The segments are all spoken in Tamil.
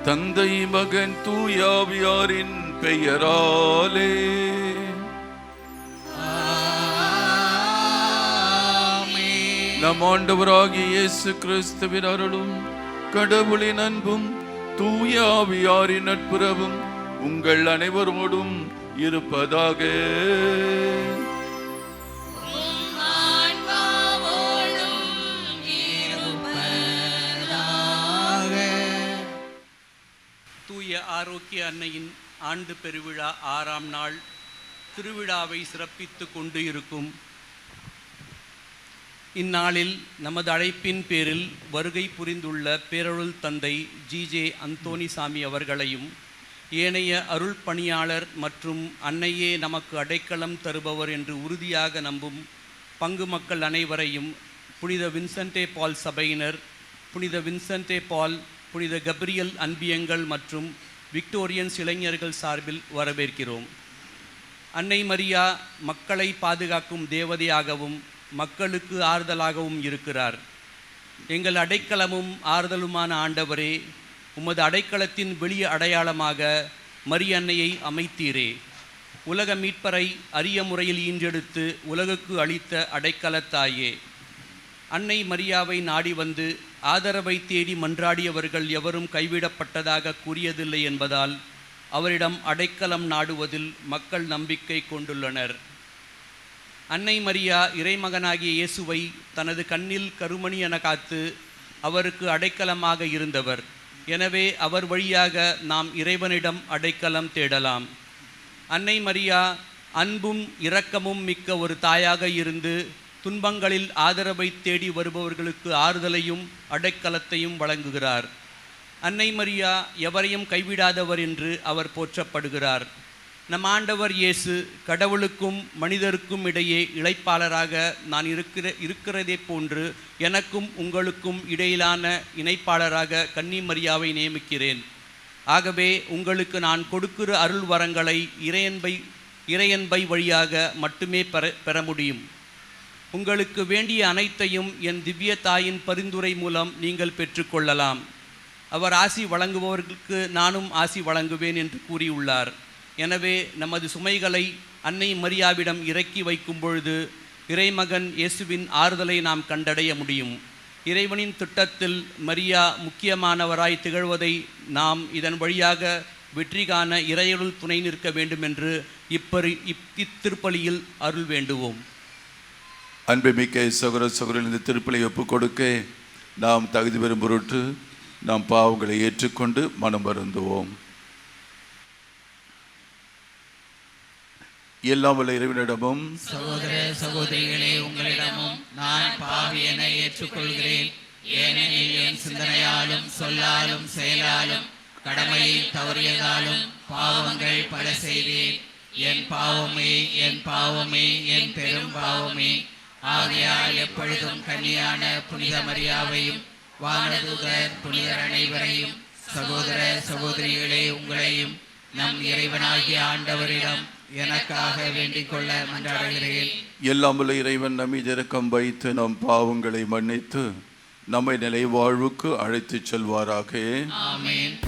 தந்தை மகன் தூயாவியாரின் பெயராலே நம் ஆண்டவராகிய இயேசு கிறிஸ்துவின் அருளும் கடவுளின் அன்பும் தூயாவியாரின் நட்புறவும் உங்கள் அனைவரோடும் இருப்பதாக. தூய ஆரோக்கிய அன்னையின் ஆண்டு பெருவிழா 6ஆம் நாள் திருவிழாவை சிறப்பித்து கொண்டு இருக்கும் இந்நாளில் நமது அழைப்பின் பேரில் வருகை புரிந்துள்ள பேரருள் தந்தை ஜிஜே அந்தோனிசாமி அவர்களையும் ஏனைய அருள் பணியாளர் மற்றும் அன்னையே நமக்கு அடைக்கலம் தருபவர் என்று உறுதியாக நம்பும் பங்கு மக்கள் அனைவரையும் புனித வின்சென்டே பால் சபையினர், புனித வின்சென்டே பால், புனித கப்ரியல் அன்பியங்கள் மற்றும் விக்டோரியன்ஸ் இளைஞர்கள் சார்பில் வரவேற்கிறோம். அன்னை மரியா மக்களை பாதுகாக்கும் தேவதையாகவும் மக்களுக்கு ஆறுதலாகவும் இருக்கிறார். எங்கள் அடைக்கலமும் ஆறுதலுமான ஆண்டவரே, உமது அடைக்கலத்தின் வெளிய அடையாளமாக மரியன்னையை அமைத்தீரே. உலக மீட்பரை அரிய முறையில் ஈன்றெடுத்து உலகுக்கு அளித்த அடைக்கலத்தாயே, அன்னை மரியாவை நாடி வந்து ஆதரவை தேடி மன்றாடியவர்கள் எவரும் கைவிடப்பட்டதாக கூறியதில்லை என்பதால் அவரிடம் அடைக்கலம் நாடுவதில் மக்கள் நம்பிக்கை கொண்டுள்ளனர். அன்னை மரியா இறைமகனாகிய இயேசுவை தனது கண்ணில் கருமணி என காத்து அவருக்கு அடைக்கலமாக இருந்தவர். எனவே அவர் வழியாக நாம் இறைவனிடம் அடைக்கலம் தேடலாம். அன்னை மரியா அன்பும் இரக்கமும் மிக்க ஒரு தாயாக இருந்து துன்பங்களில் ஆதரவை தேடி வருபவர்களுக்கு ஆறுதலையும் அடைக்கலத்தையும் வழங்குகிறார். அன்னை மரியா எவரையும் கைவிடாதவர் என்று அவர் போற்றப்படுகிறார். நம் ஆண்டவர் இயேசு கடவுளுக்கும் மனிதருக்கும் இடையே இளைப்பாளராக நான் இருக்கிறதே போன்று எனக்கும் உங்களுக்கும் இடையிலான இணைப்பாளராக கன்னி மரியாவை நியமிக்கிறேன். ஆகவே உங்களுக்கு நான் கொடுக்கிற அருள் வரங்களை இறையன்பை வழியாக மட்டுமே பெற முடியும். உங்களுக்கு வேண்டிய அனைத்தையும் என் திவ்ய தாயின் பரிந்துரை மூலம் நீங்கள் பெற்றுக்கொள்ளலாம். அவர் ஆசி வழங்குபவர்களுக்கு நானும் ஆசி வழங்குவேன் என்று கூறியுள்ளார். எனவே நமது சுமைகளை அன்னை மரியாவிடம் இறக்கி வைக்கும் பொழுது இறைமகன் இயேசுவின் ஆறுதலை நாம் கண்டடைய முடியும். இறைவனின் திட்டத்தில் மரியா முக்கியமானவராய் திகழ்வதை நாம் இதன் வழியாக வெற்றி காண இறையருள் துணை நிற்க வேண்டும் என்று இத்திருப்பலியில் அருள் வேண்டுவோம். அன்புமிக்க சகோதர சகோதரர்கள், இந்த திருப்பலியை ஒப்புக் கொடுக்க நாம் தகுதி பெறும் பொருட்டு நாம் பாவங்களை ஏற்றுக்கொண்டு மனம் வருந்துவோம். எல்லாம் வல்ல இறைவனிடமும் சகோதர சகோதரிகளே, உங்களிடமும் நான் பாவி என ஏற்றுக்கொள்கிறேன். ஏனெனில் என் சிந்தனையாலும் சொல்லாலும் செயலாலும் கடமையில் தவறியதாலும் பாவங்கள் பல செய்தேன். என் பாவமே, என் பாவமே, என் பெரும் பாவமே. ஆகையால் எப்பொழுதும் கன்னியான புனித மரியாவையும் வானதூதர் புனிதர் அனைவரையும், சகோதர சகோதரிகளே உங்களையும் நம் இறைவனாகிய ஆண்டவரிடம் எனக்காக வேண்டிக் கொள்ள மன்றாடுகிறேன். எல்லாம் வல்ல இறைவன் நம்மீது இரக்கம் வைத்து நம் பாவங்களை மன்னித்து நம்மை நிலை வாழ்வுக்கு அழைத்துச் செல்வாராக. ஆமென்.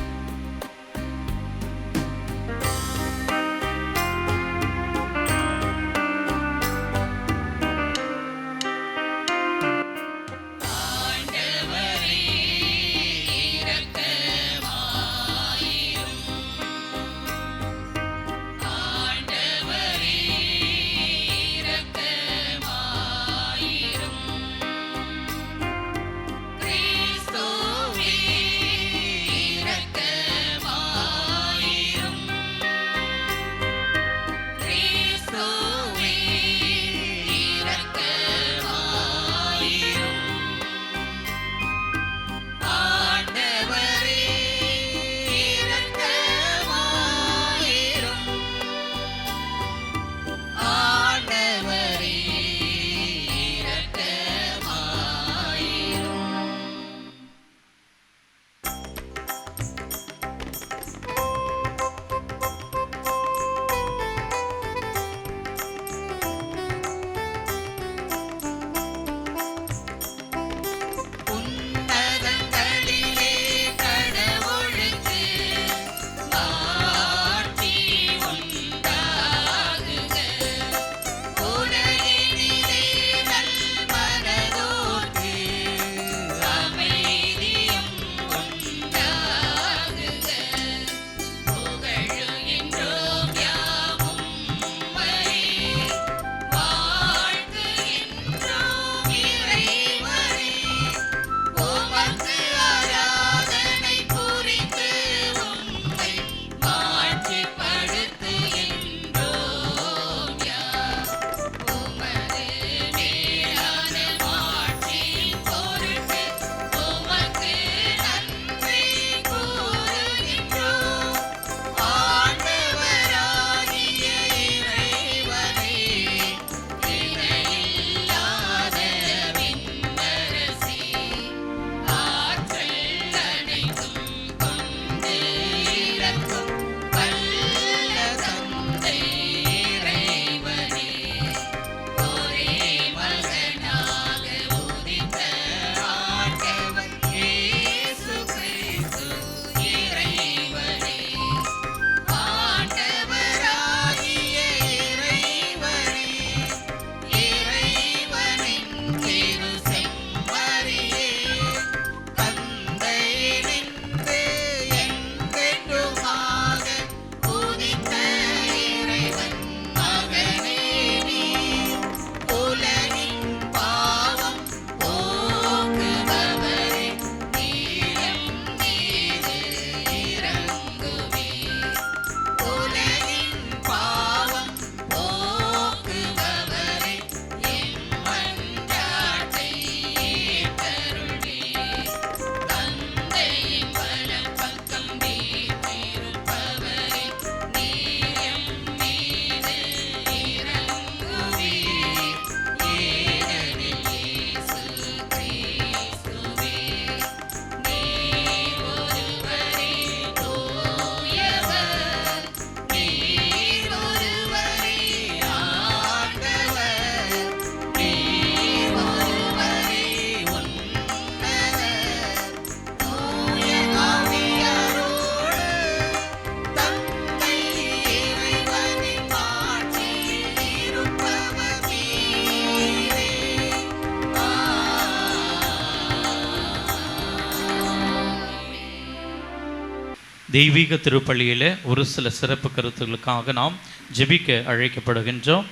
தெய்வீக திருப்பலியில் ஒரு சில சிறப்பு கருத்துக்களுக்காக நாம் ஜெபிக்க அழைக்கப்படுகின்றோம்.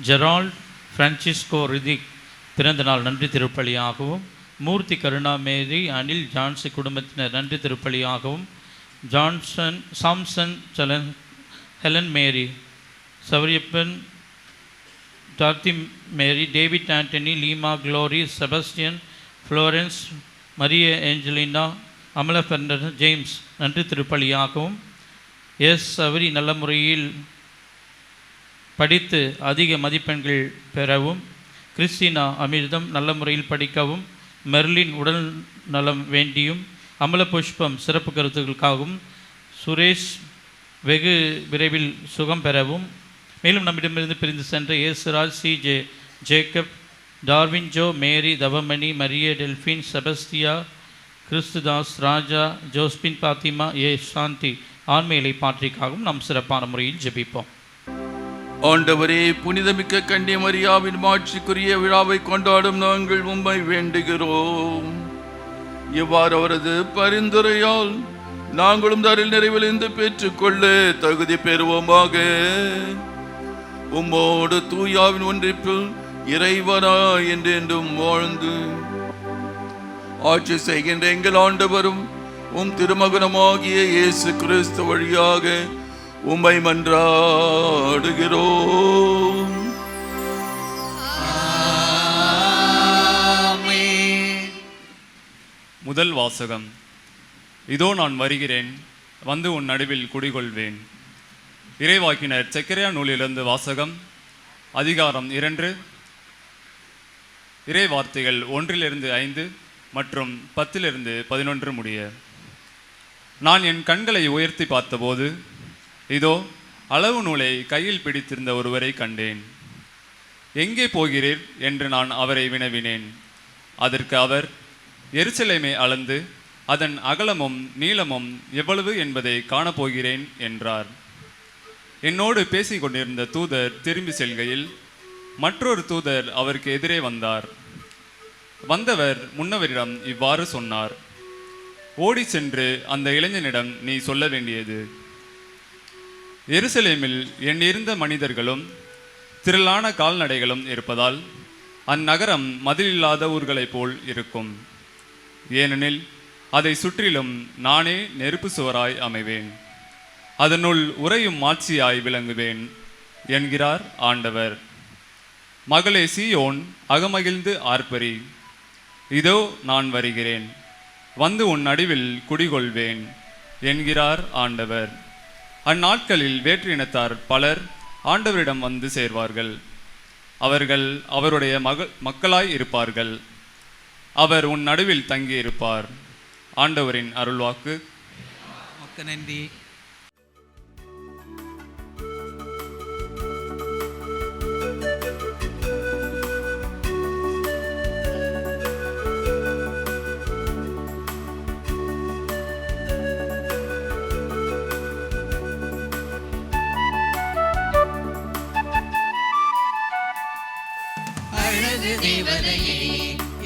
ஜெரால்ட் பிரான்சிஸ்கோ ரிதிக் பிறந்தநாள் நன்றி திருப்பலியாகவும், மூர்த்தி கருணா மேரி, அனில் ஜான்சி குடும்பத்தினர் நன்றி திருப்பலியாகவும், Samson Helen Mary, Savariyappan, Dorothy Mary, David Antony, Leema Glory, Sebastian, Florence, Maria Angelina, Amala Fernandes, James நன்றி திருப்பலியாகவும், எஸ் சவரி நல்ல முறையில் படித்து அதிக மதிப்பெண்கள் பெறவும், கிறிஸ்டினா அமிர்தம் நல்ல முறையில் படிக்கவும், மெர்லின் உடல் நலம் வேண்டியும், அமல புஷ்பம் சிறப்பு கருத்துக்களுக்காகவும், சுரேஷ் வெகு விரைவில் சுகம் பெறவும், மேலும் நம்மிடமிருந்து பிரிந்து சென்ற Yesuraj, CJ Jacob, Darwin Joe, Mary, Thavamani, Maria, Delphine, Sebastia, Christudas, Raja, Josephine, Fatima, Shanthi ஆண்மையிலை பாற்றிக்காகவும் நாம் சிறப்பான முறையில் ஜெபிப்போம். ஆண்டவரே, புனிதமிக்க கன்னிய மரியாவின் மாட்சிக்குரிய விழாவை கொண்டாடும் நாங்கள் உம்மை வேண்டுகிறோம். இவ்வாறு அவரது பரிந்துரையால் நாங்களும் தரில் நிறைவிலிருந்து பெற்றுக்கொள்ள தகுதி பெறுவோமாக. உம்மோடு தூயாவின் ஒன்றிப்பில் இறைவனா என்றென்றும் வாழ்ந்து ஆட்சி செய்கின்ற எங்கள் ஆண்டவரும் உம் திருமகனமாகிய இயேசு கிறிஸ்து வழியாக உம்மை மன்றாடுகிறோம். முதல் வாசகம். இதோ நான் வருகிறேன், வந்து உன் நடுவில் குடிகொள்வேன். இறைவாக்கினர் செக்கரியா நூலிலிருந்து வாசகம். அதிகாரம் 2, இறை வார்த்தைகள் 1-5 மற்றும் 10-11 முடிய. நான் என் கண்களை உயர்த்தி பார்த்தபோது, இதோ அளவு நூலை கையில் பிடித்திருந்த ஒருவரை கண்டேன். எங்கே போகிறீர் என்று நான் அவரை வினவினேன். அதற்கு அவர், எருசலேமை அளந்து அதன் அகலமும் நீளமும் எவ்வளவு என்பதை காணப்போகிறேன் என்றார். என்னோடு பேசிக் கொண்டிருந்த தூதர் திரும்பி செல்கையில் மற்றொரு தூதர் அவருக்கு எதிரே வந்தார். வந்தவர் முன்னவரிடம் இவ்வாறு சொன்னார்: ஓடி சென்று அந்த இளைஞனிடம் நீ சொல்ல வேண்டியது, எருசலேமில் எண்ணிருந்த மனிதர்களும் திரளான கால்நடைகளும் இருப்பதால் அந்நகரம் மதிலில்லாத ஊர்களைப் போல் இருக்கும். ஏனெனில் அதை சுற்றிலும் நானே நெருப்பு சுவராய் அமைவேன், அதனுள் உறையும் மாட்சியாய் விளங்குவேன் என்கிறார் ஆண்டவர். மகளே சீயோன், அகமகிழ்ந்து ஆர்ப்பரி, இதோ நான் வருகிறேன், வந்து உன் நடுவில் குடிகொள்வேன் என்கிறார் ஆண்டவர். அந்நாட்களில் வேற்று இனத்தார் பலர் ஆண்டவரிடம் வந்து சேர்வார்கள். அவர்கள் அவருடைய மக்களாய் இருப்பார்கள். அவர் உன் நடுவில் தங்கியிருப்பார். ஆண்டவரின் அருள்வாக்கு. நன்றி. அழகு தேவதையே,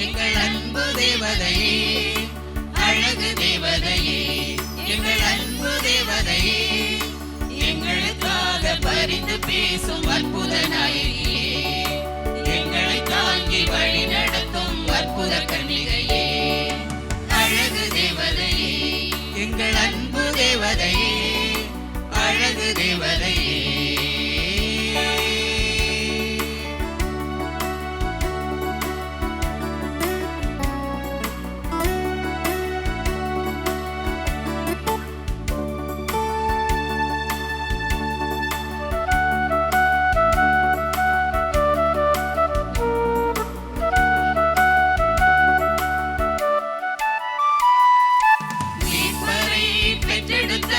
எங்கள் அன்பு தேவதையே, அழகு தேவதையே, எங்கள் அன்பு தேவதையே, எங்களுக்காக பரிந்து பேசும் அற்புத நாயகியே, எங்களை தாங்கி வழி நடத்தும் அற்புத கன்னிகையே, அழகு தேவதையே, எங்கள் அன்பு தேவதையே, அழகு தேவதையே. பெற்றெடுத்த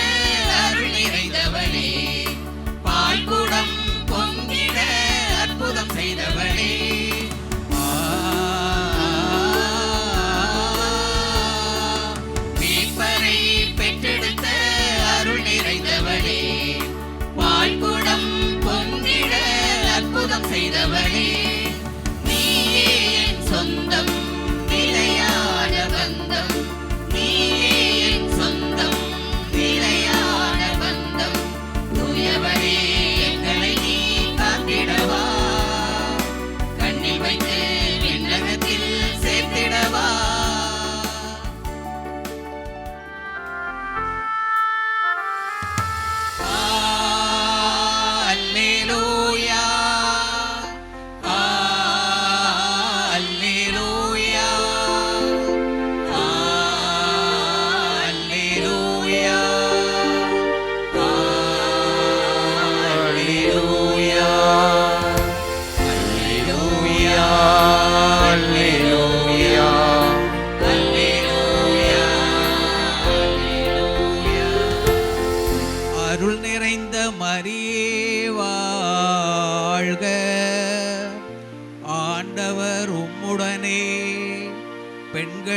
அருள் நிறைந்தவளே, பால்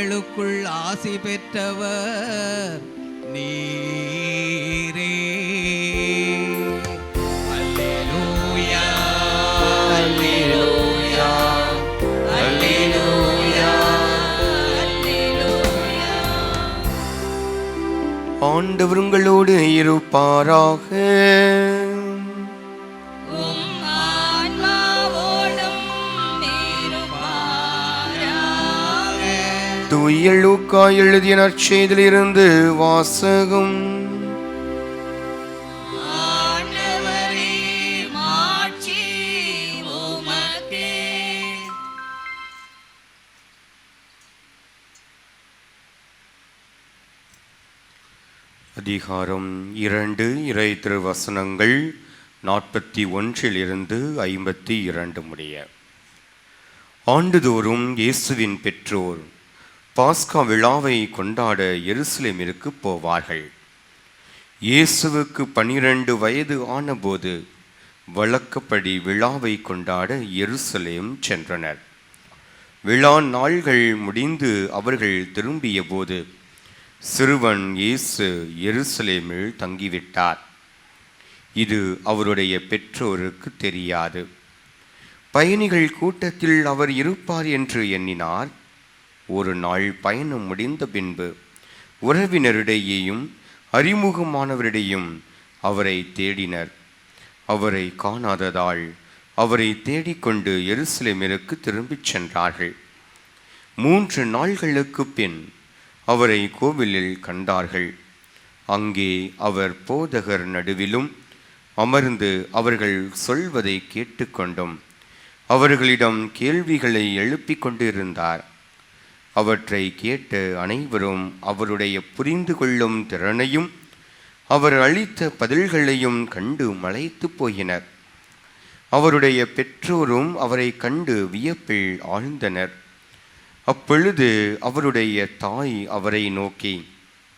பெண்களுக்குள் ஆசி பெற்றவர் நீரே. அல்லேலூயா அல்லேலூயா அல்லேலூயா அல்லேலூயா. ஆண்டவர் உங்களோடு இருப்பாராக. தூய லூக்கா எழுதிய நற்செய்தியிலிருந்து வாசகம். அதிகாரம் 2. இறை திருவசனங்கள் 41 52 முடிய. ஆண்டுதோறும் இயேசுவின் பெற்றோர் பாஸ்கா விழாவை கொண்டாட எருசலேமிற்கு போவார்கள். இயேசுவுக்கு 12 வயது ஆனபோது வழக்கப்படி விழாவை கொண்டாட எருசலேம் சென்றனர். விழா நாள்கள் முடிந்து அவர்கள் திரும்பிய போது சிறுவன் இயேசு எருசலேமில் தங்கிவிட்டார். இது அவருடைய பெற்றோருக்கு தெரியாது. பயணிகள் கூட்டத்தில் அவர் இருப்பார் என்று எண்ணினார். ஒரு நாள் பயணம் முடிந்த பின்பு உறவினரிடையேயும் அறிமுகமானவரிடையும் அவரை தேடினர். அவரை காணாததால் அவரை தேடிக்கொண்டு எருசலேமிற்கு திரும்பிச் சென்றார்கள். 3 நாள்களுக்கு பின் அவரை கோவிலில் கண்டார்கள். அங்கே அவர் போதகர் நடுவிலும் அமர்ந்து அவர்கள் சொல்வதை கேட்டுக்கொண்டும் அவர்களிடம் கேள்விகளை எழுப்பிக் கொண்டிருந்தார். அவற்றை கேட்டு அனைவரும் அவருடைய புரிந்து கொள்ளும் திறனையும் அவர் அளித்த பதில்களையும் கண்டு மலைத்து போயினர். அவருடைய பெற்றோரும் அவரை கண்டு வியப்பில் ஆழ்ந்தனர். அப்பொழுது அவருடைய தாய் அவரை நோக்கி,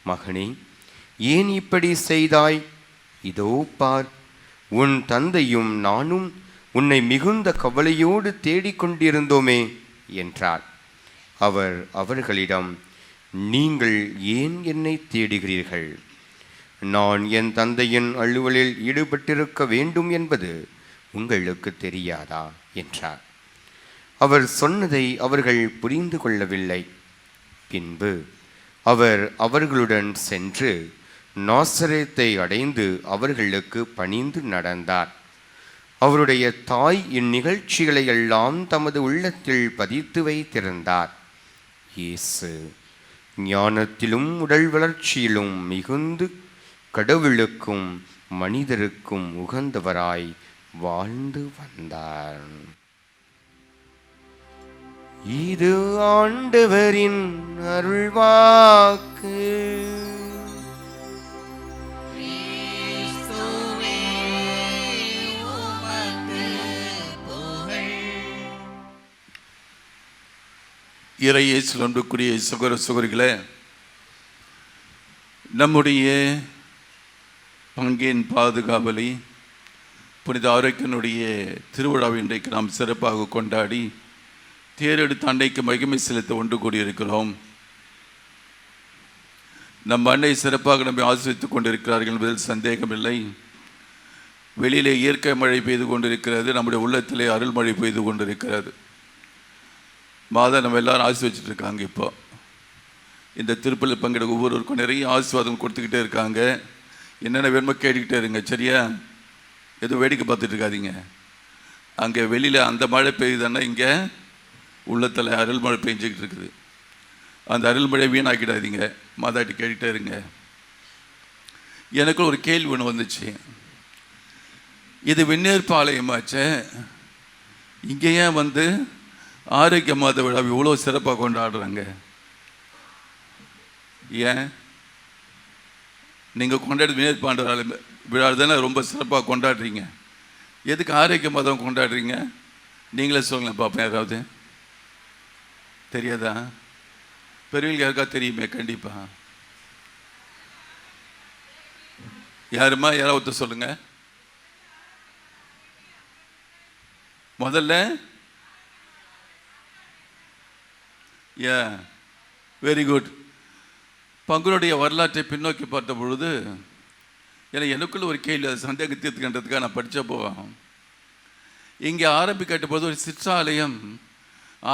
மகனே, ஏன் இப்படி செய்தாய்? இதோ பார், உன் தந்தையும் நானும் உன்னை மிகுந்த கவலையோடு தேடிக்கொண்டிருந்தோமே என்றார். அவர் அவர்களிடம், நீங்கள் ஏன் என்னை தேடுகிறீர்கள்? நான் என் தந்தையின் அலுவலில் ஈடுபட்டிருக்க வேண்டும் என்பது உங்களுக்கு தெரியாதா என்றார். அவர் சொன்னதை அவர்கள் புரிந்து கொள்ளவில்லை. பின்பு அவர் அவர்களுடன் சென்று நாசரேத்தை அடைந்து அவர்களுக்கு பணிந்து நடந்தார். அவருடைய தாய் இந்நிகழ்ச்சிகளை எல்லாம் தமது உள்ளத்தில் பதித்து வைத்திருந்தார். இயேசு ஞானத்திலும் உடல் வளர்ச்சியிலும் மிகுந்து கடவுளுக்கும் மனிதருக்கும் உகந்தவராய் வாழ்ந்து வந்தார். இது ஆண்டவரின் அருள்வாக்கு. இறையேசுவில் அன்புக்குரிய சகோதர சகோதரிகளே, நம்முடைய பங்கின் பாதுகாவலி புனித ஆரோக்கியனுடைய திருவிழாவை இன்றைக்கு நாம் சிறப்பாக கொண்டாடி தேரெடுத்த அன்னைக்கு மகிமை செலுத்த ஒன்று கூடியிருக்கிறோம். நம் அன்னை சிறப்பாக நம்மை ஆசிரித்துக் கொண்டிருக்கிறார்கள் என்பதில் சந்தேகமில்லை. வெளியிலே இயற்கை மழை பெய்து கொண்டிருக்கிறது, நம்முடைய உள்ளத்திலே அருள் மழை பெய்து கொண்டிருக்கிறது. மாதா நம்ம எல்லாரும் ஆசீர்வச்சிட்டு இருக்காங்க. இப்போ இந்த திருப்பலில் பங்கெடுக்க ஒவ்வொருவருக்கும் நிறைய ஆசீர்வாதம் கொடுத்துக்கிட்டே இருக்காங்க. என்னென்ன வேணுமோ கேட்டுக்கிட்டே இருங்க, சரியா? எதுவும் வேடிக்கை பார்த்துட்டு இருக்காதீங்க. அங்கே வெளியில் அந்த மழை பெய்யுதுன்னா இங்கே உள்ளத்தில் அருள் மழை பெஞ்சிக்கிட்டு இருக்குது. அந்த அருள் மழை வீணாக்கிடாதீங்க, மாதாட்டி கேட்டுக்கிட்டே இருங்க. எனக்கு ஒரு கேள்வி ஒன்று வந்துச்சு. இது விண்ணேற்பாளையமாச்சே, இங்கே ஏன் வந்து ஆரோக்கிய மாத விழா இவ்வளோ சிறப்பாக கொண்டாடுறாங்க? ஏன் நீங்கள் கொண்டாடி விண்ணேற்பாண்ட விழா தானே ரொம்ப சிறப்பாக கொண்டாடுறீங்க, எதுக்கு ஆரோக்கிய மாதம் கொண்டாடுறீங்க? நீங்களே சொல்லுங்களேன் பார்ப்பேன். யாராவது தெரியாதா? பெரியவங்களுக்கு யாருக்கா தெரியுமே கண்டிப்பாக. யாருமா யாராவது சொல்லுங்க. முதல்ல வெரி குட். பங்குனுடைய வரலாற்றை பின்னோக்கி பார்த்த பொழுது எனக்குள்ள ஒரு கேள்வி, அது சந்தேகம் தீர்த்துக்கின்றதுக்காக நான் படித்தப்போ, இங்கே ஆரம்பிக்கப்பட்ட போது ஒரு சிற்றாலயம்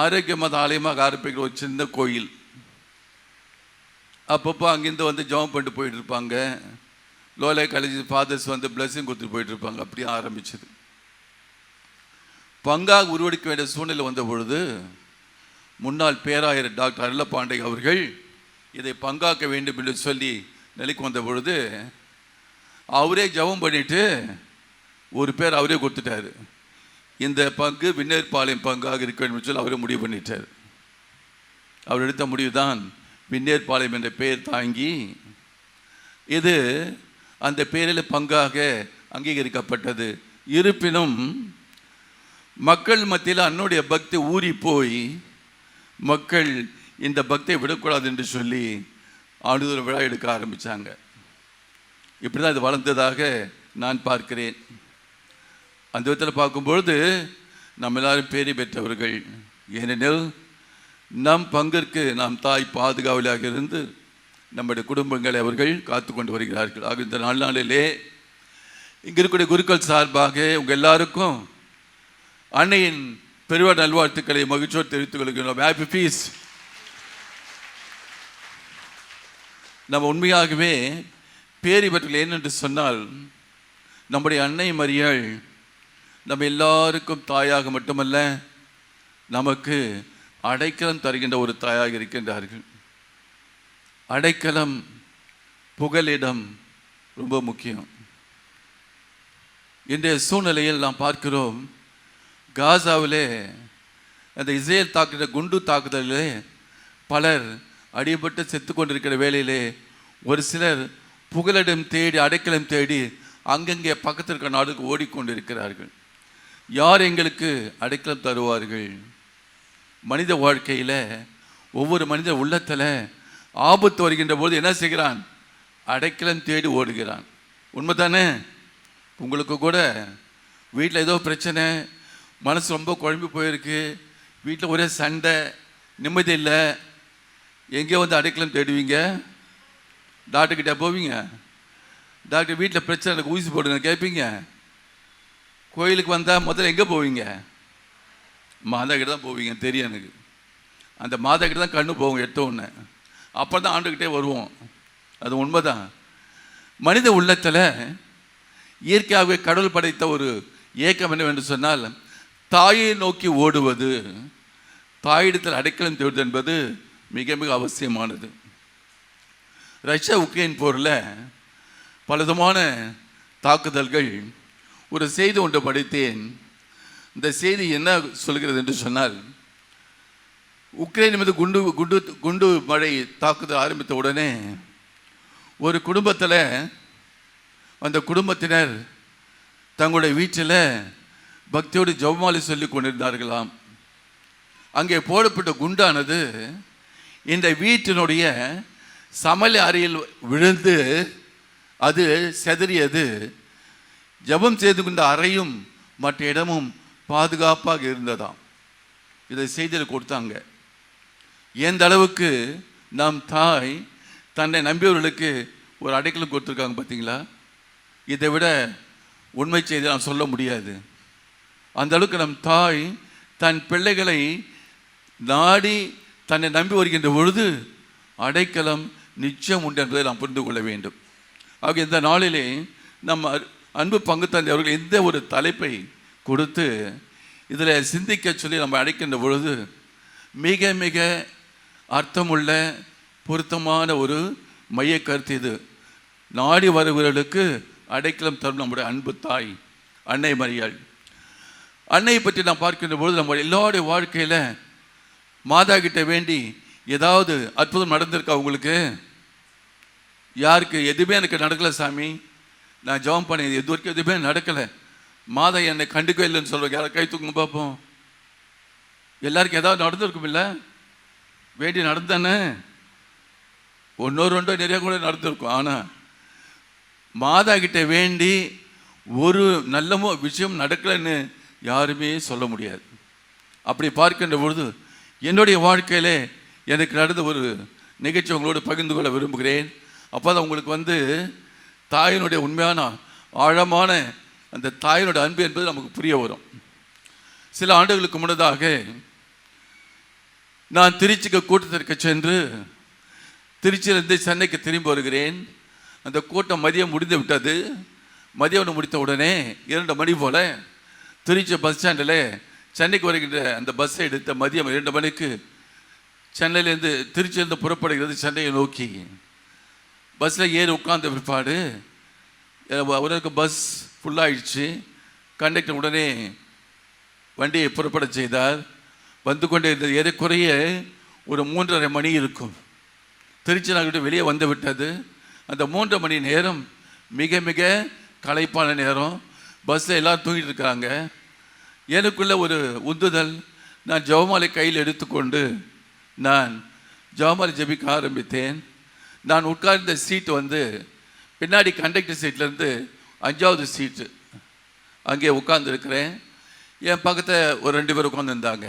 ஆரோக்கிய மத ஆலயமாக ஆரம்பிக்கிற ஒரு சின்ன கோயில். அப்பப்போ அங்கேருந்து வந்து ஜெபம் பண்ணிட்டு போயிட்டு இருப்பாங்க. லோலே காலேஜ் ஃபாதர்ஸ் வந்து பிளஸிங் கொடுத்துட்டு போயிட்டு இருப்பாங்க. அப்படியே ஆரம்பிச்சது. பங்காக உருவெடுக்க வேண்டிய சூழ்நிலை வந்த பொழுது முன்னாள் பேராயர் டாக்டர் அருளப்பாண்டை அவர்கள் இதை பங்காக்க வேண்டும் என்று சொல்லி நிலைக்கு வந்த பொழுது அவரே ஜெபம் பண்ணிட்டு ஒரு பேர் அவரே கொடுத்துட்டாரு. இந்த பங்கு விண்ணேற்பாளையம் பங்காக இருக்க வேண்டும் சொல்லி அவரே முடிவு பண்ணிட்டார். அவர் எடுத்த முடிவு தான் விண்ணேற்பாளையம் என்ற பெயர் தாங்கி இது அந்த பெயரில் பங்காக அங்கீகரிக்கப்பட்டது. இருப்பினும் மக்கள் மத்தியில் அன்னுடைய பக்தி ஊறி போய் மக்கள் இந்த பக்தியை விடக்கூடாது என்று சொல்லி ஆண்டுதோறும் விழா எடுக்க ஆரம்பித்தாங்க. இப்படி தான் இது வளர்ந்ததாக நான் பார்க்கிறேன். அந்த விதத்தில் பார்க்கும்பொழுது நம்ம எல்லாரும் பேரி பெற்றவர்கள். ஏனெனில் நம் பங்கிற்கு நாம் தாய் பாதுகாவலாக இருந்து நம்முடைய குடும்பங்களை அவர்கள் காத்து கொண்டு வருகிறார்கள். ஆக இந்த நாளிலே இங்கே இருக்கக்கூடிய குருக்கள் சார்பாக உங்கள் எல்லாருக்கும் அன்னையின் பெருவ நல்வாழ்த்துக்களை மகிழ்ச்சியோடு தெரிவித்துக் கொள்கிறோம். Happy feast. நம்ம உண்மையாகவே பேரி பெற்றவர்கள் ஏனென்று சொன்னால் நம்முடைய அன்னை மரியாள் நம்ம எல்லாருக்கும் தாயாக மட்டுமல்ல நமக்கு அடைக்கலம் தருகின்ற ஒரு தாயாக இருக்கின்றார்கள். அடைக்கலம் புகலிடம் ரொம்ப முக்கியம். இன்றைய சூழ்நிலையில் நாம் பார்க்கிறோம், காசாவிலே அந்த இஸ்ரேல் தாக்குகிற குண்டு தாக்குதலிலே பலர் அடிபட்டு செத்து கொண்டிருக்கிற வேளையிலே ஒரு சிலர் புகலிடம் தேடி அடைக்கலம் தேடி அங்கங்கே பக்கத்தில் இருக்கிற நாடுக்கு ஓடிக்கொண்டிருக்கிறார்கள். யார் எங்களுக்கு அடைக்கலம் தருவார்கள்? மனித வாழ்க்கையில் ஒவ்வொரு மனித உள்ளத்தில் ஆபத்து வருகின்ற போது என்ன செய்கிறான்? அடைக்கலம் தேடி ஓடுகிறான். உண்மைதானே? உங்களுக்கு கூட வீட்டில் ஏதோ பிரச்சனை, மனசு ரொம்ப குழம்பி போயிருக்கு, வீட்டில் ஒரே சண்டை, நிம்மதி இல்லை, எங்கேயோ வந்து அடைக்கலம் தேடுவீங்க. டாக்டர்கிட்ட போவீங்க, டாக்டர் வீட்டில் பிரச்சனை எனக்கு ஊசி போடுங்க கேட்பீங்க. கோயிலுக்கு வந்தால் முதல்ல எங்கே போவீங்க? மாதா கிட்ட தான் போவீங்க, தெரியும் எனக்கு. அந்த மாதா கிட்ட தான் கண்ணு போவோம் எடுத்த உடனே, அப்புறம் தான் ஆண்டுக்கிட்டே வருவோம். அது உண்மைதான். மனித உள்ளத்தில் இயற்கையாகவே கடவுள் படைத்த ஒரு ஏக்கம் என்னவென்று சொன்னால் தாயை நோக்கி ஓடுவது, தாயிடத்தில் அடைக்கலம் தேடுவது என்பது மிக மிக அவசியமானது. ரஷ்யா உக்ரைன் போரில் பலவிதமான தாக்குதல்கள். ஒரு செய்தி ஒன்று படித்தேன். இந்த செய்தி என்ன சொல்கிறது என்று சொன்னால், உக்ரைன் மீது குண்டு குண்டு குண்டு மழை தாக்குதல் ஆரம்பித்த உடனே ஒரு குடும்பத்தில் அந்த குடும்பத்தினர் தங்களுடைய வீட்டில் பக்தியோடு ஜெபமாலை சொல்லி கொண்டிருந்தார்களாம். அங்கே போடப்பட்ட குண்டானது இந்த வீட்டினுடைய சமையல் அறையில் விழுந்து அது செதறியது. ஜெபம் செய்து கொண்ட அறையும் மற்ற இடமும் பாதுகாப்பாக இருந்ததாம். இதை செய்தியில் கொடுத்தாங்க. எந்த அளவுக்கு நம் தாய் தன்னை நம்பியவர்களுக்கு ஒரு அடைக்கலம் கொடுத்துருக்காங்க பார்த்தீங்களா? இதை விட உண்மை செய்தி நான் சொல்ல முடியாது. அந்த அளவுக்கு நம் தாய் தன் பிள்ளைகளை நாடி தன்னை நம்பி வருகின்ற பொழுது அடைக்கலம் நிச்சயம் உண்டு என்பதை நாம் புரிந்து கொள்ள வேண்டும். ஆக இந்த நாளிலே நம்ம அன்பு பங்கு தந்தை அவர்கள் எந்த ஒரு தலைப்பை கொடுத்து இதில் சிந்திக்க சொல்லி நம்ம அழைக்கின்ற பொழுது மிக மிக அர்த்தமுள்ள பொருத்தமான ஒரு மைய கருத்து இது. நாடி வருகிறவர்களுக்கு அடைக்கலம் தரும் நம்முடைய அன்பு தாய் அன்னை மரியாள். அன்னையை பற்றி நாம் பார்க்கின்ற பொழுது நம்ம எல்லாருடைய வாழ்க்கையில் மாதா கிட்ட வேண்டி ஏதாவது அற்புதம் நடந்திருக்கா உங்களுக்கு? யாருக்கு எதுவுமே எனக்கு நடக்கலை சாமி, நான் ஜெபம் பண்ணேன், இது வரைக்கும் எதுவுமே நடக்கலை, மாதா என்னை கண்டுக்கவே இல்லைன்னு சொல்லுவாங்க. யாரை கை தூக்குங்க பார்ப்போம். எல்லாருக்கும் ஏதாவது நடந்திருக்கும் இல்லை? வேண்டி நடந்தானே, ஒன்றோ ரெண்டோ நிறைய கூட நடந்திருக்கும். ஆனால் மாதா கிட்ட வேண்டி ஒரு நல்ல விஷயம் நடக்கலைன்னு யாருமே சொல்ல முடியாது. அப்படி பார்க்கின்ற பொழுது என்னுடைய வாழ்க்கையில் எனக்கு நடந்த ஒரு நிகழ்ச்சி உங்களோடு பகிர்ந்து கொள்ள விரும்புகிறேன். அப்போ தான் உங்களுக்கு தாயினுடைய உண்மையான ஆழமான அந்த தாயினுடைய அன்பு என்பது நமக்கு புரிய வரும். சில ஆண்டுகளுக்கு முன்னதாக நான் திருச்சிக்கு கூட்டத்திற்கு சென்று திருச்சியிலிருந்து சென்னைக்கு திரும்பி வருகிறேன். அந்த கூட்டம் மதியம் முடிந்து விட்டது. மதியம் முடித்த உடனே 2 மணி போல் திருச்சி பஸ் ஸ்டாண்டில் சென்னைக்கு வருகின்ற அந்த பஸ்ஸை எடுத்த மதியம் 2 மணிக்கு சென்னையிலேருந்து திருச்சியிலேருந்து புறப்படுகிறது சென்னையை நோக்கி. பஸ்ஸில் ஏறி உட்கார்ந்த பிற்பாடு அவருக்கு பஸ் ஃபுல்லாகிடுச்சு. கண்டக்டர் உடனே வண்டியை புறப்பட செய்தார். வந்து கொண்டே இருந்தது. ஏறக்குறைய ஒரு 3:30 மணி இருக்கும். திருச்சி நகர் வெளியே வந்து விட்டது. அந்த 3 மணி நேரம் மிக மிக களைப்பான நேரம். பஸ்ஸில் எல்லோரும் தூங்கிட்டு இருக்கிறாங்க. எனக்குள்ள ஒரு உந்துதல், நான் ஜெபமாலை கையில் எடுத்துக்கொண்டு நான் ஜெபமாலை ஜெபிக்க ஆரம்பித்தேன். நான் உட்கார்ந்த சீட்டு பின்னாடி கண்டக்டர் சீட்லேருந்து 5வது சீட்டு அங்கே உட்கார்ந்துருக்கிறேன். என் பக்கத்தில் ஒரு 2 பேர் உட்காந்துருந்தாங்க.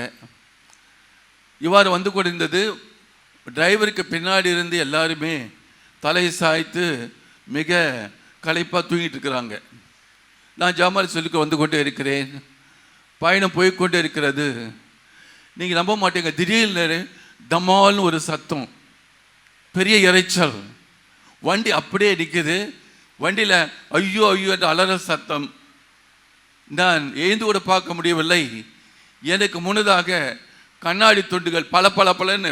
இவ்வாறு வந்து கொண்டிருந்தது. டிரைவருக்கு பின்னாடி இருந்து எல்லாருமே தலையை சாய்த்து மிக களைப்பாக தூங்கிட்டு இருக்கிறாங்க. நான் ஜாமாரி சொல்லிக்க வந்து கொண்டே இருக்கிறேன். பயணம் போய்கொண்டே இருக்கிறது. நீங்கள் நம்ப மாட்டீங்க, திடீர்னு தமால்னு ஒரு சத்தம், பெரிய இறைச்சல். வண்டி அப்படியே நிற்குது. வண்டியில் ஐயோ ஐயோ என்ற அலற சத்தம். நான் எழுந்து கூட பார்க்க முடியவில்லை. எனக்கு முன்னதாக கண்ணாடி துண்டுகள் பல பல பலன்னு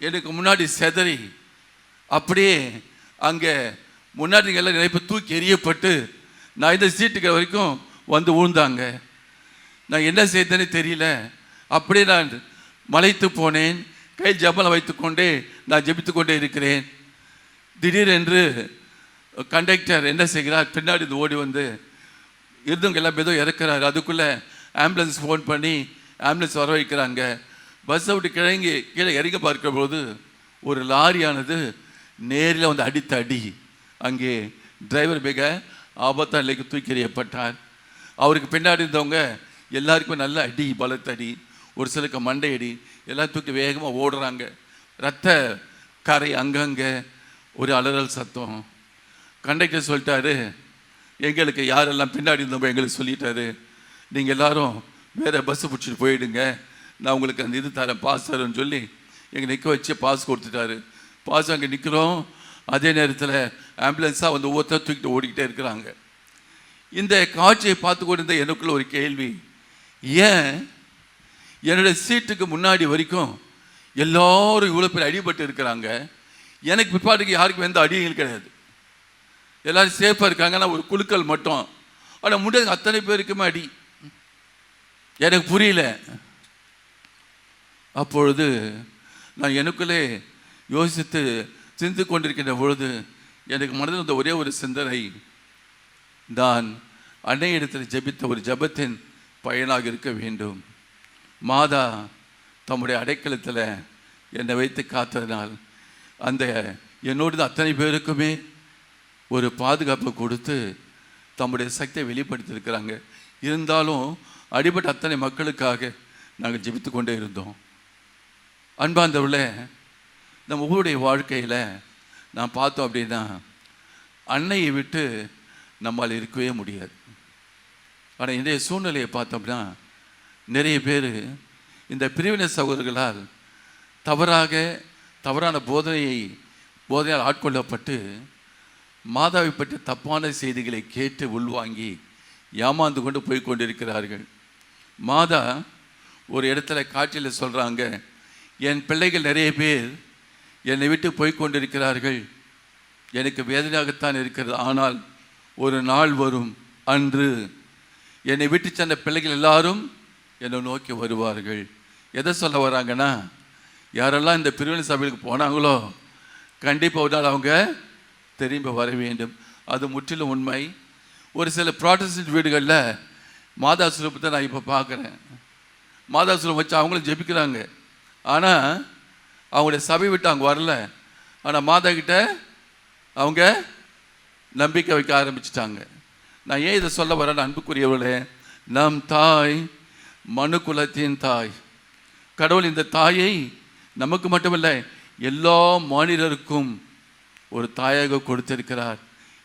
எனக்கு முன்னாடி செதறி அப்படியே அங்கே முன்னாடி எல்லாம் நினைப்பு தூக்கி எறியப்பட்டு நான் இந்த சீட்டுக்கு வரைக்கும் விழுந்தாங்க. நான் என்ன செய்தேன்னு தெரியல. அப்படியே நான் மலைத்து போனேன். கையில் ஜபலை வைத்துக்கொண்டே நான் ஜெபித்து கொண்டே இருக்கிறேன். திடீரென்று கண்டக்டர் என்ன செய்கிறார், பின்னாடி ஓடி இருந்தவங்க எல்லாம் ஏதோ இறக்குறாரு. அதுக்குள்ளே ஆம்புலன்ஸ் ஃபோன் பண்ணி ஆம்புலன்ஸ் வர வைக்கிறாங்க. பஸ்ஸை விட்டு கீழே இறங்க பார்க்கிற போது ஒரு லாரியானது நேரில் அடித்த அடி. அங்கே டிரைவர் மிக ஆபத்தான நிலைக்கு தூக்கி எறியப்பட்டார். அவருக்கு பின்னாடி இருந்தவங்க எல்லாருக்குமே நல்ல அடி, பலத்த அடி, ஒரு சிலருக்கு மண்டை அடி. எல்லாம் தூக்கி வேகமாக ஓடுறாங்க. ரத்த கரை அங்கங்கே, ஒரு அலறல் சத்தம். கண்டக்டர் சொல்லிட்டாரு, எங்களுக்கு யாரெல்லாம் பின்னாடி இருந்தோமோ எங்களுக்கு சொல்லிட்டாரு, நீங்கள் எல்லாரும் வேறு பஸ்ஸு பிடிச்சிட்டு போயிடுங்க, நான் உங்களுக்கு அந்த இது தரேன், பாஸ் தரேன்னு சொல்லி எங்கள் நிற்க வச்சு பாஸ் கொடுத்துட்டாரு. பாஸ் அங்கே நிற்கிறோம். அதே நேரத்தில் ஆம்புலன்ஸாக ஒவ்வொருத்தர் தூக்கிட்டு ஓடிக்கிட்டே இருக்கிறாங்க. இந்த காட்சியை பார்த்து கொண்டிருந்த எனக்குள்ள ஒரு கேள்வி, ஏன் என்னுடைய சீட்டுக்கு முன்னாடி வரைக்கும் எல்லோரும் இவ்வளோ பேர் அடிபட்டு இருக்கிறாங்க, எனக்கு பிற்பாட்டுக்கு யாருக்கும் எந்த அடியும் கிடையாது, எல்லோரும் சேஃபாக இருக்காங்க, நான் ஒரு குழுக்கள் மட்டும். ஆனால் முடியாது அத்தனை பேருக்குமே அடி. எனக்கு புரியல. அப்பொழுது நான் எனக்குள்ளே யோசித்து சிந்தித்து கொண்டிருக்கின்ற பொழுது எனக்கு மனதில் வந்த ஒரே ஒரு சிந்தனை, நான் அன்னையிடத்தில் ஜெபித்த ஒரு ஜெபத்தின் பயனாக இருக்க வேண்டும். மாதா தம்முடைய அடைக்கலத்தில் என்னை வைத்து காத்ததினால் அந்த என்னோடு அத்தனை பேருக்குமே ஒரு பாதுகாப்பு கொடுத்து தம்முடைய சக்தியை வெளிப்படுத்தியிருக்கிறாங்க. இருந்தாலும் அடிபட்ட அத்தனை மக்களுக்காக நாங்கள் ஜெபித்து கொண்டே இருந்தோம். அன்பார்ந்தவர்களே, நம்ம ஒவ்வொருடைய வாழ்க்கையில் நான் பார்த்தோம் அப்படின்னா அன்னையை விட்டு நம்மால் இருக்கவே முடியாது. ஆனால் இன்றைய சூழ்நிலையை பார்த்தோம்னா நிறைய பேர் இந்த பிரிவினை சகோதரர்களால் தவறான போதனையால் ஆட்கொள்ளப்பட்டு மாதாவை பற்றி தப்பான செய்திகளை கேட்டு உள்வாங்கி ஏமாந்து கொண்டு போய் கொண்டிருக்கிறார்கள். மாதா ஒரு இடத்துல காட்சியில் சொல்கிறாங்க, என் பிள்ளைகள் நிறைய பேர் என்னை விட்டு போய் கொண்டிருக்கிறார்கள், எனக்கு வேதனையாகத்தான் இருக்கிறது, ஆனால் ஒரு நாள் வரும், அன்று என்னை விட்டு சென்ற பிள்ளைகள் எல்லாரும் என்னை நோக்கி வருவார்கள். எதை சொல்ல வராங்கன்னா, யாரெல்லாம் இந்த பிரிவினை சபைக்கு போனாங்களோ கண்டிப்பாக ஒரு நாள் அவங்க திரும்பி வர வேண்டும். அது முற்றிலும் உண்மை. ஒரு சில ப்ராட்டஸ்டன்ட் வீடுகளில் மாதா சுரூபத்தை நான் இப்போ பார்க்குறேன். மாதா சுரூபம் வச்சு அவங்களும் ஜெபிக்கிறாங்க. ஆனால் அவங்களுடைய சபை விட்டு அவங்க வரல. ஆனால் மாதா கிட்ட அவங்க நம்பிக்கை வைக்க ஆரம்பிச்சிட்டாங்க. நான் ஏன் இதை சொல்ல வரேன் அன்புக்குரியவர்களே, நம் தாய் மனு குலத்தின் தாய். கடவுள் இந்த தாயை நமக்கு மட்டுமில்லை எல்லா மாநிலருக்கும் ஒரு தாயாக கொடுத்திருக்கிறார்.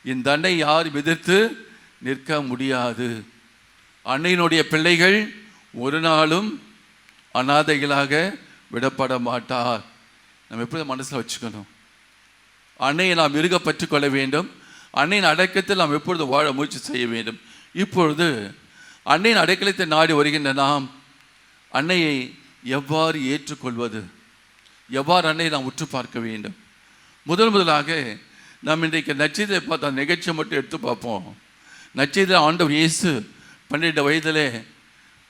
இந்த அன்னை யாரும் எதிர்த்து நிற்க முடியாது. அன்னையினுடைய பிள்ளைகள் ஒரு நாளும் அனாதைகளாக விடப்பட மாட்டார். நம்ம எப்படி மனசில் வச்சுக்கணும்? அன்னையை நாம் இருக பற்றிக்கொள்ள வேண்டும். அன்னையின் அடக்கத்தில் நாம் எப்பொழுது வாழ முயற்சி செய்ய வேண்டும். இப்பொழுது அன்னையின் அடைக்கலத்தை நாடி வருகின்ற நாம் அன்னையை எவ்வாறு ஏற்றுக்கொள்வது, எவ்வாறு அன்னையை நாம் உற்று பார்க்க வேண்டும்? முதலாக நாம் இன்றைக்கு நற்செய்தியை பார்த்த நிகழ்ச்சியை மட்டும் எடுத்து பார்ப்போம். நற்செய்தியில் ஆண்டவர் இயேசு 12 வயதிலே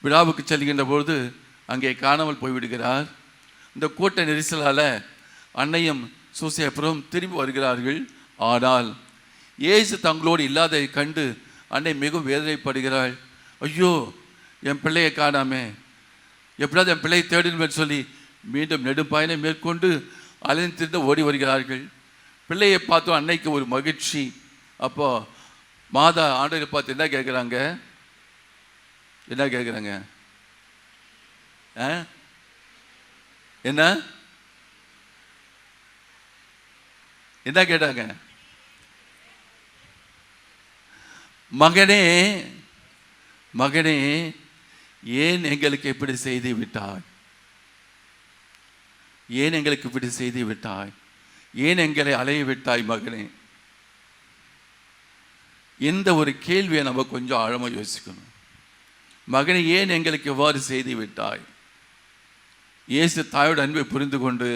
விழாவுக்கு செல்கின்ற பொழுது அங்கே காணாமல் போய்விடுகிறார். இந்த கூட்ட நெரிசலால் அன்னையும் சூசேப்பரும் திரும்பி வருகிறார்கள். ஆனால் இயேசு தங்களோடு இல்லாததை கண்டு அன்னை மிகவும் வேதனைப்படுகிறாள். ஐயோ, என் பிள்ளையை காணாமே, எப்படியாவது என் பிள்ளையை தேடணும்னு சொல்லி மீண்டும் நெடும்பாயனை மேற்கொண்டு அலைந்து திரிந்து ஓடி வருகிறார்கள். பிள்ளையை பார்த்தோம் அன்னைக்கு ஒரு மகிழ்ச்சி. அப்போ மாதா ஆண்டவரை பார்த்து என்ன கேட்குறாங்க? என்ன கேட்குறாங்க? என்ன என்ன கேட்டாங்க? மகனே மகனே, ஏன் எங்களுக்கு இப்படி செய்து விட்டாய்? ஏன் எங்களுக்கு இப்படி செய்து விட்டாய்? ஏன் எங்களை அலைய விட்டாய் மகனே? இந்த ஒரு கேள்வியை நம்ம கொஞ்சம் ஆழமாக யோசிக்கணும். மகனே, ஏன் எங்களுக்கு எவ்வாறு செய்து விட்டாய்? இயேசு தாயோட அன்பை புரிந்து கொண்டு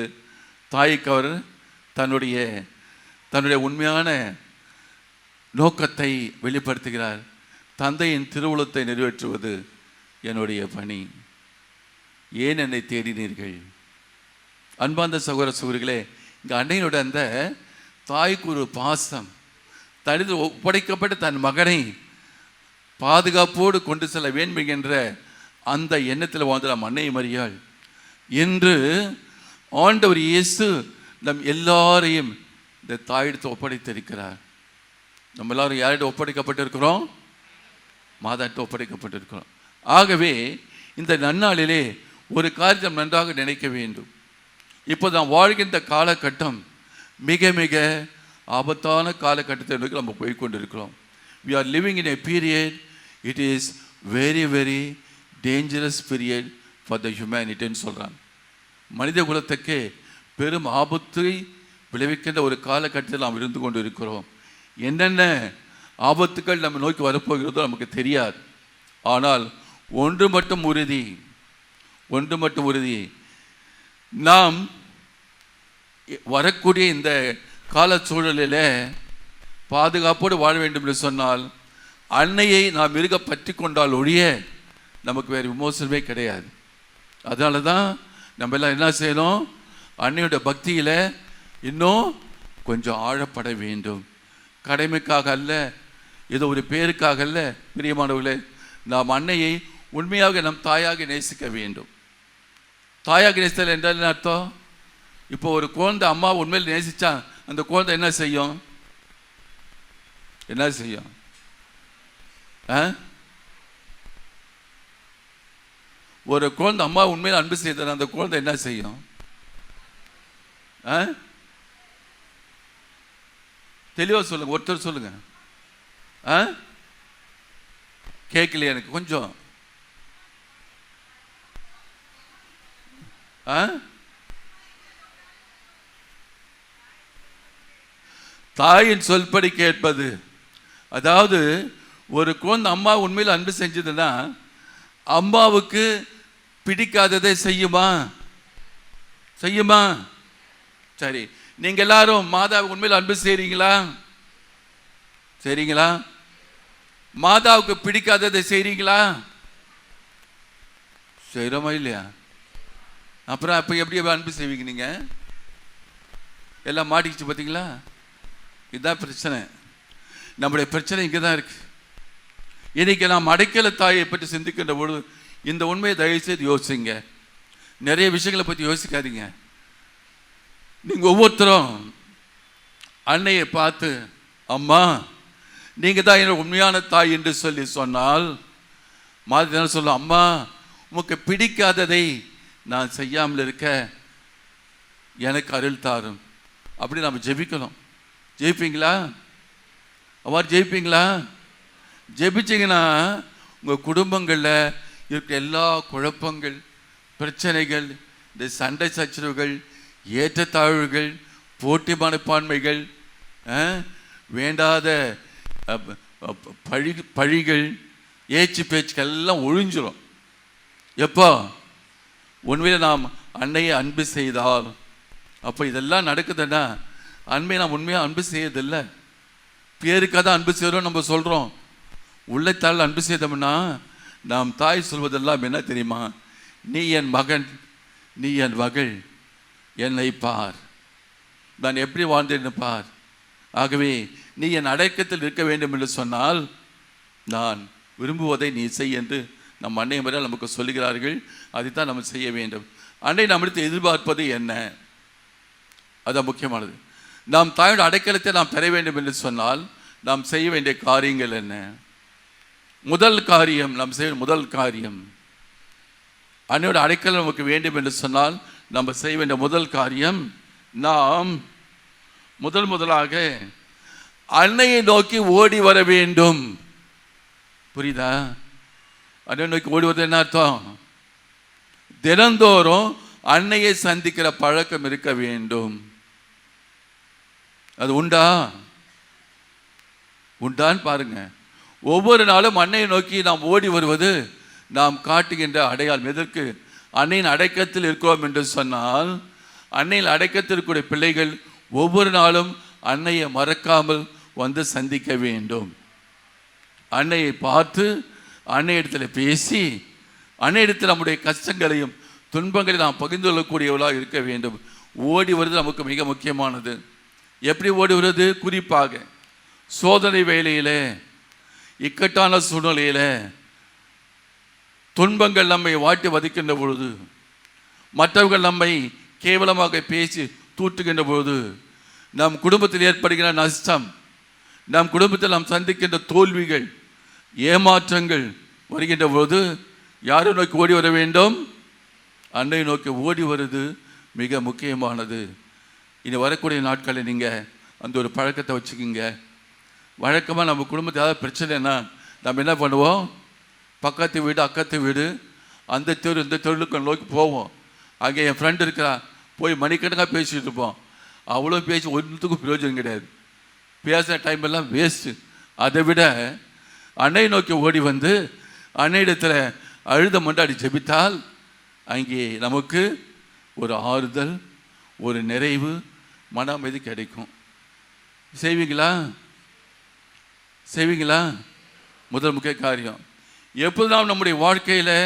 தாய்க்கு அவர் தன்னுடைய உண்மையான நோக்கத்தை வெளிப்படுத்துகிறார். தந்தையின் திருவுளத்தை நிறைவேற்றுவது என்னுடைய பணி. ஏன் என்னை தேடினீர்கள்? அன்பார்ந்த சகோதர சகோதரிகளே, இங்கே அன்னையோட அந்த தாய்க்கு ஒரு பாசம், தனித்து ஒப்படைக்கப்பட்ட தன் மகனை பாதுகாப்போடு கொண்டு செல்ல வேண்டும் என்ற அந்த எண்ணத்தில் வாழ்ந்த நம் அன்னை மரியாள் என்று ஆண்டவர் இயேசு நம் எல்லாரையும் இந்த தாயிடத்தை ஒப்படைத்திருக்கிறார். நம்ம எல்லாரும் யாரிடம் ஒப்படைக்கப்பட்டிருக்கிறோம்? மாதாட்ட ஒப்படைக்கப்பட்டிருக்கிறோம். ஆகவே இந்த நன்னாளிலே ஒரு காரியம் நன்றாக நினைக்க வேண்டும். இப்போ நாம் வாழ்கின்ற காலகட்டம் மிக மிக ஆபத்தான காலகட்டத்தை நோக்கி நம்ம போய்கொண்டிருக்கிறோம். We are living in a period, it is very very dangerous period for the humanity ன்னு சொல்கிறாங்க. மனித குலத்துக்கு பெரும் ஆபத்தை விளைவிக்கின்ற ஒரு காலகட்டத்தில் நாம் இருந்து கொண்டு இருக்கிறோம். என்னென்ன ஆபத்துக்கள் நம்ம நோக்கி வரப்போகிறதோ நமக்கு தெரியாது. ஆனால் ஒன்று மட்டும் உறுதி, நாம் வரக்கூடிய இந்த கால சூழலில் பாதுகாப்போடு வாழ வேண்டும் என்று சொன்னால் அன்னையை நாம் இருக பற்றி கொண்டால் ஒழிய நமக்கு வேறு விமோசனமே கிடையாது. அதனால தான் நம்ம எல்லாம் என்ன செய்யணும்? அன்னையோட பக்தியில் இன்னும் கொஞ்சம் ஆழப்பட வேண்டும். கடமைக்காக அல்ல, ஏதோ ஒரு பேருக்காக அல்ல. பிரியமானவர்களே, நாம் அன்னையை உண்மையாக நம் தாயாக நேசிக்க வேண்டும். தாயாக நேசித்தல் என்றால் என்ன அர்த்தம்? இப்போ ஒரு குழந்தை அம்மா உண்மையில் நேசிச்சா அந்த குழந்தை என்ன செய்யும்? ஒரு குழந்தை அம்மா உண்மையில் அன்பு செய்தால் அந்த குழந்தை என்ன செய்யும்? தெளிவாக சொல்லுங்க, ஒருத்தர் சொல்லுங்க. கேட்கலையே எனக்கு கொஞ்சம். தாயின் சொல்படி கேட்பது. அதாவது ஒரு குழந்தை அம்மா உண்மையில் அன்பு செஞ்சதுன்னா அம்மாவுக்கு பிடிக்காததை செய்யுமா? சரி, நீங்க எல்லாரும் மாதாவை உண்மையில் அன்பு செய்றீங்களா? மாதாவுக்கு பிடிக்காததை செய்றீங்களா? செய்கிறோமா இல்லையா? அப்புறம் அப்போ எப்படி அன்பு செய்வீங்க? நீங்க எல்லாம் மாட்டிக்கிச்சு பார்த்தீங்களா? இதுதான் பிரச்சனை. நம்முடைய பிரச்சனை இங்கே தான் இருக்கு. இன்னைக்கு நாம் அடைக்கல தாயை பற்றி சிந்திக்கின்ற பொழுது இந்த உண்மையை தயவுசெய்து யோசிங்க. நிறைய விஷயங்களை பற்றி யோசிக்காதீங்க. நீங்கள் ஒவ்வொருத்தரும் அன்னையை பார்த்து, அம்மா நீங்கள் தான் என்னோட உண்மையான தாய் என்று சொன்னால் மாதிரி என்ன சொல்ல? அம்மா, உமக்கு பிடிக்காததை நான் செய்யாமல் இருக்க எனக்கு அருள் தாரும். அப்படி நம்ம ஜெபிக்கணும். ஜெயிப்பீங்களா? அவ்வாறு ஜெயிப்பீங்களா? ஜெபிச்சிங்கன்னா உங்கள் குடும்பங்களில் இருக்கிற எல்லா குழப்பங்கள், பிரச்சனைகள், இந்த சண்டை சச்சரவுகள், ஏற்றத்தாழ்வுகள், போட்டி மனப்பான்மைகள், வேண்டாத பழிகள், ஏச்சு பேச்சுக்கள் எல்லாம் ஒழிஞ்சிடும். எப்போ? உண்மையில் நாம் அன்னையை அன்பு செய்தால். அப்போ இதெல்லாம் நடக்குதுன்னா அன்பை நாம் உண்மையாக அன்பு செய்யறதில்லை, பேருக்காக தான் அன்பு செய்கிறோம் நம்ம சொல்கிறோம். உள்ளத்தால் அன்பு செய்தோம்னா நாம் தாய் சொல்வதெல்லாம் என்ன தெரியுமா? நீ என் மகன், நீ என் மகள், என்னை பார், நான் எப்படி வாழ்ந்தேன்னு பார். ஆகவே நீ என் அடக்கத்தில் இருக்க வேண்டும் என்று சொன்னால் நான் விரும்புவதை நீ செய் என்று நம் அன்னை முறையில் நமக்கு சொல்லுகிறார்கள். அதைத்தான் நம்ம செய்ய வேண்டும். அன்னை நம்மிடத்தில் எதிர்பார்ப்பது என்ன? அதுதான் முக்கியமானது. நாம் தாயோட அடைக்கலத்தை நாம் பெற வேண்டும் என்று சொன்னால் நாம் செய்ய வேண்டிய காரியங்கள் என்ன? முதல் காரியம், நாம் செய்ய முதல் காரியம், அன்னையோட அடைக்கலம் நமக்கு வேண்டும் என்று சொன்னால் நம்ம செய்ய வேண்டிய முதல் காரியம், நாம் முதலாக அன்னையை நோக்கி ஓடி வர வேண்டும். புரியுதா? அன்னையை நோக்கி ஓடி வருவது என்ன அர்த்தம்? தினந்தோறும் அன்னையை சந்திக்கிற பழக்கம் இருக்க வேண்டும். அது உண்டான்னு பாருங்க. ஒவ்வொரு நாளும் அன்னையை நோக்கி நாம் ஓடி வருவது நாம் காட்டுகின்ற அடையாளம். எதற்கு? அன்னையின் அடைக்கத்தில் இருக்கிறோம் என்று சொன்னால், அன்னையின் அடைக்கத்தில் இருக்கக்கூடிய பிள்ளைகள் ஒவ்வொரு நாளும் அன்னையை மறக்காமல் வந்து சந்திக்க வேண்டும். அன்னையை பார்த்து, அன்னையிடத்தில் பேசி, அன்னையிடத்தில் நம்முடைய கஷ்டங்களையும் துன்பங்களையும் நாம் பகிர்ந்து கொள்ளக்கூடியவர்களாக இருக்க வேண்டும். ஓடி வருவது நமக்கு மிக முக்கியமானது. எப்படி ஓடி வருவது? குறிப்பாக சோதனை வேளையில், இக்கட்டான சூழ்நிலையில், துன்பங்கள் நம்மை வாட்டி வதைக்கின்ற பொழுது, மற்றவர்கள் நம்மை கேவலமாக பேசி தூற்றுகின்ற பொழுது, நம் குடும்பத்தில் ஏற்படுகிற நஷ்டம், நம் குடும்பத்தில் நாம் சந்திக்கின்ற தோல்விகள், ஏமாற்றங்கள் வருகின்ற பொழுது யாரை நோக்கி ஓடி வர வேண்டும்? அன்னை நோக்கி ஓடி வருது மிக முக்கியமானது. இனி வரக்கூடிய நாட்களில் நீங்கள் அந்த ஒரு பழக்கத்தை வச்சுக்கிங்க. வழக்கமாக நம்ம குடும்பத்தில் ஏதாவது பிரச்சனைனா நம்ம என்ன பண்ணுவோம்? பக்கத்து வீடு, அக்கத்து வீடு, அந்த தெரு, இந்த தெருவுக்கு நோக்கி போவோம். அங்கே என் ஃப்ரெண்டு இருக்கிறா, போய் மணிக்கணக்காக பேசிகிட்டு இருப்போம். அவ்வளோ பேசி ஒன்றுத்துக்கும் பிரயோஜனம் கிடையாது. பேசுகிற டைம் எல்லாம் வேஸ்ட்டு. அதை விட அன்னை நோக்கி ஓடி வந்து அன்னையிடத்தில் அழுத மண்டாடி ஜெபித்தால் அங்கே நமக்கு ஒரு ஆறுதல், ஒரு நிறைவு, மன அமைதி கிடைக்கும். செய்வீங்களா? முதல் முக்கிய காரியம். எப்போதும் நம்முடைய வாழ்க்கையில்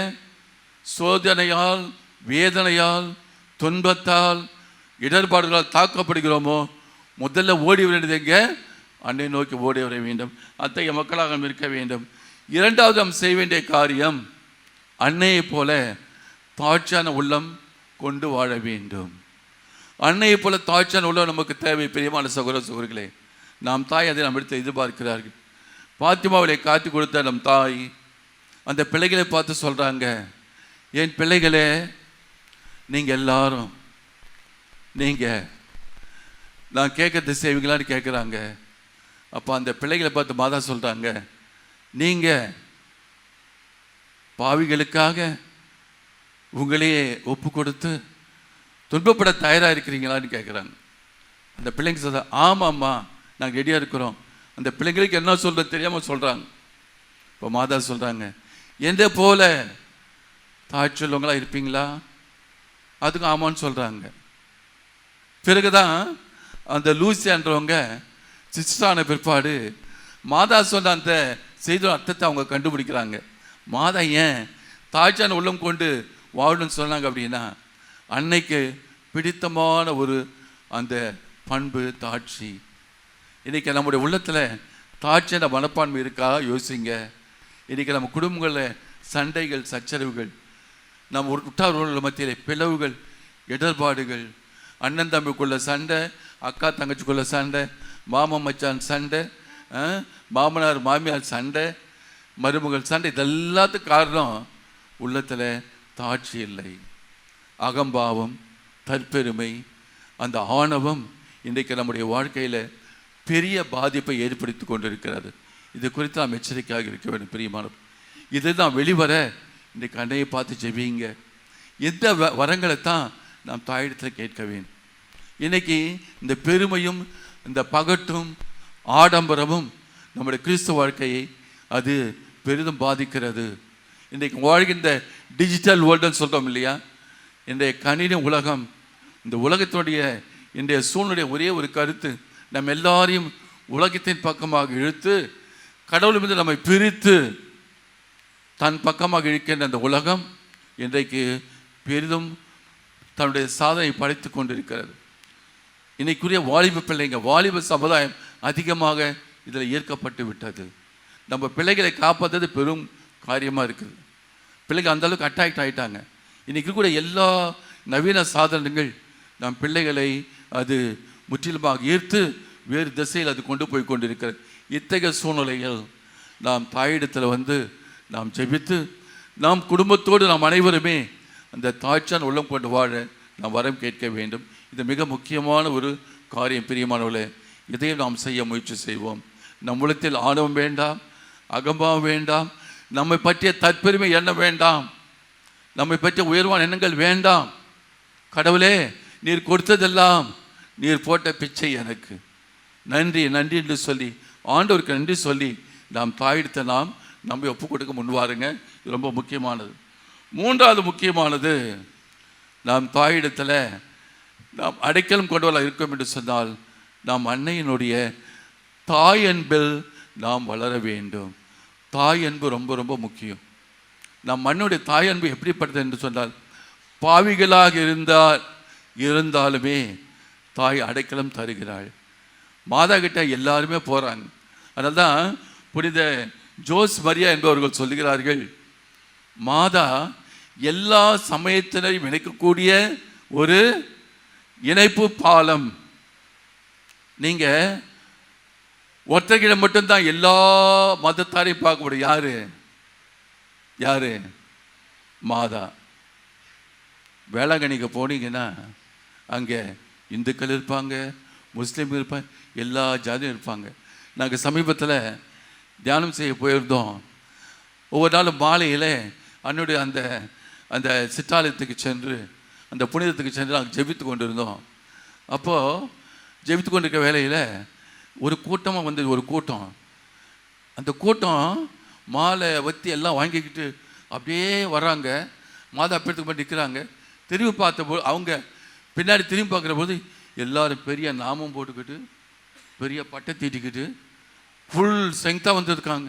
சோதனையால், வேதனையால், துன்பத்தால், இடர்பாடுகளால் தாக்கப்படுகிறோமோ, முதல்ல ஓடி வேண்டியது எங்கே? அன்னை நோக்கி ஓடி வர வேண்டும். அத்தகைய மக்களாக நாம் இருக்க வேண்டும். இரண்டாவது நாம் செய்ய வேண்டிய காரியம், அன்னையை போல தாழ்ச்சியான உள்ளம் கொண்டு வாழ வேண்டும். அன்னையை போல தாழ்ச்சியான உள்ளம் நமக்கு தேவை. பிரியமான சகோதர சகோதரிகளே, நாம் தாய் அதை நம்மிடத்தில் எதிர்பார்க்கிறார்கள். பாத்திமாவிலே காத்து கொடுத்த நம் தாய் அந்த பிள்ளைகளை பார்த்து சொல்கிறாங்க, என் பிள்ளைகளே, நீங்கள் எல்லாரும் நான் கேட்கறது செய்வீங்களான்னு கேட்குறாங்க. அப்போ அந்த பிள்ளைகளை பார்த்து மாதா சொல்கிறாங்க, நீங்கள் பாவிகளுக்காக உங்களையே ஒப்பு கொடுத்து துன்பப்பட தயாராக இருக்கிறீங்களான்னு கேட்குறாங்க. அந்த பிள்ளைங்க சொல்ற, ஆமாம்மா, நாங்கள் ரெடியாக இருக்கிறோம். அந்த பிள்ளைங்களுக்கு என்ன சொல்கிறது தெரியாமல் சொல்கிறாங்க. இப்போ மாதா சொல்கிறாங்க, எந்த போல தாழ்ச்சியுள்ளவங்களாக இருப்பீங்களா? அதுக்கும் ஆமான்னு சொல்கிறாங்க. பிறகுதான் அந்த லூசியான்றவங்க சிஸ்டான பிற்பாடு மாதா சொன்ன அந்த செய்த அர்த்தத்தை அவங்க கண்டுபிடிக்கிறாங்க. மாதா ஏன் தாழ்ச்சியான உள்ளம் கொண்டு வாழணும்னு சொன்னாங்க அப்படின்னா, அன்னைக்கு பிடித்தமான ஒரு அந்த பண்பு தாட்சி. இன்றைக்கி நம்முடைய உள்ளத்தில் தாட்சியான மனப்பான்மை இருக்கா? யோசிங்க. இன்றைக்கி நம்ம குடும்பங்களில் சண்டைகள், சச்சரவுகள், நம்ம உற்றார் மத்தியில் பிளவுகள், இடர்பாடுகள், அண்ணன் தம்பிக்குள்ள சண்டை, அக்கா தங்கச்சிக்குள்ள சண்டை, மாமன் மச்சான் சண்டை, மாமனார் மாமியார் சண்டை, மருமகள் சண்டை, இதெல்லாத்துக்கும் காரணம் உள்ளத்தில் தாட்சி இல்லை. அகம்பாவம், தற்பெருமை, அந்த ஆணவம் இன்றைக்கு நம்முடைய வாழ்க்கையில் பெரிய பாதிப்பை ஏற்படுத்தி கொண்டிருக்கிறது. இது குறித்து நாம் எச்சரிக்கையாக இருக்க வேண்டும் பிரியமானவர். இதுதான் வெளிவர இன்றைக்கு அன்னையை பார்த்து ஜெபிங்க. எந்த வரங்களை தான் நாம் தாயிடத்தில் கேட்க வேண்டும். இன்னைக்கு இந்த பெருமையும் இந்த பகட்டும் ஆடம்பரமும் நம்முடைய கிறிஸ்துவ வாழ்க்கையை அது பெரிதும் பாதிக்கிறது. இன்றைக்கு வாழ்கின்ற டிஜிட்டல் வேர்ல்டுன்னு சொல்கிறோம் இல்லையா, இன்றைய கணினி உலகம், இந்த உலகத்தினுடைய இன்றைய சூழ்நிலை ஒரே ஒரு கருத்து, நம்ம எல்லாரையும் உலகத்தின் பக்கமாக இழுத்து கடவுளிலிருந்து நம்மை பிரித்து தன் பக்கமாக இழுக்கின்ற அந்த உலகம் இன்றைக்கு பெரிதும் தன்னுடைய சாதனை படைத்து கொண்டிருக்கிறது. இன்னைக்குரிய வாலிப பிள்ளைங்க, வாலிப சமுதாயம் அதிகமாக இதில் ஈர்க்கப்பட்டு விட்டது. நம்ம பிள்ளைகளை காப்பாற்றுறது பெரும் காரியமாக இருக்குது. பிள்ளைங்க அந்தளவுக்கு அட்ராக்ட் ஆகிட்டாங்க. இன்றைக்கி கூட எல்லா நவீன சாதனங்கள் நம் பிள்ளைகளை அது முற்றிலுமாக ஈர்த்து வேறு திசையில் அது கொண்டு போய் கொண்டிருக்கிறது. இத்தகைய சூழ்நிலையில் நாம் தாயிடத்தில் நாம் ஜெபித்து நாம் குடும்பத்தோடு நாம் அனைவருமே அந்த தாய்ச்சான் உள்ளம் கொண்டு வாழ நாம் வரம் கேட்க வேண்டும். இது மிக முக்கியமான ஒரு காரியம் பிரியமானவர்களே. இதையும் நாம் செய்ய முயற்சி செய்வோம். நம் உள்ளத்தில் ஆணவம் வேண்டாம், அகம்பாவம் வேண்டாம், நம்மை பற்றிய தற்பெருமை எண்ண வேண்டாம், நம்மை பற்றிய உயர்வான எண்ணங்கள் வேண்டாம். கடவுளே, நீர் கொடுத்ததெல்லாம் நீர் போட்ட பிச்சை எனக்கு நன்றி நன்றி என்று சொல்லி ஆண்டவருக்கு நன்றி சொல்லி நாம் தாயிடத்தை நாம் நம்பி ஒப்பு கொடுக்க முன்வாருங்க. இது ரொம்ப முக்கியமானது. மூன்றாவது முக்கியமானது, நாம் தாயிடத்தில் நாம் அடைக்கலம் கொண்டவர்களாக இருக்கோம் என்று சொன்னால் நாம் அன்னையினுடைய தாய் அன்பில் நாம் வளர வேண்டும். தாய் அன்பு ரொம்ப ரொம்ப முக்கியம். நம் மண்ணுடைய தாய் அன்பு எப்படிப்பட்டது என்று சொன்னால், பாவிகளாக இருந்தாலுமே தாய் அடைக்கலம் தருகிறாள். மாதா கிட்ட எல்லாருமே போகிறாங்க. அதனால தான் புனித ஜோஸ் மரியா என்பவர்கள் சொல்லுகிறார்கள், மாதா எல்லா சமயத்தினரையும் இணைக்கக்கூடிய ஒரு இணைப்பு பாலம். நீங்கள் ஒருத்தர்கிட்ட மட்டும்தான் எல்லா மதத்தாரையும் பார்க்க முடியும். யாரு? மாதா. வேளாங்கண்ணிக்கு போனீங்கன்னா அங்கே இந்துக்கள் இருப்பாங்க, முஸ்லீம் இருப்பாங்க, எல்லா ஜாதியும் இருப்பாங்க. நாங்கள் சமீபத்தில் தியானம் செய்ய போயிருந்தோம். ஒவ்வொரு நாளும் மாலையில் அன்னுடைய அந்த அந்த சிற்றாலயத்துக்கு சென்று அந்த புனிதத்துக்கு சென்று நாங்கள் ஜெபித்து கொண்டு இருந்தோம். அப்போது ஜெபித்து கொண்டிருக்க வேலையில் ஒரு கூட்டமாக ஒரு கூட்டம், அந்த கூட்டம் மாலை வத்தி எல்லாம் வாங்கிக்கிட்டு அப்படியே வர்றாங்க. மாதா பேரத்துக்கு மட்டும் நிற்கிறாங்க. திரும்பி பார்த்தபோது அவங்க பின்னாடி திரும்பி பார்க்குற போது எல்லோரும் பெரிய நாமம் போட்டுக்கிட்டு பெரிய பட்டை தீட்டிக்கிட்டு ஃபுல் ஸ்ட்ரெங்க்த்தாக வந்துருக்காங்க.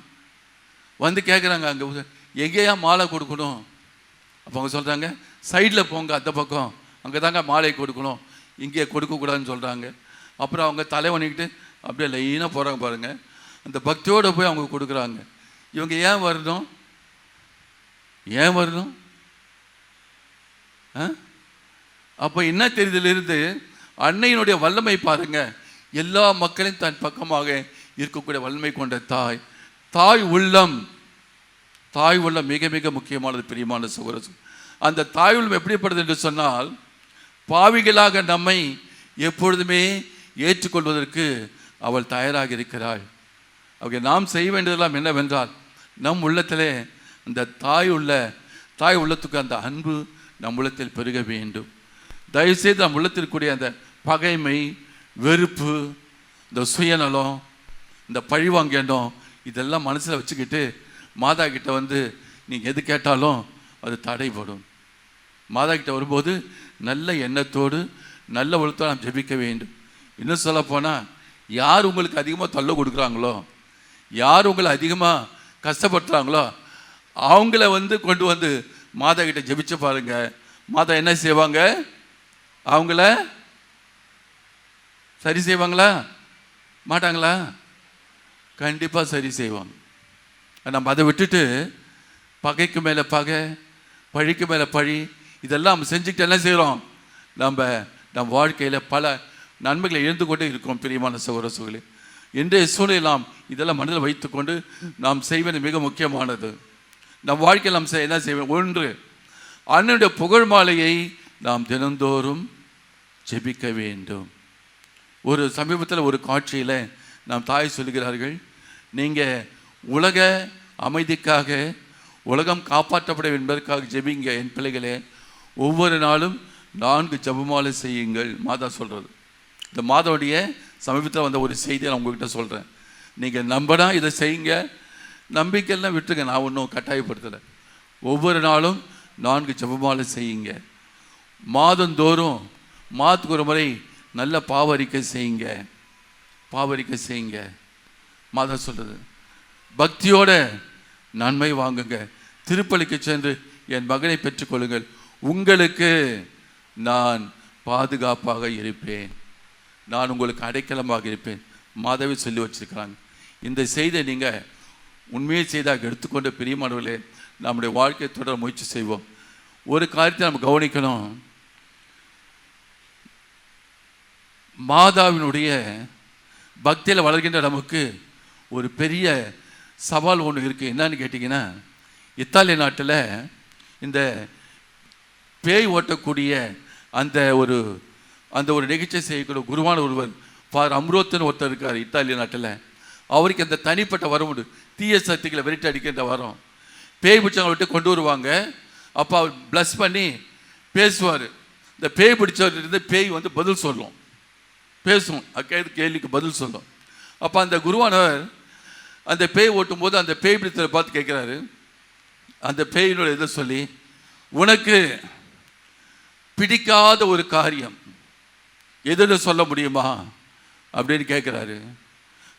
கேட்குறாங்க, அங்கே எங்கேயா மாலை கொடுக்கணும்? அப்போ அவங்க சொல்கிறாங்க, சைடில் போங்க, அந்த பக்கம் அங்கே தாங்க மாலை கொடுக்கணும், இங்கே கொடுக்கக்கூடாதுன்னு சொல்கிறாங்க. அப்புறம் அவங்க தலைவணிக்கிட்டு அப்படியே லைனாக போகிறாங்க பாருங்கள். அந்த பக்தியோடு போய் அவங்க கொடுக்குறாங்க. இவங்க ஏன் வரணும்? அப்போ என்ன தெரிதலிருந்து அன்னையினுடைய வல்லமை பாருங்க. எல்லா மக்களையும் தன் பக்கமாக இருக்கக்கூடிய வல்லமை கொண்ட தாய் உள்ளம் மிக மிக முக்கியமானது பிரியமான சகோதரர். அந்த தாய் உள்ளம் எப்படிப்படுது என்று சொன்னால், பாவிகளாக நம்மை எப்பொழுதுமே ஏற்றுக்கொள்வதற்கு அவள் தயாராக இருக்கிறாள். அவங்க நாம் செய்ய வேண்டியதெல்லாம் என்னவென்றால், நம் உள்ளத்திலே அந்த தாய் உள்ளத்துக்கு அந்த அன்பு நம் உள்ளத்தில் பெருக வேண்டும். தயவுசெய்து நம் உள்ளத்தில் கூடிய அந்த பகைமை, வெறுப்பு, இந்த சுயநலம், இந்த பழிவாங்க எண்ணம், இதெல்லாம் மனசில் வச்சுக்கிட்டு மாதா கிட்ட நீங்கள் எது கேட்டாலும் அது தடைப்படும். மாதா கிட்ட வரும்போது நல்ல எண்ணத்தோடு நல்ல உள்ளத்தோடு நாம் ஜெபிக்க வேண்டும். இன்னும் சொல்லப்போனால், யார் உங்களுக்கு அதிகமாக தொல்லை கொடுக்குறாங்களோ, யார் உங்களை அதிகமாக கஷ்டப்படுத்துகிறாங்களோ அவங்கள கொண்டு மாதா கிட்ட ஜெபிச்சு பாருங்க. மாதா என்ன செய்வாங்க? அவங்கள சரி செய்வாங்களா? மாட்டாங்களா? கண்டிப்பாக சரி செய்வாங்க. நம்ம அதை விட்டுட்டு பகைக்கு மேலே பகை, பழிக்கு மேலே பழி, இதெல்லாம் நம்ம செஞ்சுக்கிட்டு என்ன செய்கிறோம்? நம் வாழ்க்கையில் பல நன்மைகளை இழந்து கொண்டே இருக்கோம் பிரியமான சகோதர சகோதரி. இன்றைய சூழலில் நாம் இதெல்லாம் மனதில் வைத்துக்கொண்டு நாம் செய்வது மிக முக்கியமானது. நம் வாழ்க்கையில் நாம் என்ன செய்வோம்? ஒன்று, அண்ணனுடைய புகழ் மாலையை நாம் தினந்தோறும் ஜெபிக்க வேண்டும். ஒரு சமீபத்தில் ஒரு காட்சியில் நாம் தாய் சொல்லுகிறார்கள், நீங்கள் உலக அமைதிக்காக, உலகம் காப்பாற்றப்பட என்பதற்காக ஜெபிங்க என் பிள்ளைகளே, ஒவ்வொரு நாளும் 4 ஜெபமாலை செய்யுங்கள். மாதா சொல்கிறது. இந்த மாதாவுடைய சமீபத்தில் வந்த ஒரு செய்தியை நான் உங்ககிட்ட சொல்கிறேன். நீங்கள் நம்பினா இதை செய்யுங்க, நம்பிக்கைலாம் விட்டுருங்க, நான் ஒன்றும் கட்டாயப்படுத்தலை. ஒவ்வொரு நாளும் 4 ஜெபமாலை செய்யுங்க. மாதந்தோறும் மாதத்துக்கு ஒரு முறை நல்ல பாவரிக்கை செய்யுங்க, பாவரிக்கை செய்யுங்க. மாதா சொல்கிறது. பக்தியோட நன்மை வாங்குங்க. திருப்பலிக்கு சென்று என் மகனை பெற்றுக்கொள்ளுங்கள், உங்களுக்கு நான் பாதுகாப்பாக இருப்பேன், நான் உங்களுக்கு அடைக்கலமாக இருப்பேன். மாதாவே சொல்லி வச்சிருக்கிறாங்க. இந்த செய்தியை நீங்கள் உண்மையை செய்தாக எடுத்துக்கொண்ட பிரியமானவர்களே, நம்முடைய வாழ்க்கையை தொடர முயற்சி செய்வோம். ஒரு காரியத்தை நம்ம கவனிக்கணும். மாதாவினுடைய பக்தியில் வளர்கின்ற நமக்கு ஒரு பெரிய சவால் ஒன்று இருக்குது. என்னன்னு கேட்டிங்கன்னா, இத்தாலிய நாட்டில் இந்த பேய் ஓட்டக்கூடிய அந்த ஒரு நிகழ்ச்சி செய்யக்கூடிய குருவான ஒருவர் ஃபார் அம்ரோத்துன்னு ஒருத்தர் இருக்கார் இத்தாலிய நாட்டில். அவருக்கு அந்த தனிப்பட்ட வரம் உண்டு. தீய சக்திகளை விரட்டி அடிக்கின்ற வரம். பேய் பிடிச்சவங்களை விட்டு கொண்டு வருவாங்க. அப்போ அவர் ப்ளஸ் பண்ணி பேசுவார். இந்த பேய் பிடிச்சவர்கிட்ட பேய் வந்து பதில் சொல்லும், பேசும், கேள்விக்கு பதில் சொல்லும். அப்போ அந்த குருவானவர் அந்த பேய் ஓட்டும் போது அந்த பேய் பிடித்தவரை பார்த்து கேட்குறாரு, அந்த பேயினோட இதை சொல்லி, உனக்கு பிடிக்காத ஒரு காரியம் எதுன்னு சொல்ல முடியுமா அப்படின்னு கேட்குறாரு.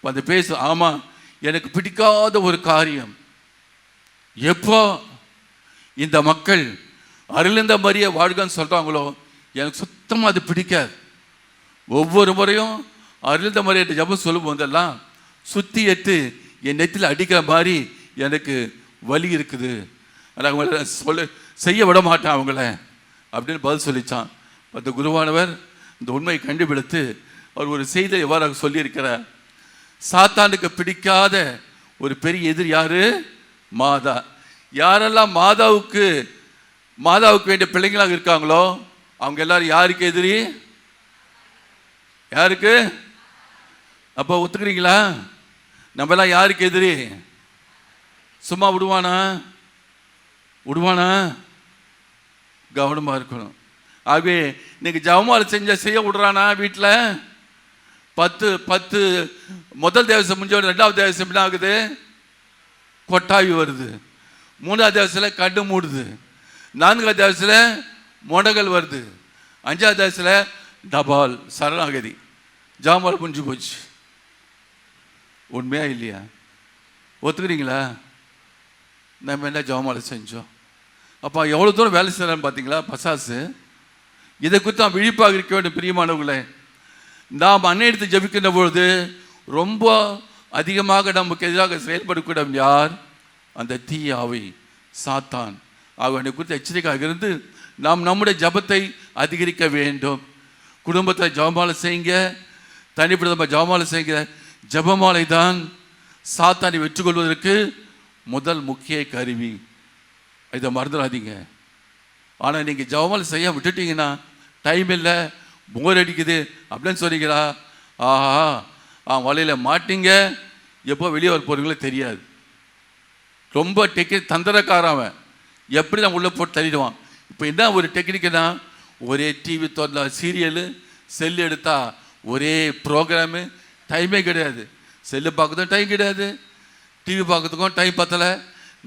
அந்த பேச, ஆமாம், எனக்கு பிடிக்காத ஒரு காரியம் எப்போ இந்த மக்கள் அருளிந்த மாதிரியே வாழ்கன்னு சொல்கிறாங்களோ எனக்கு சுத்தமாக அது பிடிக்காது. ஒவ்வொரு முறையும் அருளிந்த மாதிரியை ஜபம் சொல்லும் போதெல்லாம் சுற்றி எட்டு என் நெத்தியில் அடிக்கிற மாதிரி எனக்கு வலி இருக்குது, அவங்கள செய்ய விட மாட்டேன் அவங்கள அப்படின்னு பதில் சொல்லித்தான். அந்த குருவானவர் இந்த உண்மையை கண்டுபிடித்து அவர் ஒரு செய்தியை எவ்வாறாக சொல்லியிருக்கிறார். சாத்தானுக்கு பிடிக்காத ஒரு பெரிய எதிரி யாரு? மாதா. யாரெல்லாம் மாதாவுக்கு வேண்டிய பிள்ளைங்களாக இருக்காங்களோ அவங்க எல்லாரும் யாருக்கு எதிரி? யாருக்கு? அப்போ ஒத்துக்கிறீங்களா? நம்ம எல்லாம் யாருக்கு எதிரி? சும்மா விடுவானா? கவனமாக இருக்கணும். ஆகவே இன்னைக்கு ஜபமாலை செய்ய விடுறானா? வீட்டில் 10 முதல் தேவசம் முடிஞ்ச 2வது தேவசம் என்ன ஆகுது? கொட்டாவி வருது. 3வது தேவசத்தில் கண்டு மூடுது. 4வது தேவசத்தில் முடங்கள் வருது. 5வது தேவசத்தில் டபால் சரணாகதி. ஜபமாலை புரிஞ்சு போச்சு. உண்மையா இல்லையா? ஒத்துக்கிறீங்களா? நம்ம என்ன ஜபமாலை செஞ்சோம்? அப்போ எவ்வளோ தூரம் வேலை செய்யலான்னு பார்த்தீங்களா பசாசு? இதை குறித்து நாம் விழிப்பாக இருக்க வேண்டும் பிரியமானவர்களே. நாம் அன்னையெடுத்து ஜபிக்கின்ற பொழுது ரொம்ப அதிகமாக நமக்கு எதிராக செயல்படக்கூடும் யார்? அந்த தீய ஆவி, சாத்தான். அவனை குறித்து எச்சரிக்கையாக இருந்து நாம் நம்முடைய ஜபத்தை அதிகரிக்க வேண்டும். குடும்பத்தில் ஜபமாலை செய்யுங்க, தனிப்பட்ட ஜபமாலை செய்யுங்க. ஜபமாலை தான் சாத்தானை வெற்றி கொள்வதற்கு முதல் முக்கிய கருவி. இதை மறந்துடாதீங்க. ஆனால் நீங்கள் ஜபமாலை செய்ய விட்டுட்டீங்கன்னா, டைம் இல்லை, போர் அடிக்குது அப்படின்னு சொன்னீங்களா, ஆஹா வலையில் மாட்டிங்க, எப்போ வெளியே வர போகிறீங்களோ தெரியாது. ரொம்ப டெக்னிக் தந்திரக்காரன், எப்படி நான் உள்ளே போட்டு தள்ளிடுவான். இப்போ என்ன ஒரு டெக்னிக்குன்னா, ஒரே டிவி திறந்தா சீரியலு, செல்லு எடுத்தால் ஒரே ப்ரோக்ராமு, டைமே கிடையாது. செல்லு பார்க்கறதுக்கும் டைம் கிடையாது, டிவி பார்க்கறதுக்கும் டைம் பத்தலை.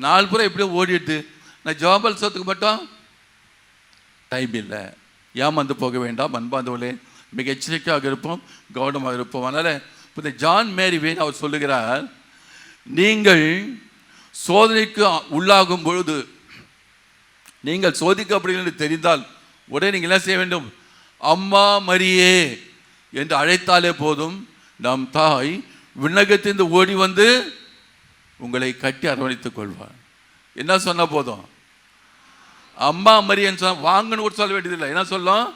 4 புறம் எப்படியோ ஓடிடுது. நான் ஜபமாலை சொல்றதுக்கு மட்டும் டைம் இல்லை. ஏமாந்து போக வேண்டாம் அன்பாந்தவர்களே, மிக எச்சரிக்கையாக இருப்போம், கவனமாக இருப்போம். அதனால் இப்போ ஜான் மேரி வேன் அவர் சொல்லுகிறார், நீங்கள் சோதனைக்கு உள்ளாகும் பொழுது, நீங்கள் சோதிக்கப்படுகிறது தெரிந்தால் உடனே நீங்கள் என்ன செய்ய வேண்டும்? அம்மா மரியே என்று அழைத்தாலே போதும், நம் தாய் விண்ணகத்திலிருந்து ஓடி வந்து உங்களை கட்டி அரவணைத்துக் கொள்வார். என்ன சொன்ன போதும்? அம்மா மரியேன்னு சொன்ன, வாங்கன்னு கூட சொல்ல வேண்டியதில்லை. என்ன சொல்லும்?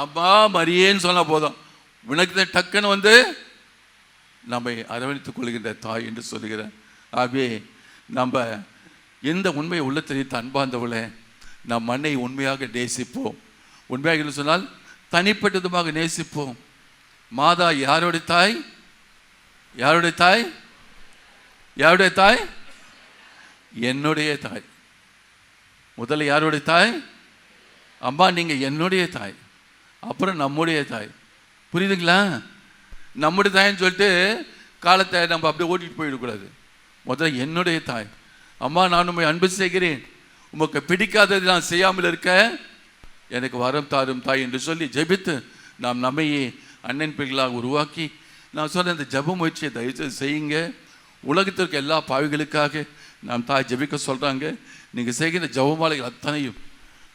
அம்மா மரியேன்னு சொன்ன போதும் விண்ணகத்தை டக்குன்னு வந்து நம்மை அரவணைத்துக் கொள்கின்ற தாய் என்று சொல்லுகிறேன். ஆகவே நம்ம எந்த உண்மையை உள்ளத்தில் அன்பார்ந்தவளை நம் மண்ணை உண்மையாக நேசிப்போம். உண்மையாக சொன்னால் தனிப்பட்டதுமாக நேசிப்போம். மாதா யாருடைய தாய்? யாருடைய தாய்? யாருடைய தாய்? என்னுடைய தாய். முதல்ல யாருடைய தாய்? அம்மா, நீங்கள் என்னுடைய தாய், அப்புறம் நம்முடைய தாய். புரியுதுங்களா? நம்முடைய தாயின்னு சொல்லிட்டு காலத்தை நம்ம அப்படியே ஓட்டிகிட்டு போயிடக்கூடாது. முதல்ல என்னுடைய தாய். அம்மா, நான் உண்மை அன்பு செய்கிறேன், உமக்கு பிடிக்காதது நான் செய்யாமல் இருக்க எனக்கு வரம் தாரும் தாய் என்று சொல்லி ஜெபித்து நாம் நம்மையே அண்ணன் பிள்ளைகளாக உருவாக்கி, நான் சொன்ன இந்த ஜெப முயற்சியை தயவுசெய்து செய்யுங்க. உலகத்திற்கு எல்லா பாவிகளுக்காக நாம் தாய் ஜெபிக்க சொல்கிறாங்க. நீங்கள் செய்கிற ஜெபமாலைகள் அத்தனையும்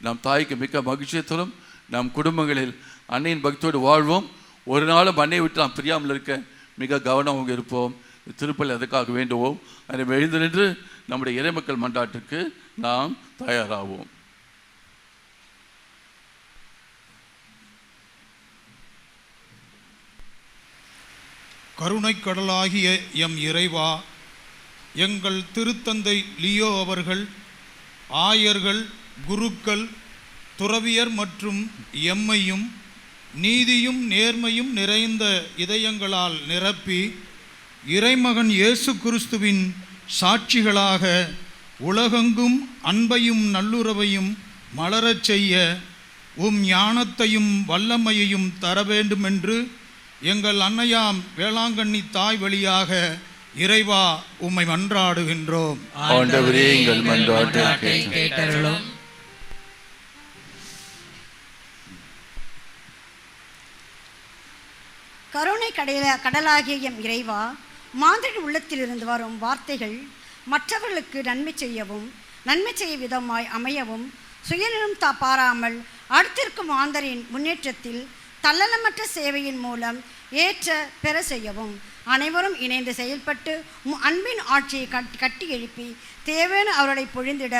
நாம் தாய்க்கு மிக்க மகிழ்ச்சியத்தோடும் நம் குடும்பங்களில் அன்னையின் பக்தியோடு வாழ்வோம். ஒரு நாளும் அன்னையை விட்டு நாம் பிரியாமல் இருக்க மிக கவனமாக இருப்போம். திருப்பலி அதுக்காக வேண்டுவோம். அதை எழுந்து நின்று நம்முடைய இறைமக்கள் மன்றாட்டுக்கு நாம் தயாராவோம். கருணைக் கடலாகிய எம் இறைவா, எங்கள் திருத்தந்தை லியோ அவர்கள் ஆயர்கள், குருக்கள், துறவியர் மற்றும் எம்மையும் நீதியும் நேர்மையும் நிறைந்த இதயங்களால் நிரப்பி இறைமகன் இயேசு கிறிஸ்துவின் சாட்சிகளாக உலகெங்கும் அன்பையும் நல்லுறவையும் மலரச் செய்ய ஞானத்தையும் வல்லமையையும் தர வேண்டுமென்று எங்கள் அன்னையாம் வேளாங்கண்ணி தாய் வழியாக இறைவா உம்மை மன்றாடுகின்றோம். ஆண்டவரே, எங்கள் மன்றாட்டை கேட்டருளும். கருணை கடலாகிய எம் இறைவா, மாந்தரின் உள்ளத்திலிருந்து வரும் வார்த்தைகள் மற்றவர்களுக்கு நன்மை செய்யவும் நன்மை செய்ய விதமாய் அமையவும் சுயநலம் பாராமல் அடுத்திருக்கும் மாந்தரின் முன்னேற்றத்தில் தள்ளலமற்ற சேவையின் மூலம் ஏற்ற பெற செய்யவும் அனைவரும் இணைந்து செயல்பட்டு அன்பின் ஆட்சியை கட்டி எழுப்பி தேவையான அவர்களை பொழிந்திட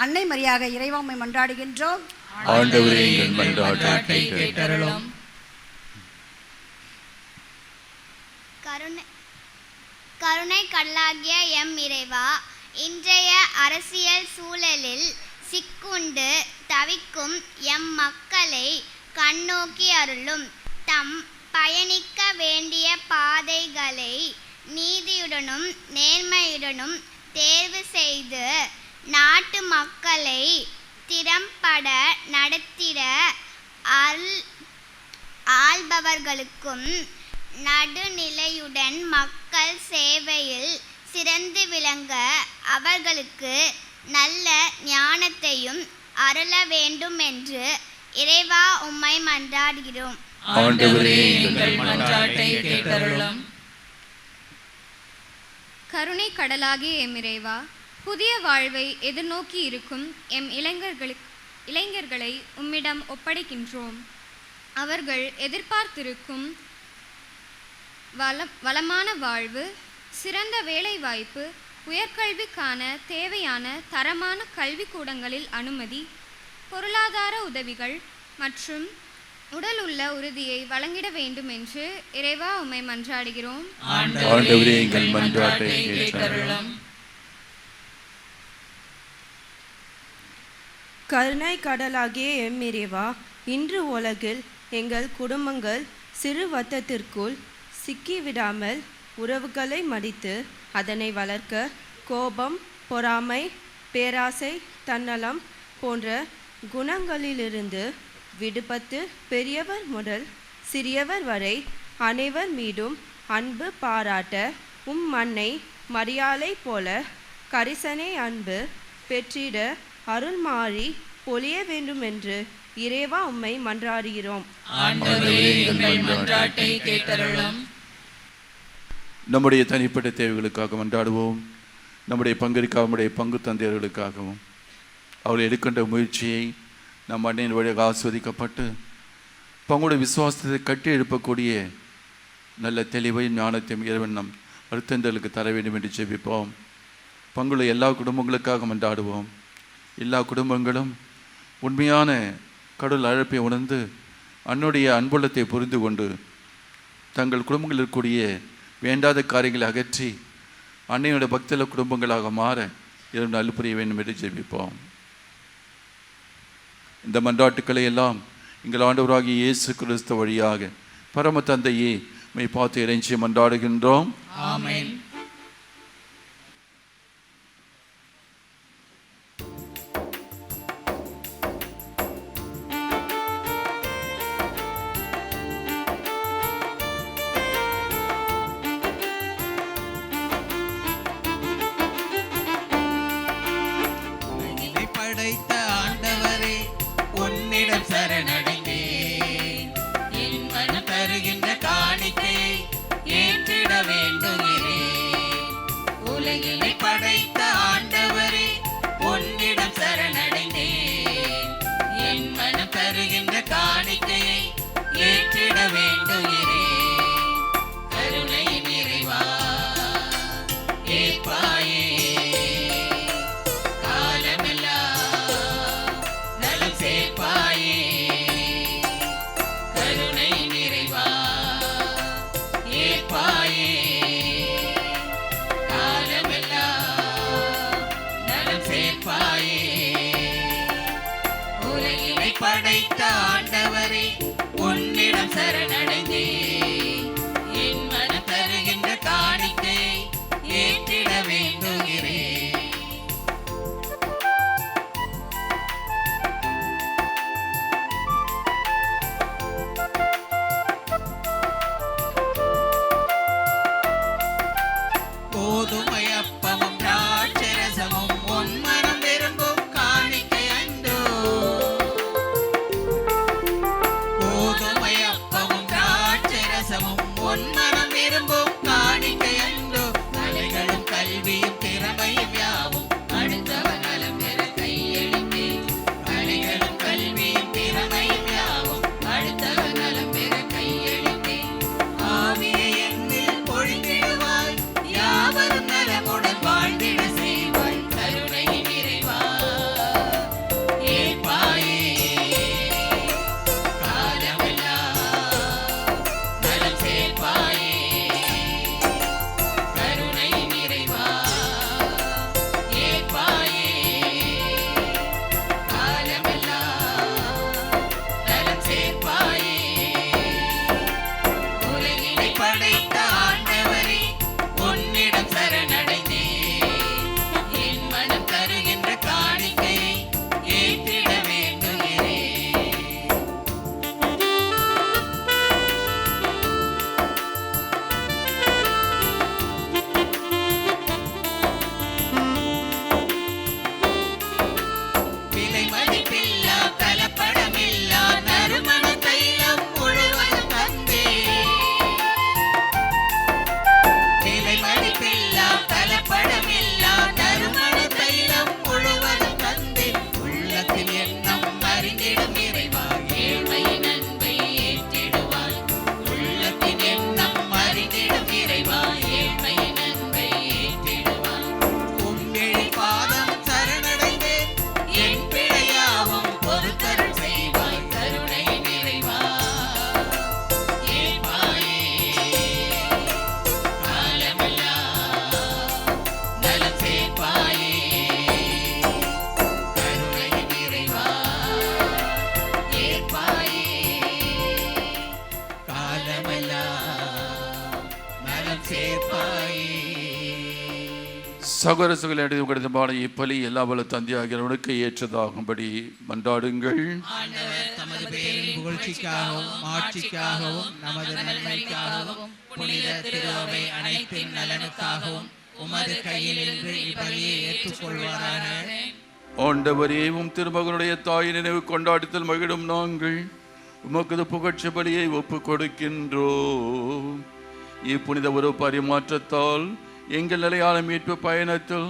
அன்னை மரியாக இறைவாமை மன்றாடுகின்றோம். ஆண்டவரே, எங்கள் மன்றாட்டை கேட்டருளும். கருணை கடலாகிய எம் இறைவா, இன்றைய அரசியல் சூழலில் சிக்குண்டு தவிக்கும் எம் மக்களை கண்ணோக்கி அருளும். தம் பயணிக்க வேண்டிய பாதைகளை நீதியுடனும் நேர்மையுடனும் தேர்வு செய்து நாட்டு மக்களை திறம்பட நடத்திட ஆள்பவர்களுக்கும் நடுநிலையுடன் மக்கள் சேவையில் சிறந்து விளங்க அவர்களுக்கு நல்ல ஞானத்தையும் அருள வேண்டும் என்று இறைவா உம்மை மன்றாடுகிறோம். ஆண்டவரே, எங்கள் மன்றாட்டை கேட்டருளும். கருணை கடலாகிய எம் இறைவா, புதிய வாழ்வை எதிர்நோக்கி இருக்கும் எம் இளைஞர்களை உம்மிடம் ஒப்படைக்கின்றோம். அவர்கள் எதிர்பார்த்திருக்கும் வளமான வாழ்வு, சிறந்த வேலைவாய்ப்பு, உயர்கல்விக்கான தேவையான தரமான கல்விக்கூடங்களில் அனுமதி, பொருளாதார உதவிகள் மற்றும் உடல் உள்ள உறுதியை வழங்கிட வேண்டும் என்று இறைவா உம்மை மன்றாடுகிறோம். ஆண்டவரே, எங்கள் மன்றாட்டை கேட்டருளும். கருணை கடலாகிய எம் இறைவா, இன்று உலகில் எங்கள் குடும்பங்கள் சிறு வட்டத்திற்குள் சிக்கிவிடாமல் உறவுகளை மடித்து அதனை வளர்க்க கோபம், பொறாமை, பேராசை, தன்னலம் போன்ற குணங்களிலிருந்து விடுபட்டு பெரியவர் முதல் சிறியவர் வரை அனைவர் மீதும் அன்பு பாராட்ட மண்ணை மரியாதை போல கரிசனை அன்பு பெற்றிட அருள் மாறி பொழிய வேண்டும் என்று இறைவா உம்மை மன்றாடுகிறோம். நம்முடைய தனிப்பட்ட தேவைகளுக்காக மன்றாடுவோம். நம்முடைய பங்கிற்காக, நம்முடைய பங்கு தந்தையர்களுக்காகவும் அவர்கள் எடுக்கின்ற முயற்சியை நம் அன்னையின் வழியாக ஆஸ்வதிக்கப்பட்டு பங்குடைய விசுவாசத்தை கட்டி எழுப்பக்கூடிய நல்ல தெளிவையும் ஞானத்தையும் இறைவன் நம் அருத்தந்தர்களுக்கு தர வேண்டும் என்று ஜெபிப்போம். பங்குள்ள எல்லா குடும்பங்களுக்காக மன்றாடுவோம். எல்லா குடும்பங்களும் உண்மையான கடவுள் அழைப்பை உணர்ந்து அன்னுடைய அன்புள்ளத்தை புரிந்து கொண்டு தங்கள் குடும்பங்களில் இருக்கக்கூடிய வேண்டாத காரியங்களை அகற்றி அன்னையுடைய பக்தியுள்ள குடும்பங்களாக மாற இறைவன் அருள் புரிய வேண்டும் என்று ஜெபிப்போம். இந்த மன்றாட்டுக்களை எல்லாம் எங்கள் ஆண்டவராகிய இயேசு கிறிஸ்து வழியாக பரம தந்தையே மெய் பார்த்து இறைஞ்சி மன்றாடுகின்றோம். ஆமென். படைத்த ஆண்டவரே உன்னிடம் சரணடைந்தேன். என் மனம் தருகின்ற காணிக்கை ஏற்றிட வேண்டுகிறேன். உலகினை படைத்த ஆண்டவரே உன்னிடம் சரணடைந்தேன். என் மனம் தருகின்ற காணிக்கையை ஏற்றிட வேண்டுகிறேன். கருணையின் இறைவா ஏற்பாயே, படைத்த ஆண்டவரே உன்னிடம் சரணடைந்தேன். என் மனம் தருகின்ற காணிக்கை ஏற்றிட வேண்டுகிறேன். கோதுமை அப்பமும் திராட்சரசமும் உன் மனம் விரும்பும் காணிக்கை அன்றோ. கோதுமை அப்பமும் திராட்சரசமும் உன் மனம் விரும்பும் காணிக்கை அன்றோ. கலைகளும் கல்வியும் திறமையும் யாவும் அடுத்தவன் நலம் பெற கையெழுத்தேன். கலைகளும் கல்வியும் திறமையும் யாவும் அடுத்தவன் நலம் பெற கையெழுத்தேன். ஆவியை என்னில் பொழிந்திடுவாய், யாவரும் நலமுடன் வாழ்ந்திட செய்வாய். கருணையின் இறைவா ஏற்பாயே, காலமெல்லாம் நலம் சேர்ப்பாயே. கருணையின் இறைவா ஏற்பாயே, காலமெல்லாம் நலம் சேர்ப்பாயே. உலகினை படைத்த ஆண்டவரே உன்னிடம் சரணடைந்தேன். என் மனம் தருகின்ற காணிக்கையை ஏற்றிட வேண்டுகிறேன். விலை மதிப்பில்லா கலப்படமில்லா நறுமண தைலம் முழுவதும் தந்தேன். விலை மதிப்பில்லா கலப்படமில்லா நறுமண தைலம் முழுவதும் தந்தேன். உள்ளத்தில் எண்ணம் அறிந்திடும் இறைவா ஏழ்மையின் அன்பை ஏற்றிடுவாய். உள்ளத்தின் எண்ணம் அறிந்திடும் இறைவா ஏழ்மையின் அன்பை ஏற்றிடுவாய். உம்மிழி பாதம் சரணடைந்தேன், என் பிழையாவும் பொறுத்தருள் செய்வாய். கருணையின் இறைவா ஏற்பாயே, காலமெல்லாம் நலம் சேர்ப்பாயே. கருணையின் இறைவா ஏற்பாயே, காலமெல்லாம் நலம் சேர்ப்பாயே. சகோதர சகோதரி உங்களது பாட இப்பலி எல்லா வல்ல தந்தையாகிறவனுக்கு ஏற்றதாகும்படி மன்றாடுங்கள். ஆண்டவர் தமது பேரின் புகழ்ச்சிக்காகவும் ஆட்சிக்காகவும் நமது நன்மைக்காகவும் புனித திருவை அனைத்தின் நலனுக்காகவும் உமது கையில் இருந்து இப்பலியை ஏற்றுக்கொள்வாராக. ஆண்டவரே, உம் திருமகனுடைய தாய் நினைவு கொண்டாட்டத்தில் மகிழும் நாங்கள் உமக்கு புகழ்ச்சி பலியை ஒப்புக் கொடுக்கின்றோம். இப்புனித ஒரு பரிமாற்றத்தால் எங்கள் நிலையான மீட்பு பயணத்தில்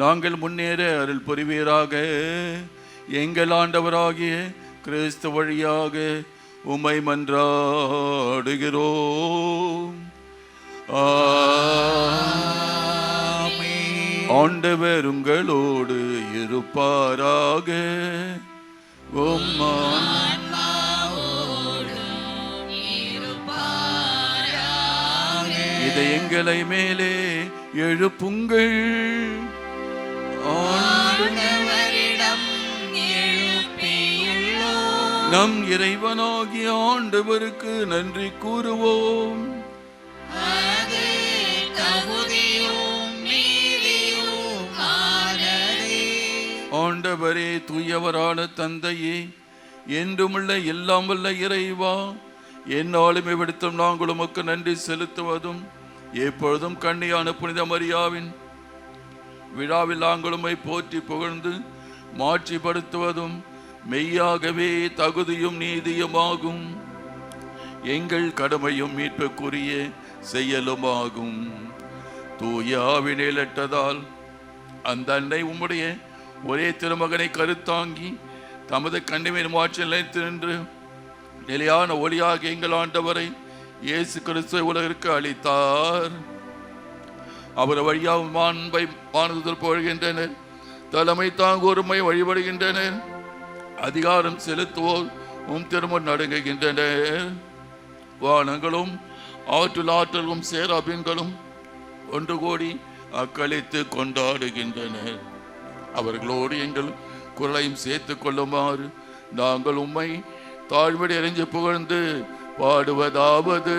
நாங்கள் முன்னேற அருள் புரிவீராக. எங்கள் ஆண்டவராகிய கிறிஸ்து வழியாக உம்மை மன்றாடுகிறோம். ஆண்டவர் உங்களோடு இருப்பாராக. இதை எங்களை மேலே எழுப்புங்கள். ஆண்டவரிடம் எழுப்பியுள்ளோம். நம் இறைவனாகிய ஆண்டவருக்கு நன்றி கூறுவோம். அது தகுதியும் நீதியுமானதே. ஆண்டவரே, தூயவரான தந்தையே, என்றுமுள்ள எல்லாம் வல்ல இறைவா, என்னாலும் எவ்விடத்தும் நாங்கள் உமக்கு நன்றி செலுத்துவதும் எப்பொழுதும் கண்ணியான புனித மரியாவின் விழாவில் நாங்கள் உம்மை போற்றி புகழ்ந்து மாட்சிப்படுத்துவதும் மெய்யாகவே தகுதியும் நீதியுமாகும். எங்கள் கடமையும் மீட்புக்குரிய செயலுமாகும். தூய ஆவினேலட்டதால் அந்த அன்னை உம்முடைய ஒரே திருமகனை கருத்தாங்கி தமது கண்ணிமையின் மாற்றில் நிலைத்து நின்று நிலையான ஒளியாக எங்கள் ஆண்டவரை இயேசு கிறிஸ்துவை உலகிற்கு அளித்தார். அவர் வழியாக மாண்பை மானதுதல் போகின்றனர், தலைமை தாங்கோருமை வழிபடுகின்றனர், அதிகாரம் செலுத்துவோர் திருமுன் நடுங்குகின்றனர். வானங்களும் ஆற்றலும் சேராபீன்களும் ஒன்று கோடி அக்களித்து கொண்டாடுகின்றனர். அவர்களோடு எங்கள் குரலையும் சேர்த்து கொள்ளுமாறு நாங்கள் உம்மை தாழ்வடி அறிஞ்சு புகழ்ந்து பாடுவதாவது.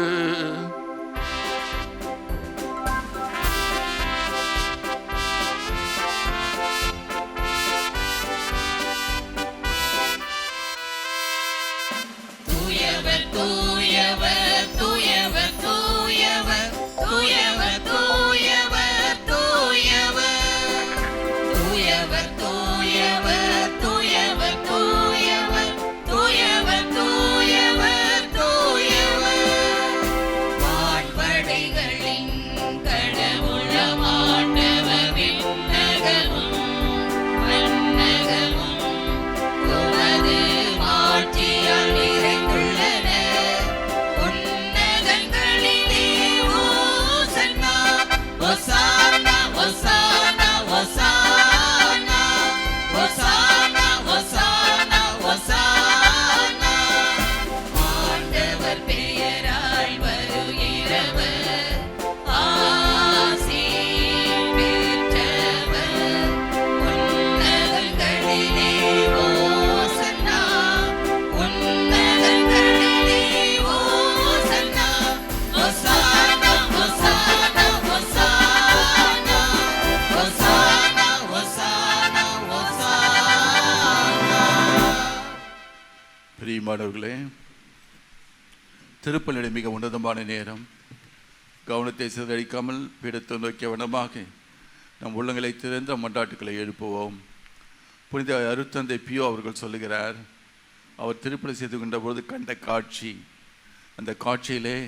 தூயவர் தூயவர் தூயவர் தூயவர் தூயவர் தூயவர் தூயவர் தூயவர் தூயவர் தூயவர் தூயவர் தூயவர் தூயவர் தூயவர் வான்படைகளின் கடவுளமாண்டவர் விண்ணகமும் மண்ணகமும் உமது மாட்சியால் நிறைந்துள்ளன. உன்னதங்களிலே ஓசன்னா ஓசானா ஓசானா ஓசானா ஓசானா ஓசானா ஓசானா. ஆண்டவர் பெயரால் வருகிறவர் ஆசி பெற்றவர். உன்னதங்களிலே ஓசன்னா உன்னதங்களிலே ஓசன்னா ஓசானா ஓசானா ஓசானா ஓசானா ஓசானா ஓசானா. பிரியமானவர்களே, திருப்பலிയുടെ மிக உன்னதமான நேரம். கவனத்தை சிதறடிக்காமல் பீடத்தை நோக்கிய வண்ணமாக நம் உள்ளங்களை திறந்த மன்றாட்டுக்களை எழுப்புவோம். புனித அருட்தந்தை பியோ அவர்கள் சொல்லுகிறார், அவர் திருப்பலி செய்து கொண்ட பொழுது கண்ட காட்சி, அந்த காட்சியிலே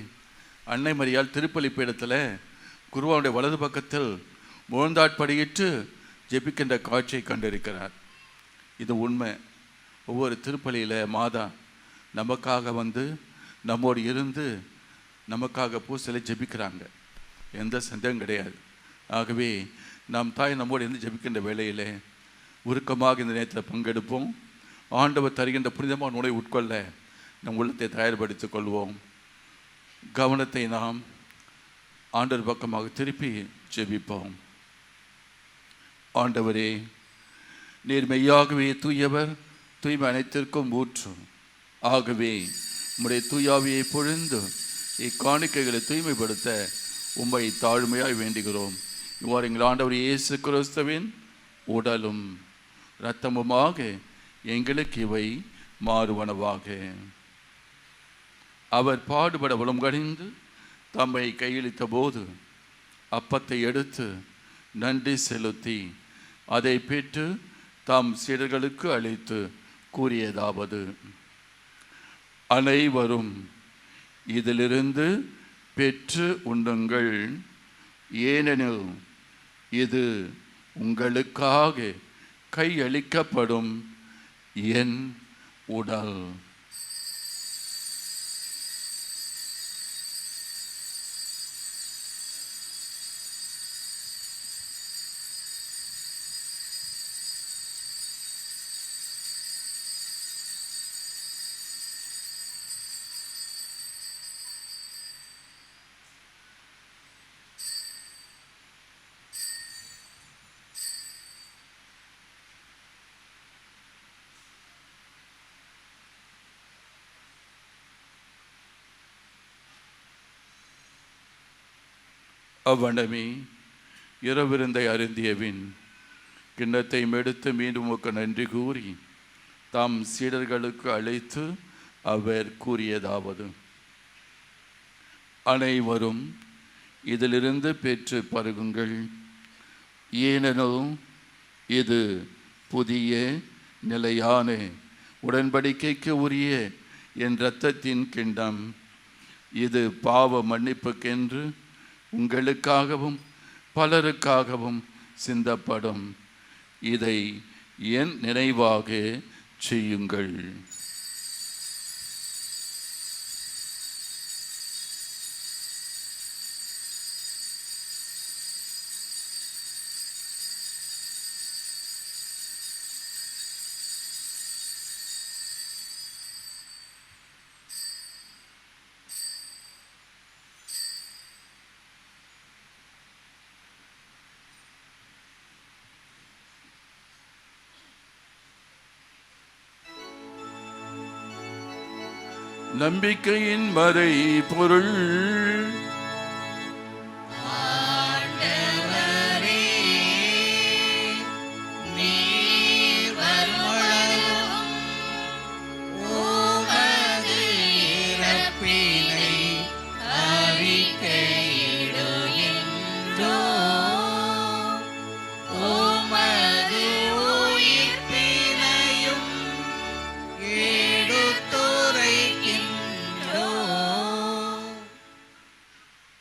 அன்னை மரியாள் திருப்பலி பீடத்தில் குருவானுடைய வலது பக்கத்தில் முழந்தாட்படியிட்டு ஜெபிக்கின்ற காட்சியை கண்டிருக்கிறார். இது உண்மை. ஒவ்வொரு திருப்பலியில் மாதா நமக்காக வந்து நம்மோடு இருந்து நமக்காக பூசலை ஜெபிக்கிறாங்க, எந்த சந்தேகம் கிடையாது. ஆகவே நாம் தாய் நம்மோடு இருந்து ஜெபிக்கின்ற வேளையிலே உருக்கமாக இந்த நேரத்தில் பங்கெடுப்போம். ஆண்டவர் தருகின்ற புனிதமான உணவை உட்கொள்ள நம் உள்ளத்தை தயார்படுத்திக் கொள்வோம். கவனத்தை நாம் ஆண்டவர் பக்கமாக திருப்பி ஜெபிப்போம். ஆண்டவரே, நீர் மெய்யாகவே தூயவர், தூய்மை அனைத்திற்கும் ஊற்று. ஆகவே உம்முடைய தூயாவியை பொழிந்து இக்காணிக்கைகளை தூய்மைப்படுத்த உம்மை தாழ்மையாய் வேண்டுகிறோம். இவ்வாறு எங்கள் ஆண்டவர் இயேசு கிறிஸ்துவின் உடலும் இரத்தமுமாக எங்களுக்கு இவை மாறுவனவாக. அவர் பாடுபட உளம் கனிந்து தம்மை கையளித்த போது அப்பத்தை எடுத்து நன்றி செலுத்தி அதை பெற்று தம் சீடர்களுக்கு அளித்து கூறியதாவது, அனைவரும் இதிலிருந்து பெற்று உண்ணுங்கள், ஏனெனில் இது உங்களுக்காக கையளிக்கப்படும் என் உடல். அவ்வண்ணமே இரவிருந்தை அருந்தியபின் கிண்ணத்தை எடுத்து மீண்டும் உமக்கு நன்றி கூறி தாம் சீடர்களுக்கு அழைத்து அவர் கூறியதாவது: அனைவரும் இதிலிருந்து பெற்று பருகுங்கள், ஏனெனில் இது புதிய நிலையான உடன்படிக்கைக்கு உரிய என் இரத்தத்தின் கிண்ணம். இது பாவ மன்னிப்புக்கென்று உங்களுக்காகவும் பலருக்காகவும் சிந்தப்படும். இதை என் நினைவாக செய்யுங்கள். நம்பிக்கையின் மறை பொருள்.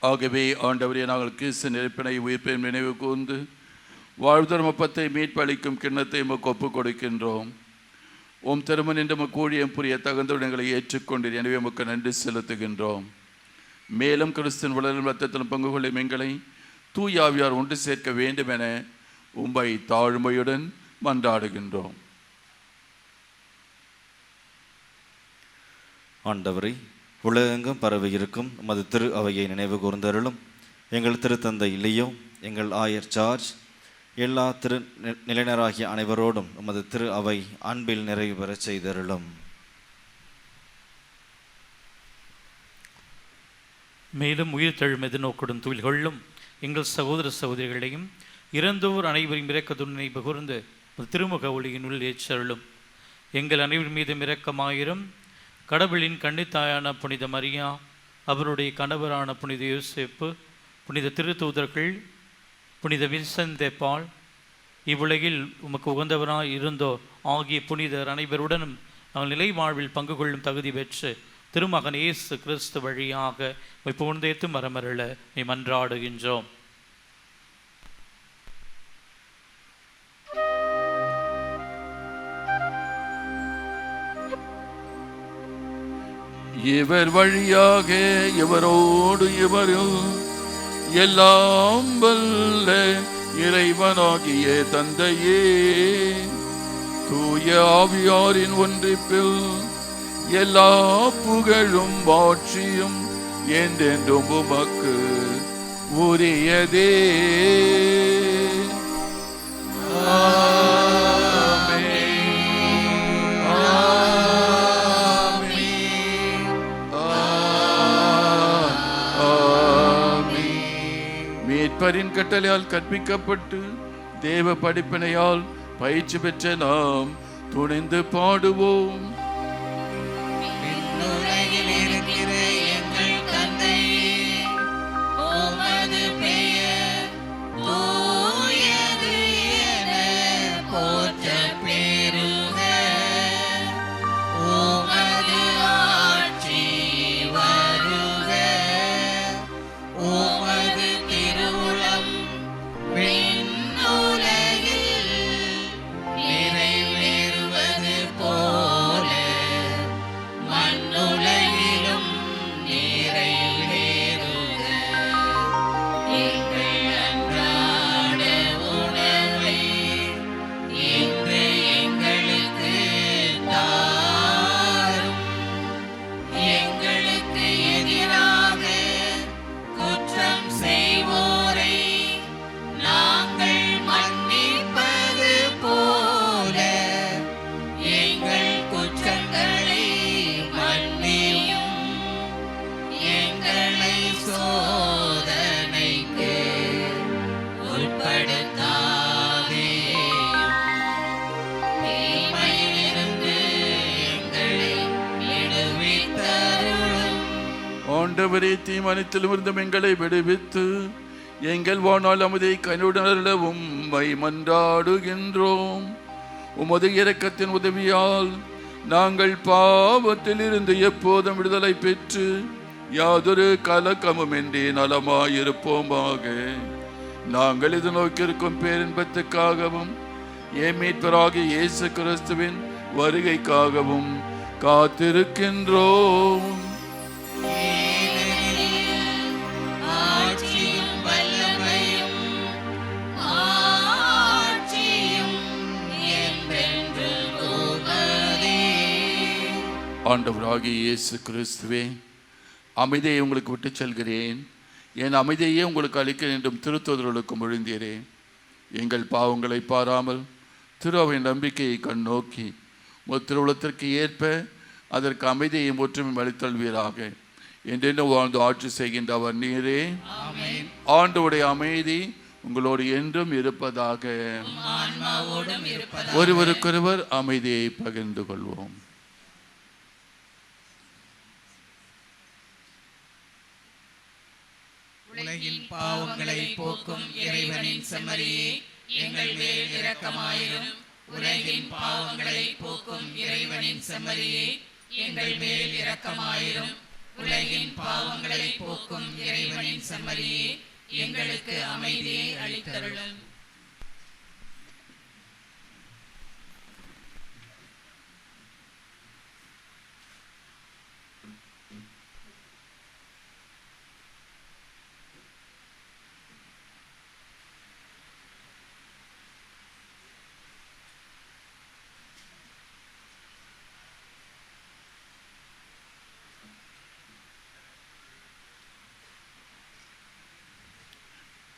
ஆகவே ஆண்டவரே, நாங்கள் கிறிஸ்து நிரப்பினை உயிர்ப்பையும் நினைவு கூர்ந்து வாழ்தரும் அப்பத்தை மீட்பளிக்கும் கிண்ணத்தை எமக்கு ஒப்புக் கொடுக்கின்றோம். ஓம் திருமன் என்று எமக்கு ஊழியம் புரிய தகுந்தவுடன் எங்களை ஏற்றுக்கொண்டீர். எனவே எமக்கு நன்றி செலுத்துகின்றோம். மேலும் கிறிஸ்துவின் உடலும் இரத்தத்திலும் பங்கு கொள்ளும் எங்களை தூயாவியார் ஒன்று சேர்க்க வேண்டும் என உம்மை தாழ்மையுடன் மன்றாடுகின்றோம். ஆண்டவரை, உலகெங்கும் பரவி இருக்கும் உமது திரு அவையை நினைவு கூர்ந்தருளும். எங்கள் திருத்தந்தை லியோ, எங்கள் ஆயர் ஜார்ஜ், எல்லா திரு நிலையினராகிய அனைவரோடும் உமது திரு அவை அன்பில் நிறைவு பெறச் செய்தருளும். மேலும் உயிர் தழும் எதிர்நோக்குடன் துயில்கொள்ளும் எங்கள் சகோதர சகோதரிகளையும் இறந்தோர் அனைவரையும் இரக்கத்துடன் நினைவு கூர்ந்து திருமுக ஒளியினுள் ஏற்றருளும். எங்கள் அனைவர் மீதும் இரக்கமாயிரும். கடவுளின் கன்னித்தாயான புனித மரியா, அவருடைய கணவரான புனித யோசேப்பு, புனித திருத்தூதர்கள், புனித வின்சென்ட் தே பால், இவ்வுலகில் உமக்கு உகந்தவராய் இருந்தோ ஆகிய புனிதர் அனைவருடனும் நாங்கள் நிலை வாழ்வில் பங்கு கொள்ளும் தகுதி பெற்று திருமகன் இயேசு கிறிஸ்து வழியாக புகழ்ந்தேத்து மரமருள மன்றாடுகின்றோம். இவர் வழியாக இவரோடு இவரில் எல்லாம் வல்ல இறைவனாகிய தந்தையே, தூய ஆவியாரின் ஒன்றிப்பில் எல்லா புகழும் ஆட்சியும் என்றென்றும் உமக்கு உரியதே. மீட்பரின் கட்டளையால் கற்பிக்கப்பட்டு தேவ படிப்பினையால் பயிற்சி பெற்ற நாம் துணிந்து பாடுவோம். விண்ணுலகில் இருக்கிற எங்கள் தந்தையே, உமது பெயர் தூயது என போற்றப் பெறுக. உமது ஆட்சி வருக. உமது திருவுளம் விண்ணுலகில் நிறைவேறுவது போல ஆண்டவரே, தீமனத்திலிருந்தும் எங்களை விடுவித்து எங்கள் வாழ்நாள் அமைதியை கனிவுடனவும் மன்றாடுகின்றோம். உமது இரக்கத்தின் உதவியால் நாங்கள் பாவத்தில் இருந்து எப்போதும் விடுதலை பெற்று யாதொரு கலக்கமும் இன்றி நலமாயிருப்போமாக. நாங்கள் இது நோக்கியிருக்கும் பேரின்பத்துக்காகவும் என் மீட்பராகிய இயேசு கிறிஸ்துவின் வருகைக்காகவும் காத்திருக்கின்றோம். ஆண்டவராகிய இயேசு கிறிஸ்துவே, அமைதியை உங்களுக்கு விட்டு செல்கிறேன், என் அமைதியை உங்களுக்கு அளிக்க என்றும் திருத்தூதர்களுக்கு மொழிந்தீரே. எங்கள் பாவங்களை பாராமல் திரு அவை நம்பிக்கையை கண்ணோக்கி திருவுளத்திற்கு ஏற்ப அதற்கு அமைதியையும் ஒற்றுமையும் அளித்தல்வீராக. என்றென்றும் வாழ்ந்து ஆட்சி செய்கின்ற அவர் நீரே. ஆண்டவருடைய அமைதி உங்களோடு என்றும் இருப்பதாக. ஒருவருக்கொருவர் அமைதியை பகிர்ந்து கொள்வோம். உலகின் பாவங்களை போக்கும் இறைவனின் செம்மறியே, எங்கள் மேல் இரக்கமாயிரும். உலகின் பாவங்களை போக்கும் இறைவனின் செம்மறியே, எங்கள் மேல் இரக்கமாயிரும். உலகின் பாவங்களை போக்கும் இறைவனின் செம்மறியே, எங்களுக்கு அமைதியை அளித்தருளும்.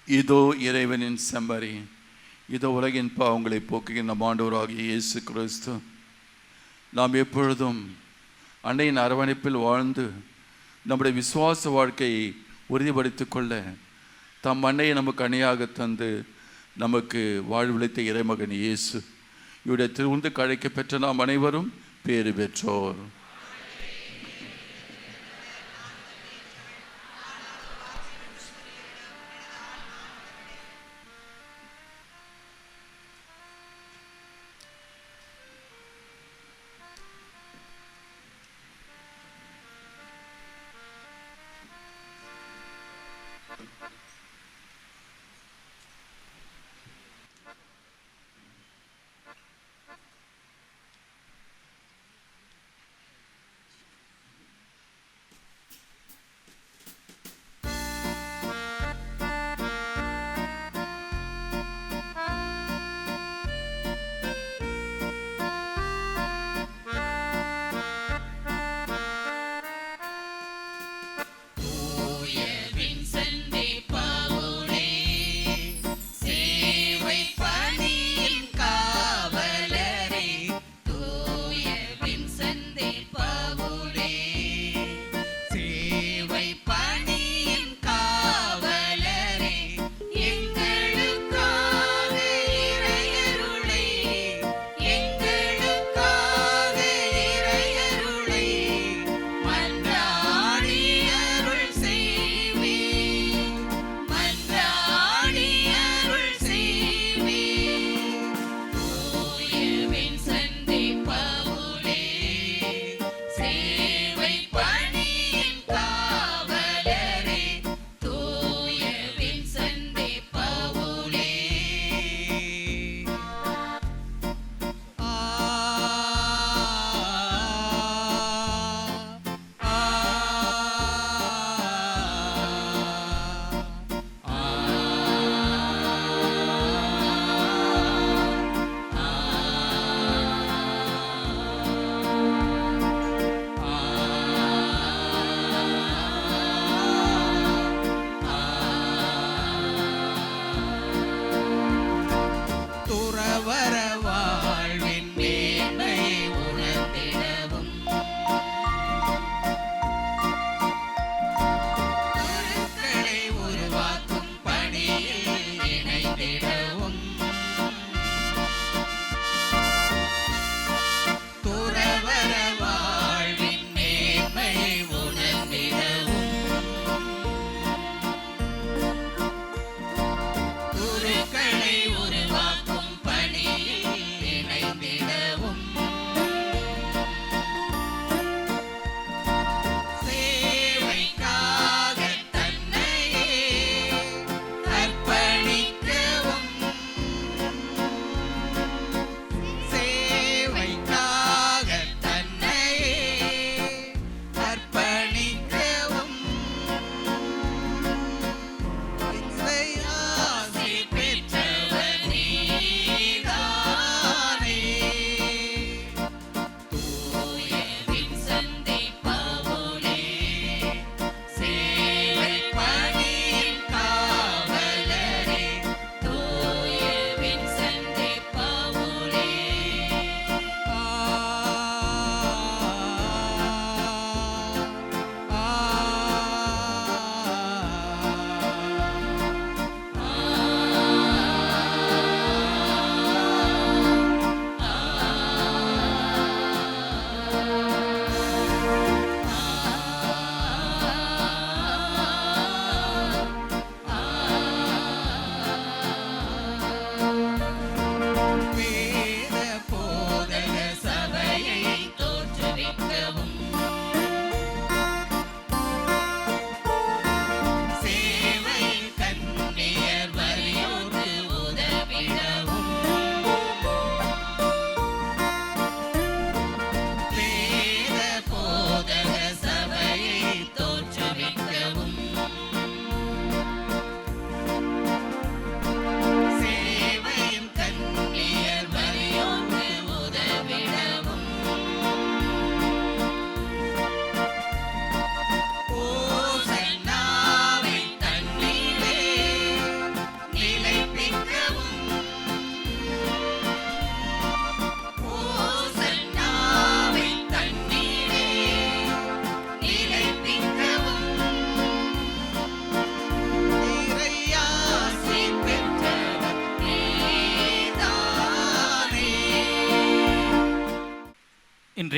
இதோ இறைவனின் செம்மறி, இதோ உலகின் பாவங்களை போக்குகின்ற ஆண்டவராகிய இயேசு கிறிஸ்து. நாம் எப்பொழுதும் அன்னையின் அரவணைப்பில் வாழ்ந்து நம்முடைய விசுவாச வாழ்க்கையை உறுதிப்படுத்திக் கொள்ள தம் அன்னையை நமக்கு அணியாக தந்து நமக்கு வாழ்வளித்த இறைமகன் இயேசு. இவருடைய திருவுந்துக்கு அழைக்க பெற்ற நாம் அனைவரும் பேறு பெற்றோர்.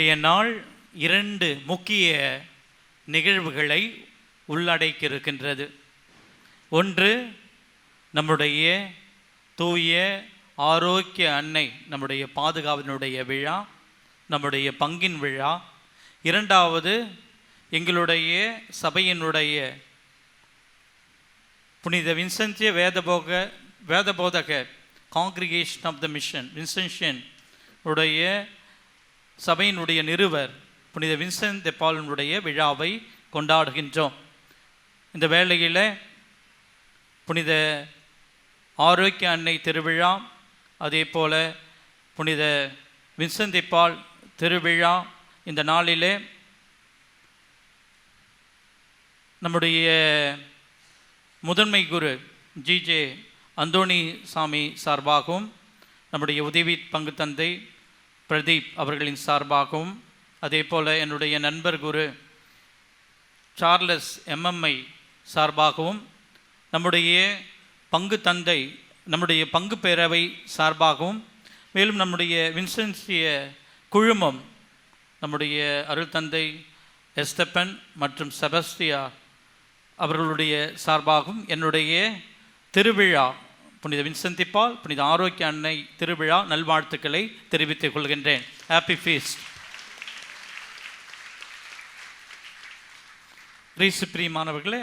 இன்றைய நாள் 2 முக்கிய நிகழ்வுகளை உள்ளடக்கியிருக்கின்றது. ஒன்று, நம்முடைய தூய ஆரோக்கிய அன்னை நம்முடைய பாதுகாவலினுடைய விழா, நம்முடைய பங்கின் விழா. இரண்டாவது, எங்களுடைய சபையினுடைய புனித வின்சென்டிய வேதபோதக காங்கிரிகேஷன் ஆஃப் த மிஷன் வின்சென்ஷியன் உடைய சபையினுடைய நிறுவர் புனித வின்சென்ட் தி பாலினுடைய விழாவை கொண்டாடுகின்றோம். இந்த வேளையில் புனித ஆரோக்கிய அன்னை திருவிழா, அதே போல் புனித வின்சென்ட் தி பால் திருவிழா இந்த நாளிலே நம்முடைய முதன்மை குரு ஜிஜே அந்தோணி சாமி சார்பாகவும், நம்முடைய உதவி பங்கு தந்தை பிரதீப் அவர்களின் சார்பாகவும், அதே போல் என்னுடைய நண்பர் குரு சார்லஸ் எம்எம்ஐ சார்பாகவும், நம்முடைய பங்கு தந்தை நம்முடைய பங்கு பேரவை சார்பாகவும், மேலும் நம்முடைய வின்சென்சிய குழுமம் நம்முடைய அருள் தந்தை எஸ்தப்பன் மற்றும் செபஸ்டியா அவர்களுடைய சார்பாகவும் என்னுடைய திருவிழா புனித வின்சென்ட் தி பால் புனித ஆரோக்கிய அன்னை திருவிழா நல்வாழ்த்துக்களை தெரிவித்துக் கொள்கின்றேன். Happy feast. கிறிஸ்து பிரியமானவர்களே,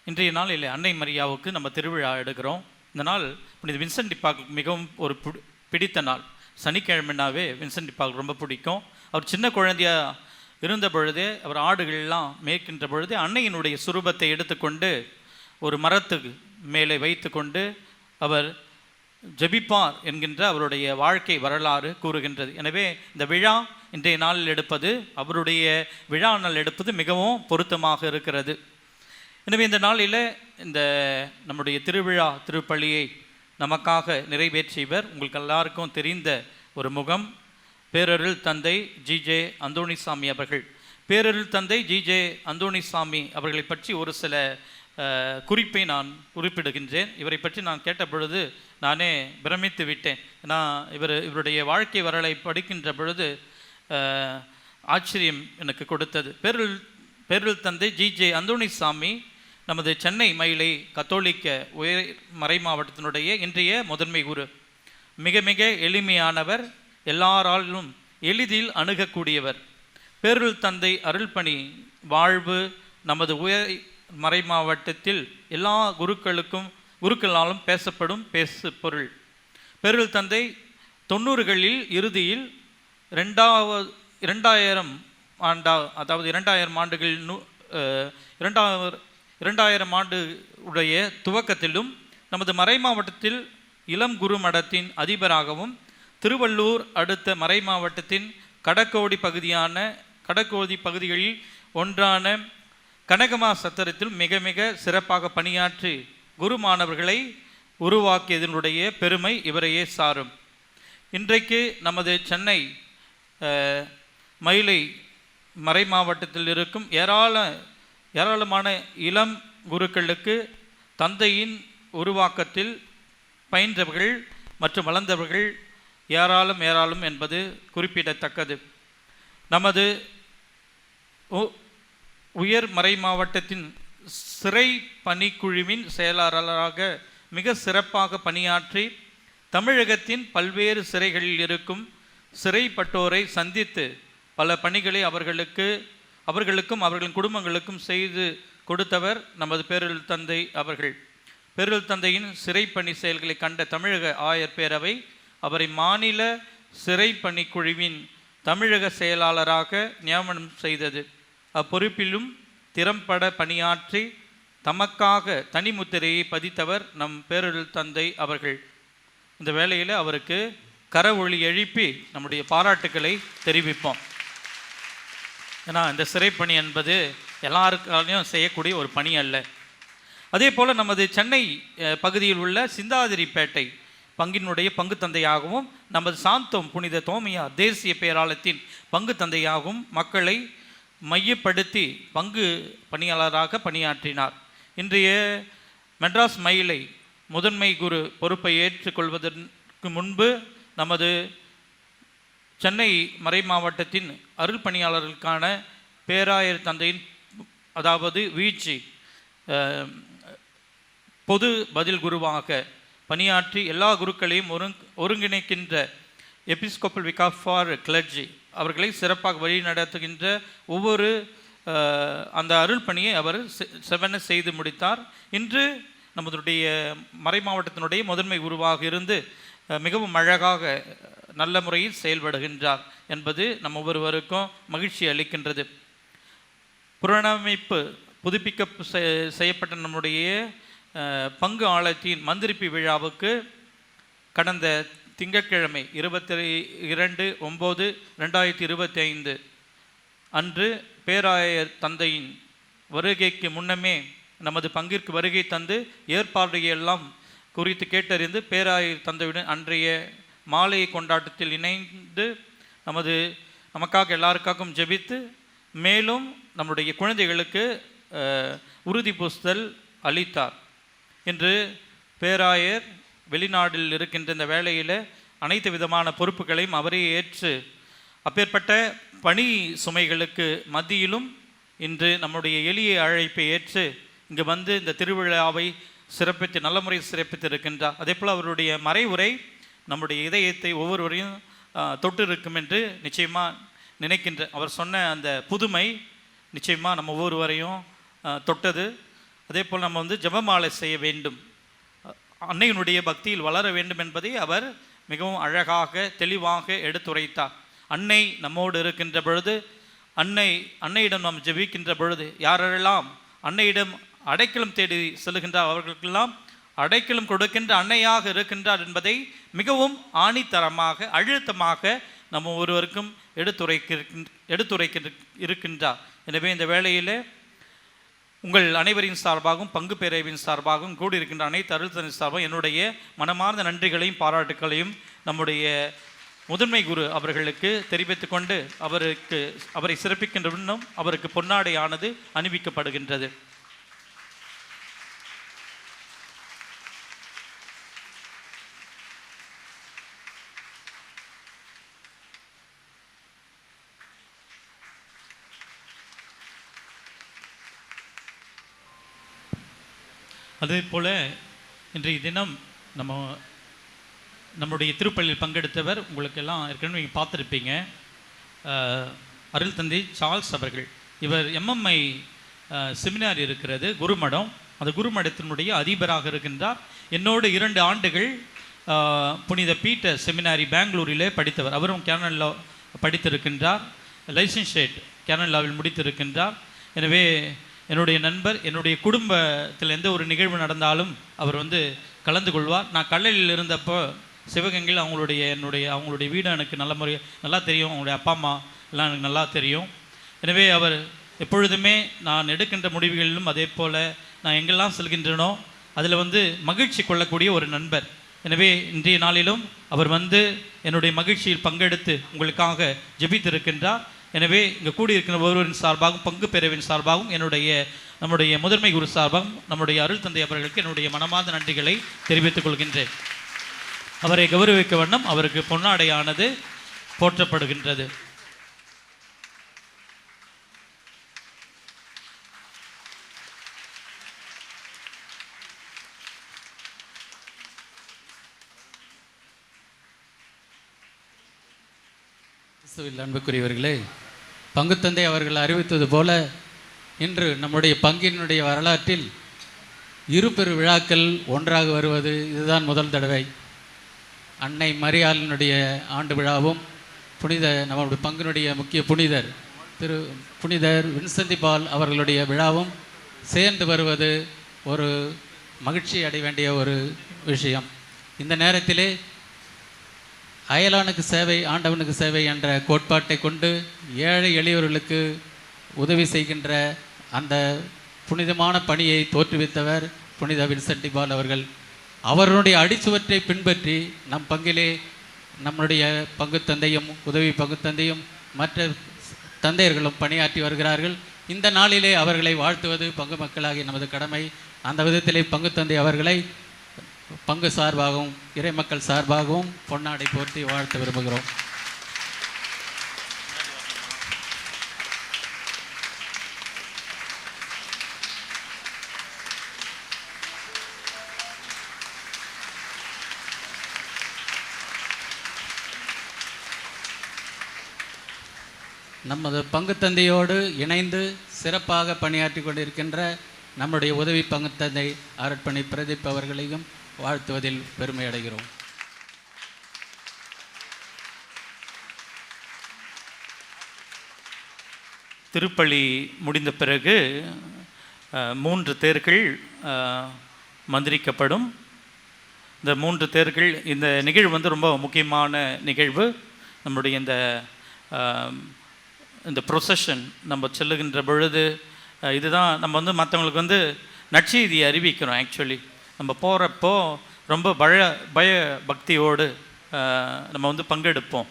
இன்றைய நாளில் அன்னை மரியாவுக்கு நம்ம திருவிழா எடுக்கிறோம். இந்த நாள் புனித வின்சென்ட் டி பாலுக்கு மிகவும் ஒரு பிடித்த நாள். சனிக்கிழமைனாவே வின்சென்ட் டி பாலுக்கு ரொம்ப பிடிக்கும். அவர் சின்ன குழந்தையாக இருந்த பொழுதே, அவர் ஆடுகள்லாம் மேய்க்கின்ற பொழுதே அன்னையினுடைய சுரூபத்தை எடுத்துக்கொண்டு ஒரு மரத்துக்கு மேலே வைத்து கொண்டு அவர் ஜெபிப்பார் என்கின்ற அவருடைய வாழ்க்கை வரலாறு கூறுகின்றது. எனவே இந்த விழா இன்றைய நாளில் எடுப்பது, அவருடைய விழா நாள் எடுப்பது மிகவும் பொருத்தமாக இருக்கிறது. எனவே இந்த நாளில் இந்த நம்முடைய திருவிழா திருப்பலியை நமக்காக நிறைவேற்றியவர் உங்களுக்கு எல்லாருக்கும் தெரிந்த ஒரு முகம், பேரருள் தந்தை ஜிஜே அந்தோணிசாமி அவர்கள். பேரருள் தந்தை ஜிஜே அந்தோணிசாமி அவர்களை பற்றி ஒரு சில குறிப்பை நான் குறிப்பிடுகின்றேன். இவரை பற்றி நான் கேட்ட பொழுது நானே பிரமித்து விட்டேன். ஏன்னா இவருடைய வாழ்க்கை வரலாறை படிக்கின்ற பொழுது ஆச்சரியம் எனக்கு கொடுத்தது. பேரருள் தந்தை ஜிஜே அந்தோணிசாமி நமது சென்னை மயிலை கத்தோலிக்க உயர் மறை மாவட்டத்தினுடைய இன்றைய முதன்மை குரு. மிக மிக எளிமையானவர், எல்லாராலும் எளிதில் அணுகக்கூடியவர். பேரருள் தந்தை அருள்பணி வாழ்வு நமது உயர் மறை மாவட்டத்தில் எல்லா குருக்களாலும் பேசப்படும் பேசு பொருள். பேரருள் தந்தை 90களில் இறுதியில் 2000 அதாவது 2000 ஆண்டுகள் 2000 ஆண்டு உடைய துவக்கத்திலும் நமது மறை மாவட்டத்தில் இளம் குரு மடத்தின் அதிபராகவும், திருவள்ளூர் அடுத்த மறை மாவட்டத்தின் கடக்கோடி பகுதிகளில் ஒன்றான கனகமா சத்திரத்தில் மிக மிக சிறப்பாக பணியாற்றி குரு மாணவர்களை உருவாக்கியதனுடைய பெருமை இவரையே சாரும். இன்றைக்கு நமது சென்னை மயிலை மறை மாவட்டத்தில் இருக்கும் ஏராளமான இளம் குருக்களுக்கு தந்தையின் உருவாக்கத்தில் பயின்றவர்கள் மற்றும் வளர்ந்தவர்கள் ஏராளம் என்பது குறிப்பிடத்தக்கது. நமது உயர் மறை மாவட்டத்தின் சிறை பணிக்குழுவின் செயலாளராக மிக சிறப்பாக பணியாற்றி தமிழகத்தின் பல்வேறு சிறைகளில் இருக்கும் சிறைப்பட்டோரை சந்தித்து பல பணிகளை அவர்களுக்கும் அவர்களின் குடும்பங்களுக்கும் செய்து கொடுத்தவர் நமது பேரருள் தந்தை அவர்கள். பேரருள் தந்தையின் சிறைப்பணி செயல்களை கண்ட தமிழக ஆயர் பேரவை அவரை மாநில சிறை பணிக்குழுவின் தமிழக செயலாளராக நியமனம் செய்தது. அப்பொறுப்பிலும் திறம்பட பணியாற்றி தமக்காக தனிமுத்திரையை பதித்தவர் நம் பேரருள் தந்தை அவர்கள். இந்த வேளையில் அவருக்கு கரவொளி எழுப்பி நம்முடைய பாராட்டுக்களை தெரிவிப்போம். ஏன்னா இந்த சிறைப்பணி என்பது எல்லாருக்காலையும் செய்யக்கூடிய ஒரு பணி அல்ல. அதே போல் நமது சென்னை பகுதியில் உள்ள சிந்தாதிரிப்பேட்டை பங்கினுடைய பங்கு தந்தையாகவும், நமது சாந்தோம் புனித தோமையா தேசிய பேராலயத்தின் பங்கு தந்தையாகவும் மக்களை மையப்படுத்தி பங்கு பணியாளராக பணியாற்றினார். இன்றைய மெட்ராஸ் மயிலை முதன்மை குரு பொறுப்பை ஏற்றுக்கொள்வதற்கு முன்பு நமது சென்னை மறை மாவட்டத்தின் அருள் பணியாளர்களுக்கான பேராயர் தந்தையின் அதாவது வீழ்ச்சி பொது பதில் குருவாக பணியாற்றி எல்லா குருக்களையும் ஒருங்கிணைக்கின்ற எபிஸ்கோப்பல் விகார் ஃபார் கிளர்ஜி அவர்களை சிறப்பாக வழி நடத்துகின்ற ஒவ்வொரு அந்த அருள் பணியை அவர் செவன செய்து முடித்தார். இன்று நம்மளுடைய மறை மாவட்டத்தினுடைய முதன்மை குருவாக இருந்து மிகவும் அழகாக நல்ல முறையில் செயல்படுகின்றார் என்பது நம்ம ஒவ்வொருவருக்கும் மகிழ்ச்சி அளிக்கின்றது. புனரமைப்பு புதுப்பிக்க செய்யப்பட்ட நம்முடைய பங்கு ஆலயத்தின் மந்திரிப்பு விழாவுக்கு கடந்த திங்கட்கிழமை 22/9/2025 அன்று பேராயர் தந்தையின் வருகைக்கு முன்னமே நமது பங்கிற்கு வருகை தந்து ஏற்பாடுகளெல்லாம் குறித்து கேட்டறிந்து பேராயர் தந்தையுடன் அன்றைய மாலை கொண்டாட்டத்தில் இணைந்து நமக்காக எல்லாருக்காகவும் ஜெபித்து மேலும் நம்முடைய குழந்தைகளுக்கு உறுதி பூசுதல் அளித்தார். இன்று பேராயர் வெளிநாட்டில் இருக்கின்ற இந்த வேளையில் அனைத்து விதமான பொறுப்புகளையும் அவரே ஏற்று அப்பேற்பட்ட பணி சுமைகளுக்கு மத்தியிலும் இன்று நம்முடைய எளிய அழைப்பை ஏற்று இங்கு வந்து இந்த திருவிழாவை சிறப்பித்து நல்ல முறையில் சிறப்பித்து இருக்கின்றார். அதே போல் அவருடைய மறைவுரை நம்முடைய இதயத்தை ஒவ்வொருவரையும் தொட்டு இருக்கும் என்று நிச்சயமாக நினைக்கின்ற அவர் சொன்ன அந்த புதுமை நிச்சயமாக நம்ம ஒவ்வொருவரையும் தொட்டது. அதே போல் நம்ம வந்து ஜெபமாலை செய்ய வேண்டும், அன்னையினுடைய பக்தியில் வளர வேண்டும் என்பதை அவர் மிகவும் அழகாக தெளிவாக எடுத்துரைத்தார். அன்னை நம்மோடு இருக்கின்ற பொழுது அன்னையிடம் நாம் ஜெபிக்கின்ற பொழுது யாரெல்லாம் அன்னையிடம் அடைக்கலம் தேடி செல்கின்றார் அவர்களுக்கெல்லாம் அடைக்கலம் கொடுக்கின்ற அன்னையாக இருக்கின்றார் என்பதை மிகவும் ஆணித்தரமாக அழுத்தமாக நம்ம ஒருவருக்கும் எடுத்துரைக்க இருக்கின்றார். எனவே இந்த வேளையில் உங்கள் அனைவரின் சார்பாகவும் பங்கு பேரவையின் சார்பாகவும் கூடியிருக்கின்ற அனைத்து அருள்தனின் சார்பாகவும் என்னுடைய மனமார்ந்த நன்றிகளையும் பாராட்டுகளையும் நம்முடைய முதன்மை குரு அவர்களுக்கு தெரிவித்துக் கொண்டு அவரை சிறப்பிக்கின்ற இன்னும் அவருக்கு பொன்னாடையானது அணிவிக்கப்படுகின்றது. அதே போல் இன்றைய தினம் நம்முடைய திருப்பள்ளியில் பங்கெடுத்தவர் உங்களுக்கெல்லாம் ஏற்கனவே நீங்கள் பார்த்துருப்பீங்க, அருள் தந்தை சார்ல்ஸ் அவர்கள். இவர் எம்எம்ஐ செமினார் இருக்கிறது குருமடம், அந்த குருமடத்தினுடைய அதிபராக இருக்கின்றார். என்னோடு 2 ஆண்டுகள் புனித பீட்டர் செமினாரி பெங்களூரிலே படித்தவர். அவரும் கேனன் லா படித்திருக்கின்றார், லைசன்ஷியேட் கேனன் லாவில் முடித்திருக்கின்றார். எனவே என்னுடைய நண்பர், என்னுடைய குடும்பத்தில் எந்த ஒரு நிகழ்வு நடந்தாலும் அவர் வந்து கலந்து கொள்வார். நான் கல்லலில் இருந்தப்போ சிவகங்கையில் அவங்களுடைய வீடு எனக்கு நல்லா தெரியும், அவங்களுடைய அப்பா அம்மா எல்லாம் எனக்கு நல்லா தெரியும். எனவே அவர் எப்பொழுதுமே நான் எடுக்கின்ற முடிவுகளிலும் அதே போல் நான் எங்கெல்லாம் செல்கின்றனோ அதில் வந்து மகிழ்ச்சி கொள்ளக்கூடிய ஒரு நண்பர். எனவே இன்றைய நாளிலும் அவர் வந்து என்னுடைய மகிழ்ச்சியில் பங்கெடுத்து உங்களுக்காக ஜெபித்திருக்கின்றார். எனவே இங்கே கூடியிருக்கிற ஒருவரின் சார்பாகவும் பங்கு பேரவையின் சார்பாகவும் நம்முடைய முதன்மை குரு சார்பாகவும் நம்முடைய அருள் தந்தை அவர்களுக்கு என்னுடைய மனமார்ந்த நன்றிகளை தெரிவித்துக் கொள்கின்றேன். அவரை கௌரவிக்க வண்ணம் அவருக்கு பொன்னாடையானது போற்றப்படுகின்றது. அன்புக்குரியவர்களே, பங்குத்தந்தை அவர்கள் அறிவித்தது போல இன்று நம்முடைய பங்கினுடைய வரலாற்றில் 2 பெரு விழாக்கள் ஒன்றாக வருவது இதுதான் முதல் தடவை. அன்னை மரியாளினுடைய ஆண்டு விழாவும் நம்முடைய பங்கினுடைய முக்கிய புனிதர் வின்சென்டி பால் அவர்களுடைய விழாவும் சேர்ந்து வருவது ஒரு மகிழ்ச்சி அடைய வேண்டிய ஒரு விஷயம். இந்த நேரத்திலே அயலானுக்கு சேவை ஆண்டவனுக்கு சேவை என்ற கோட்பாட்டை கொண்டு ஏழை எளியவர்களுக்கு உதவி செய்கின்ற அந்த புனிதமான பணியை தோற்றுவித்தவர் புனித வின்சென்டி பால் அவர்கள். அவர்களுடைய அடிச்சுவற்றை பின்பற்றி நம் பங்கிலே நம்முடைய பங்கு தந்தையும் உதவி பங்கு தந்தையும் மற்ற தந்தையர்களும் பணியாற்றி வருகிறார்கள். இந்த நாளிலே அவர்களை வாழ்த்துவது பங்கு மக்களாகிய நமது கடமை. அந்த விதத்திலே பங்கு தந்தை அவர்களை பங்கு சார்பாகவும் இறை மக்கள் சார்பாகவும் பொன்னாடை போர்த்தி வாழ்த்த விரும்புகிறோம். நமது பங்கு தந்தையோடு இணைந்து சிறப்பாக பணியாற்றி கொண்டிருக்கின்ற நம்முடைய உதவி பங்கு தந்தை அருட்பணி பிரதீப் அவர்களையும் வாழ்த்துவதில் பெருமை அடைகிறோம். திருப்பலி முடிந்த பிறகு 3 தேர்கள் மந்திரிக்கப்படும். இந்த 3 தேர்கள், இந்த நிகழ்வு ரொம்ப முக்கியமான நிகழ்வு. நம்முடைய இந்த ப்ரொசஷன் நம்ம செல்லுகின்ற பொழுது இதுதான் நம்ம மற்றவங்களுக்கு நற்செய்தியை அறிவிக்கிறோம். ஆக்சுவலி நம்ம போகிறப்போ ரொம்ப பய பக்தியோடு நம்ம பங்கெடுப்போம்.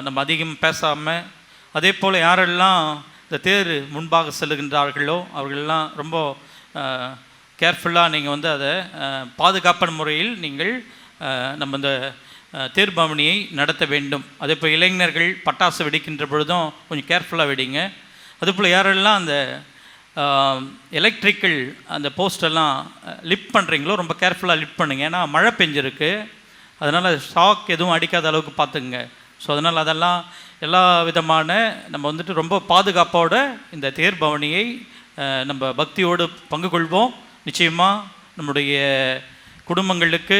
நம்ம அதிகம் பேசாமல், அதே போல் யாரெல்லாம் இந்த தேர் முன்பாக செல்லுகின்றார்களோ அவர்களெல்லாம் ரொம்ப கேர்ஃபுல்லாக நீங்கள் அதை பாதுகாப்பான முறையில் நீங்கள் நம்ம இந்த தேர்பவனியை நடத்த வேண்டும். அதே போல் இளைஞர்கள் பட்டாசு வெடிக்கின்ற பொழுதும் கொஞ்சம் கேர்ஃபுல்லாக வெடிங்க. அதுபோல் யாரெல்லாம் அந்த எலக்ட்ரிக்கல் அந்த போஸ்டெல்லாம் லிஃப்ட் பண்ணுறீங்களோ ரொம்ப கேர்ஃபுல்லாக லிஃப்ட் பண்ணுங்கள். ஏன்னா மழை பெஞ்சிருக்கு, அதனால் ஷாக் எதுவும் அடிக்காத அளவுக்கு பார்த்துங்க. ஸோ அதனால் அதெல்லாம் எல்லா விதமான நம்ம ரொம்ப பாதுகாப்போடு இந்த தேர்பவனியை நம்ம பக்தியோடு பங்கு கொள்வோம். நிச்சயமாக நம்முடைய குடும்பங்களுக்கு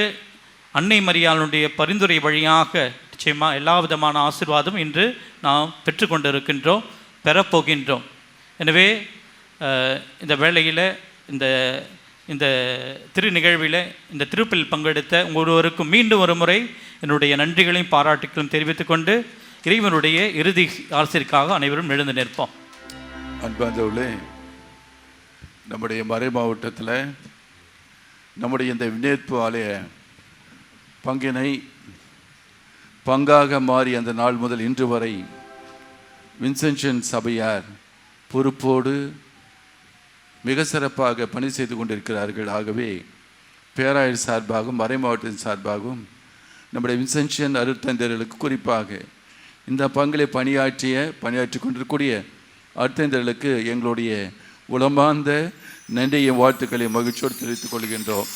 அன்னை மரியாளுடைய பரிந்துரை வழியாக நிச்சயமாக எல்லா விதமான ஆசீர்வாதம் இன்று நாம் பெற்றுக்கொண்டு இருக்கின்றோம், பெறப்போகின்றோம். எனவே இந்த வேளையில் இந்த திரு நிகழ்வில் இந்த திருப்பலில் பங்கெடுத்த ஒருவருக்கும் மீண்டும் ஒரு முறை என்னுடைய நன்றிகளையும் பாராட்டுகளையும் தெரிவித்துக்கொண்டு இறைவனுடைய இறுதி ஆசிரியருக்காக அனைவரும் எழுந்து நிற்போம். அன்பார்ந்தவர்களே, நம்முடைய மறை மாவட்டத்தில் நம்முடைய இந்த விண்ணேற்பு ஆலய பங்கினை பங்காக மாறி அந்த நாள் முதல் இன்று வரை வின்சென்ஷன் சபையார் பொறுப்போடு மிக சிறப்பாக பணி செய்து கொண்டிருக்கிறார்கள். ஆகவே பேராயர் சார்பாகவும் மறை மாவட்டத்தின் சார்பாகவும் நம்முடைய வின்சென்ஷன் அருட்தந்தையர்களுக்கு குறிப்பாக இந்த பங்கிலே பணியாற்றி கொண்டிருக்கக்கூடிய அருட்தந்தையர்களுக்கு எங்களுடைய உளமார்ந்த நன்றியை வாழ்த்துக்களை மகிழ்ச்சியோடு தெரிவித்துக் கொள்கின்றோம்.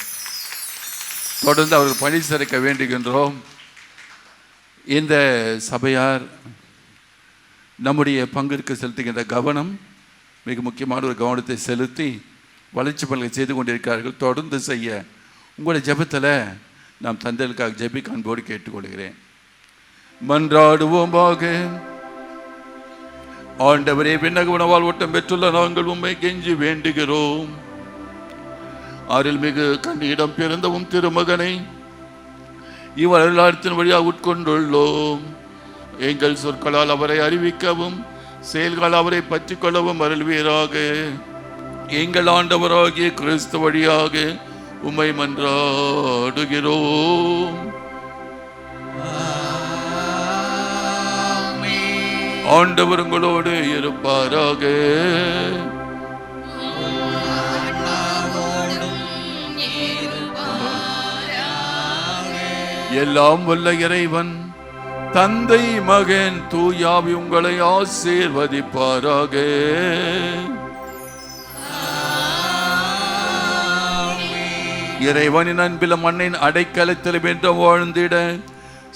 தொடர்ந்து அவர்கள் பணி சிறக்க வேண்டுகின்றோம். இந்த சபையார் நம்முடைய பங்கிற்கு செலுத்துகின்ற கவனம் மிக முக்கியமான ஒரு கவனத்தை செலுத்தி வளர்ச்சி பணிகளை செய்து கொண்டிருக்கிறார்கள். தொடர்ந்து செய்ய உங்களுடைய ஜெபத்தில் நாம் தந்தைகளுக்காக ஜெபிக்க அன்போடு கேட்டுக்கொள்கிறேன். மன்றாடுவோமாக. ஆண்டவரே, விண்ணக உணவால் ஓட்டம் பெற்றுள்ள நாங்கள் உம்மை கெஞ்சி வேண்டுகிறோம். அருள்மிகு கண்ணியிடம் பிறந்தவும் திருமகனை இவ்வரலாற்றின் வழியாக உட்கொண்டுள்ளோம். எங்கள் சொற்களால் அவரை அறிவிக்கவும் செயல்கள் அவரை பற்றி கொள்ளவும் அருள்வீராக. எங்கள் ஆண்டவராகிய கிறிஸ்து வழியாக உம்மை மன்றாடுகிறோம். ஆண்டவர் உங்களோடு இருப்பாராக. எல்லாம் வல்ல இறைவன் தந்தை மகன் தூயாவி உங்களை ஆசீர்வதிப்பாராக. இறைவனின் அன்பிலும் மண்ணின் அடைக்கலத்திலும் என்று வாழ்ந்திட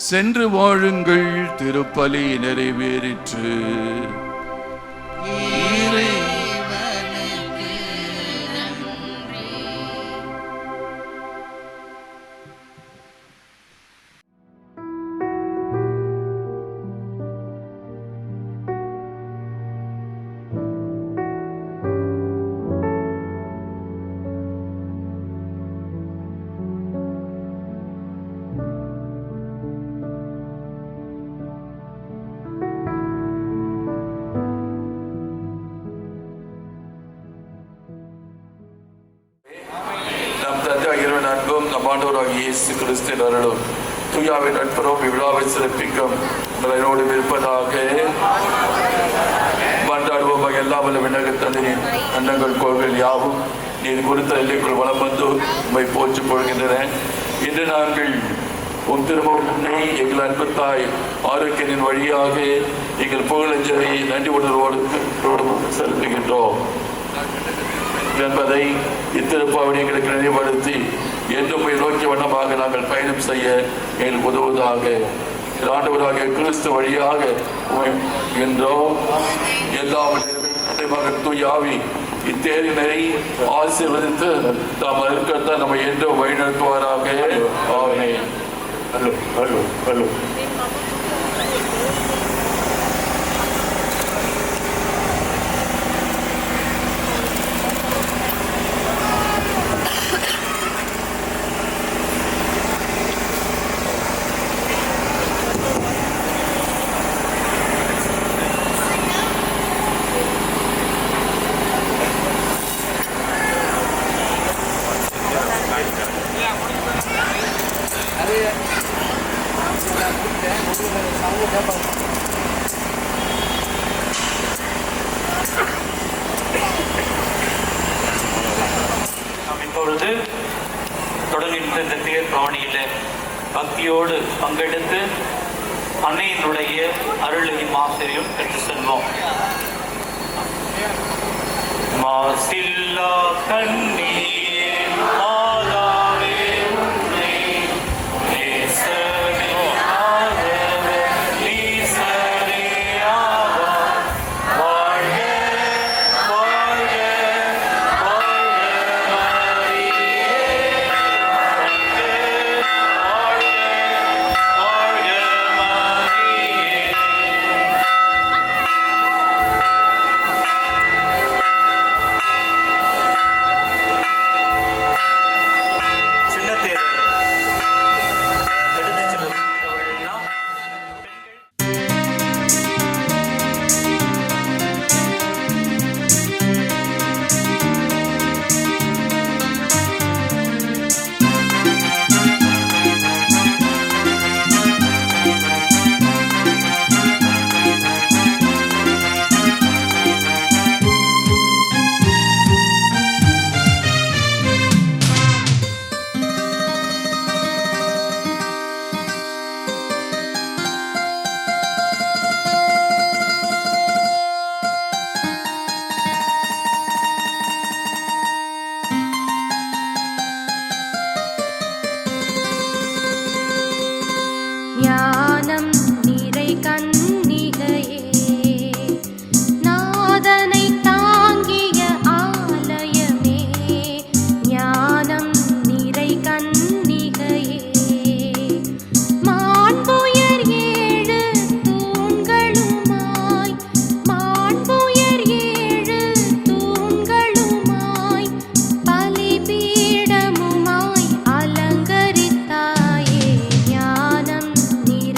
சென்று வாழுங்கள். திருப்பலி நிறைவேறிற்று. இயேசு கிறிஸ்துவின் அருளும் தூயாவின் நட்புறவும் இவ்விழாவை சிறப்பிக்கும் என்னோடு இருப்பதாக. மன்றாடுவோம். எல்லாம் வல்ல விண்ணக தந்தையின் அன்னங்கள் கோவில் யாவும் நீர் குறித்த எல்லைக்குள் வளம் வந்து உம்மை போற்றி போகின்றன. இன்று நாங்கள் உன் திருமணத்தை எங்கள் அன்பு தாய் ஆரோக்கியத்தின் வழியாக எங்கள் புகழஞ்சலை நன்றி உணர்வோடு செலுத்துகின்றோம் என்பதை இத்திருப்பாவணி எங்களுக்கு நினைவுபடுத்தி என்றும் நோக்கிய வண்ணமாக நாங்கள் பயணம் செய்ய எங்களுக்கு உதவுவதாக. ஆண்டவராகிய கிறிஸ்து வழியாக என்றோம். எல்லாம் மகன் தூயாவி இத்தேரினை ஆசீர்வதித்து தாம் இருக்கத்தான் நம்ம என்று வழிநடத்துவாராக. ஆமென். நாம் இப்பொழுது தொடர்கின்ற இந்த தேர் பவனியில பக்தியோடு பங்கெடுத்து அன்னையினுடைய அருளையும் ஆசிரியம் பெற்று செல்வோம். மாசில்லா கண்ணீர் மாதாவே உன்னை நேசமே ஆதரவே ஈசரே ஆவார். வாழ்க வாழ்க வாழ்க மரியே. வாழ்க வாழ்க மரியே. சின்னத்தேர் எடுத்துச் செல்லுங்கள். ஞானம் நிறை கன்னிகையே, நாதனை தாங்கிய ஆலயமே. ஞானம் நிறை கன்னிகையே, மாண்புயர் ஏழு தூண்களுமாய், மாண்புயர் ஏழு தூண்களுமாய், பலிபீடமுமாய் அலங்கரித்தாயே. ஞானம் நிறை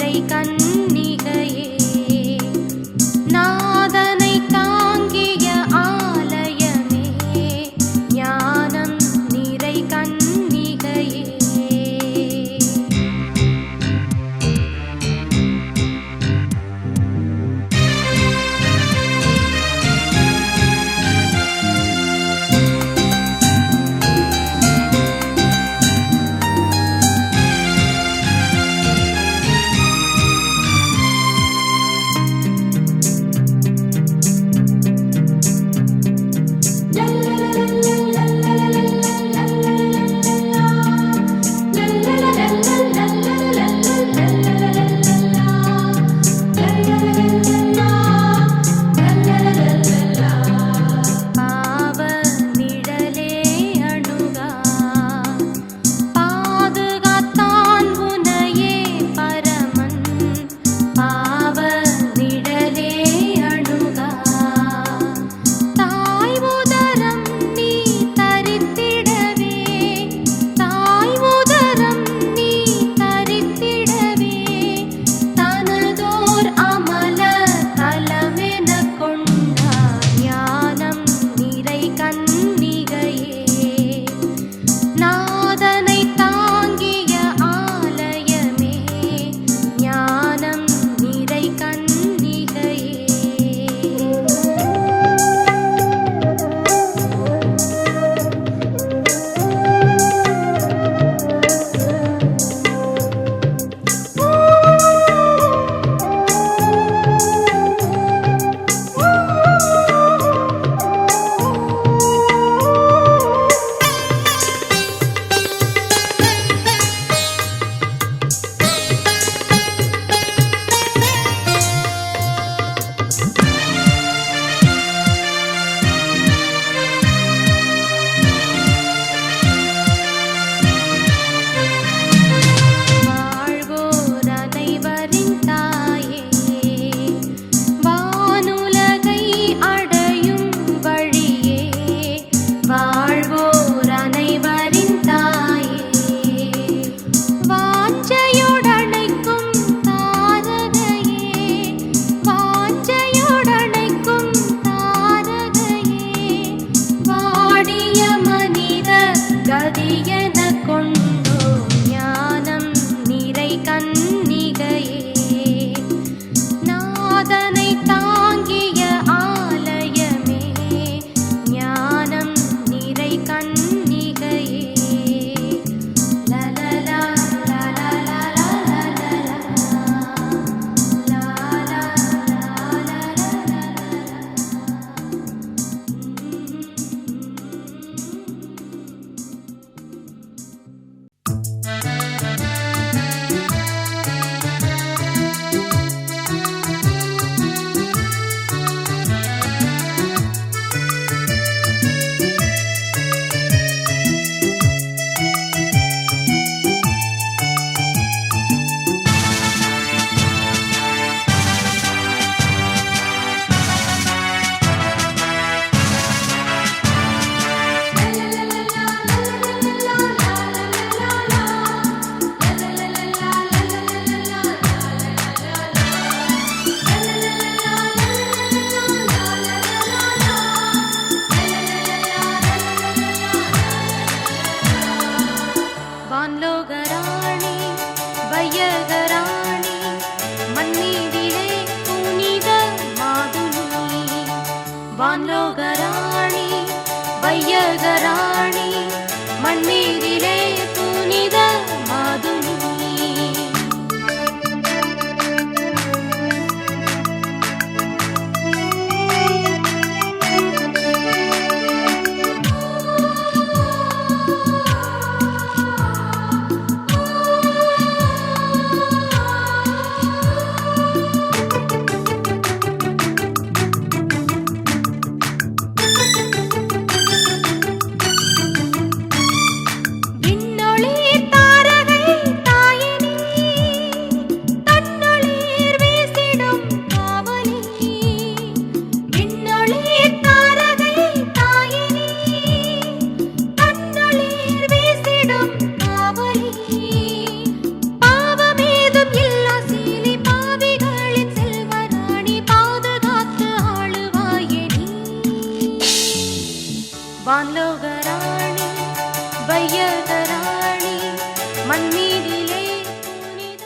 வையகராணி மண்ணீடிலே புனித மாதுளி வான்லோகராணி வையகராணி மண்ணீடிலே புனித மாதுளி விண்ணொளிர் தாரகை தாயினி தன்னொளிர் வீசிடும் காவலி விண்ணொளிர் தாரகை தாயினி தன்னொளிர் வீசிடும் காவலி பாவமேதும் இல்லா சீலி பாவிகளின் செல்வராணி பாதுகாத்து ஆளுவாயே நீ வான்லோகராணி வையகராணி மண்ணீரிலே புனித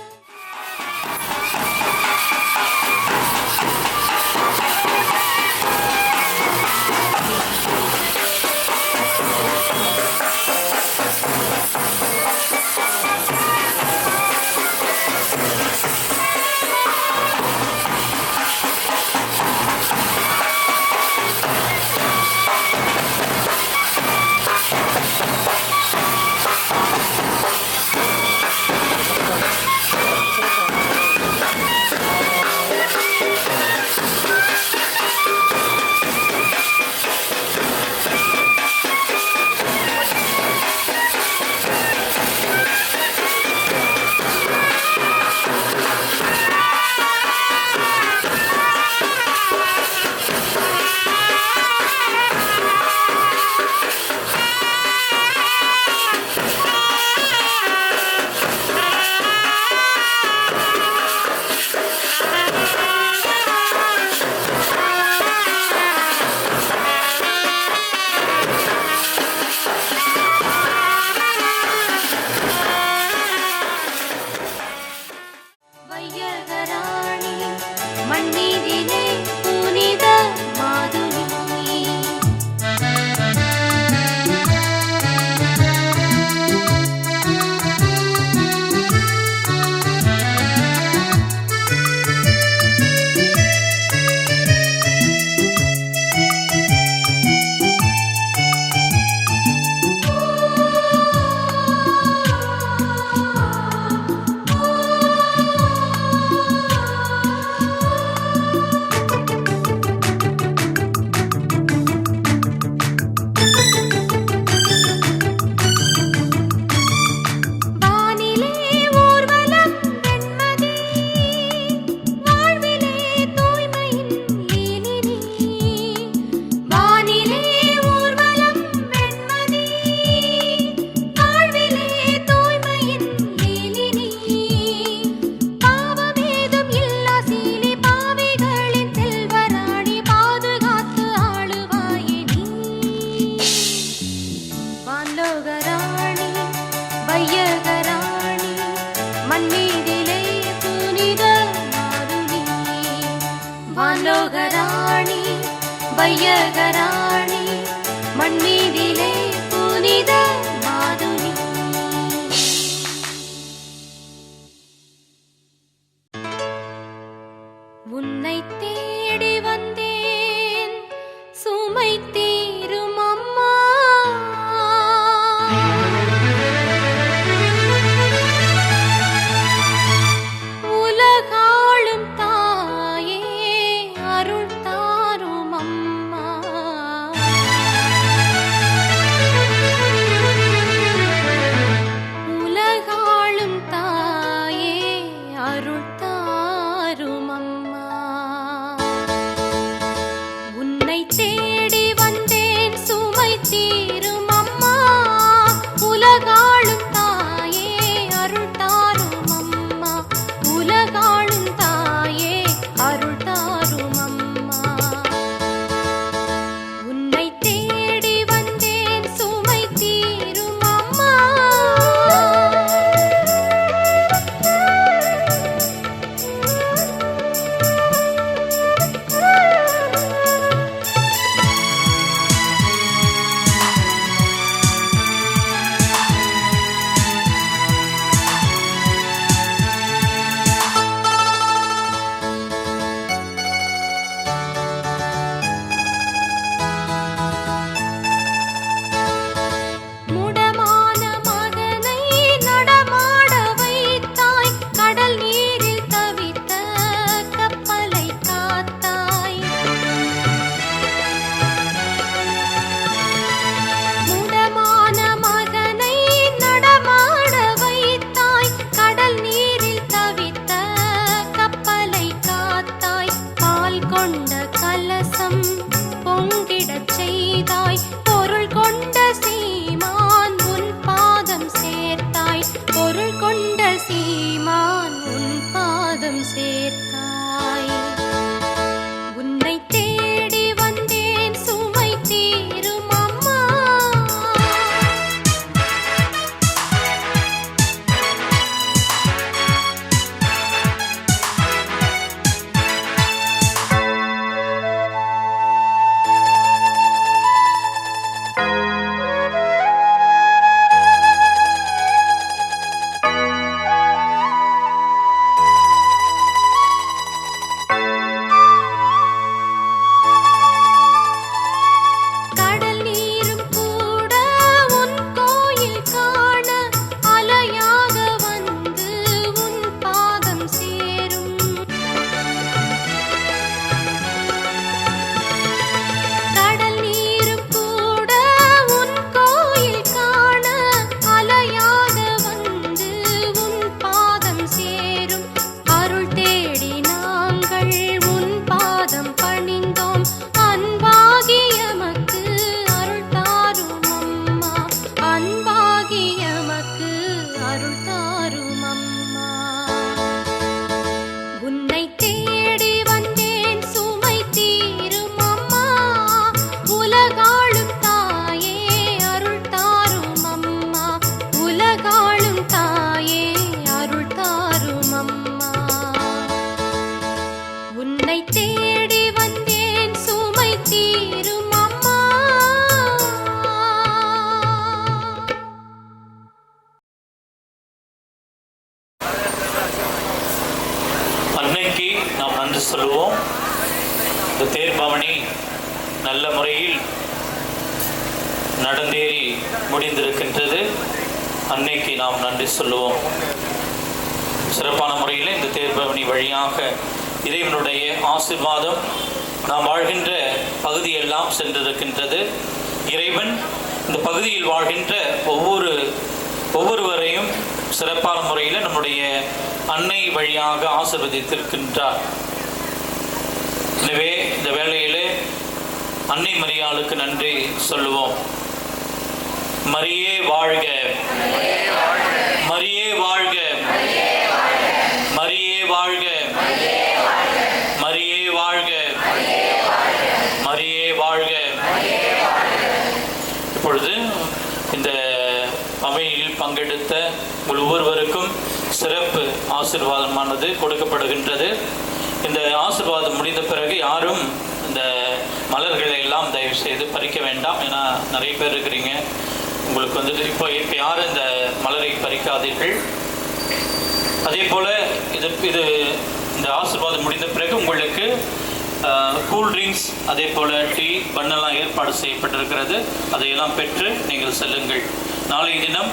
வையகராணி மண்ணீரிலே புனித மாதுளி வானிலே ஊர்வலம் வெண்மதி வாழ்விலே தூய்மையின் லீலினி வானிலே ஊர்வலம் வெண்மதி வாழ்விலே தூய்மையின் லீலினி பாவமேதும் இல்லா சீலி பாவிகளின் செல்வராணி பாதுகாத்து ஆளுவாயே நீ வான்லோகராணி வையகராணி மண்ணீரிலே புனித மாதுளி வான்லோகராணி வையகராணி மண்ணீரிலே புனித மாதுளி உன்னை தேடி வந்தேன் சுமை தீரும் அம்மா உலகாளும் தாயே அருள் தாரும் அம்மா உலகாளும் தாயே அருள் தாரும் அம்மா உன்னை தேடி வந்த நன்றி சொல்லுவோம். இந்த தேர்பவனி நல்ல முறையில் நடந்தேறி முடிந்திருக்கின்றது. அன்னைக்கு நாம் நன்றி சொல்லுவோம். சிறப்பான முறையில் இந்த தேர்பவனி வழியாக இறைவனுடைய ஆசீர்வாதம் நாம் வாழ்கின்ற பகுதியெல்லாம் சென்றிருக்கின்றது. இறைவன் இந்த பகுதியில் வாழ்கின்ற ஒவ்வொருவரையும் சிறப்பான முறையில் நம்முடைய அன்னை வழியாக ஆசீர்வதித்திருக்கின்றார். எனவே இந்த வேளையிலே அன்னை மரியாளுக்கு நன்றி சொல்லுவோம். மரியே வாழ்க, மரியே வாழ்க, மரியே வாழ்க, மரியே வாழ்க, மரியே வாழ்க. இப்பொழுது இந்த அவையில் பங்கெடுத்த உங்கள் ஒவ்வொருவருக்கும் சிறப்பு ஆசீர்வாதமானது கொடுக்கப்படுகின்றது. இந்த ஆசீர்வாதம் முடிந்த பிறகு யாரும் இந்த மலர்களை எல்லாம் தயவு செய்து பறிக்க வேண்டாம். ஏன்னா நிறைய பேர் இருக்கிறீங்க, உங்களுக்கு வந்துட்டு இப்போ யாரும் இந்த மலரை பறிக்காதீர்கள். அதே போல் இது இந்த ஆசீர்வாதம் முடிந்த பிறகு உங்களுக்கு கூல்ட்ரிங்க்ஸ் அதே போல் டீ பண்ணெல்லாம் ஏற்பாடு செய்யப்பட்டிருக்கிறது. அதையெல்லாம் பெற்று நீங்கள் செல்லுங்கள். நாளைய தினம்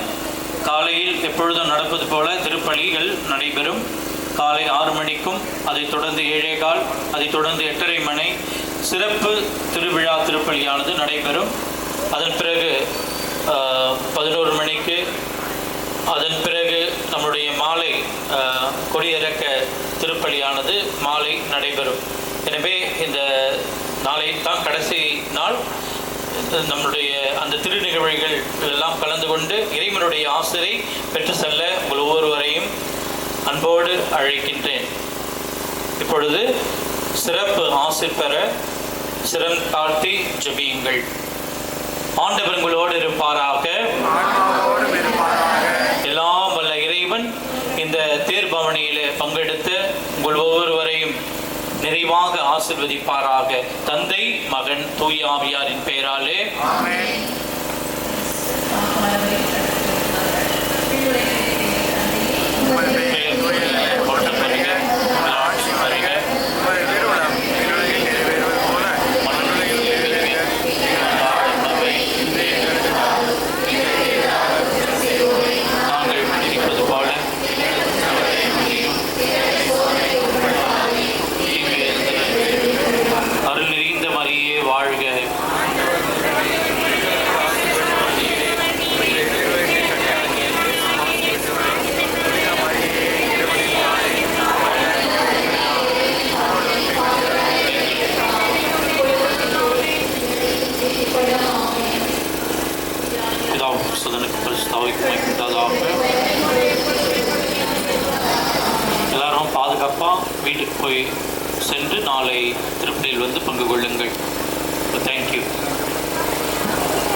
காலையில் எப்பொழுதும் நடப்பது போல திருப்பலிகள் நடைபெறும். காலை 6 மணிக்கும், அதைத் தொடர்ந்து 7:15, அதைத் தொடர்ந்து 8:30 மணி சிறப்பு திருவிழா திருப்பலியானது நடைபெறும். அதன் பிறகு 11 மணிக்கு, அதன் பிறகு நம்முடைய மாலை கொடியிறக்க திருப்பலியானது மாலை நடைபெறும். எனவே இந்த நாளை தான் கடைசி நாள். நம்முடைய அந்த திரு நிகழ்வுகள் எல்லாம் கலந்து கொண்டு இறைவனுடைய ஆசிரை பெற்று செல்ல உங்கள் ஒவ்வொருவரையும் அன்போடு அழைக்கின்றேன். இப்பொழுது சிறப்பு ஆசிர் பெற சிரம் தாழ்த்தி ஜெபியுங்கள். ஆண்டவர் உங்களோடு இருப்பாராக. எல்லாம் வல்ல இறைவன் இந்த தேர்பவனியிலே பங்கெடுத்து உங்கள் ஒவ்வொருவரையும் நிறைவாக ஆசீர்வதிப்பாராக. தந்தை, மகன், தூய ஆவியாரின் பெயராலே எல்லாரும் பாதுகாப்பாக வீட்டுக்கு போய் சென்று நாளை திருப்பதியில் வந்து பங்கு கொள்ளுங்கள். தேங்க்யூ.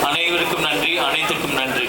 அனைவருக்கும் நன்றி, அனைத்திற்கும் நன்றி.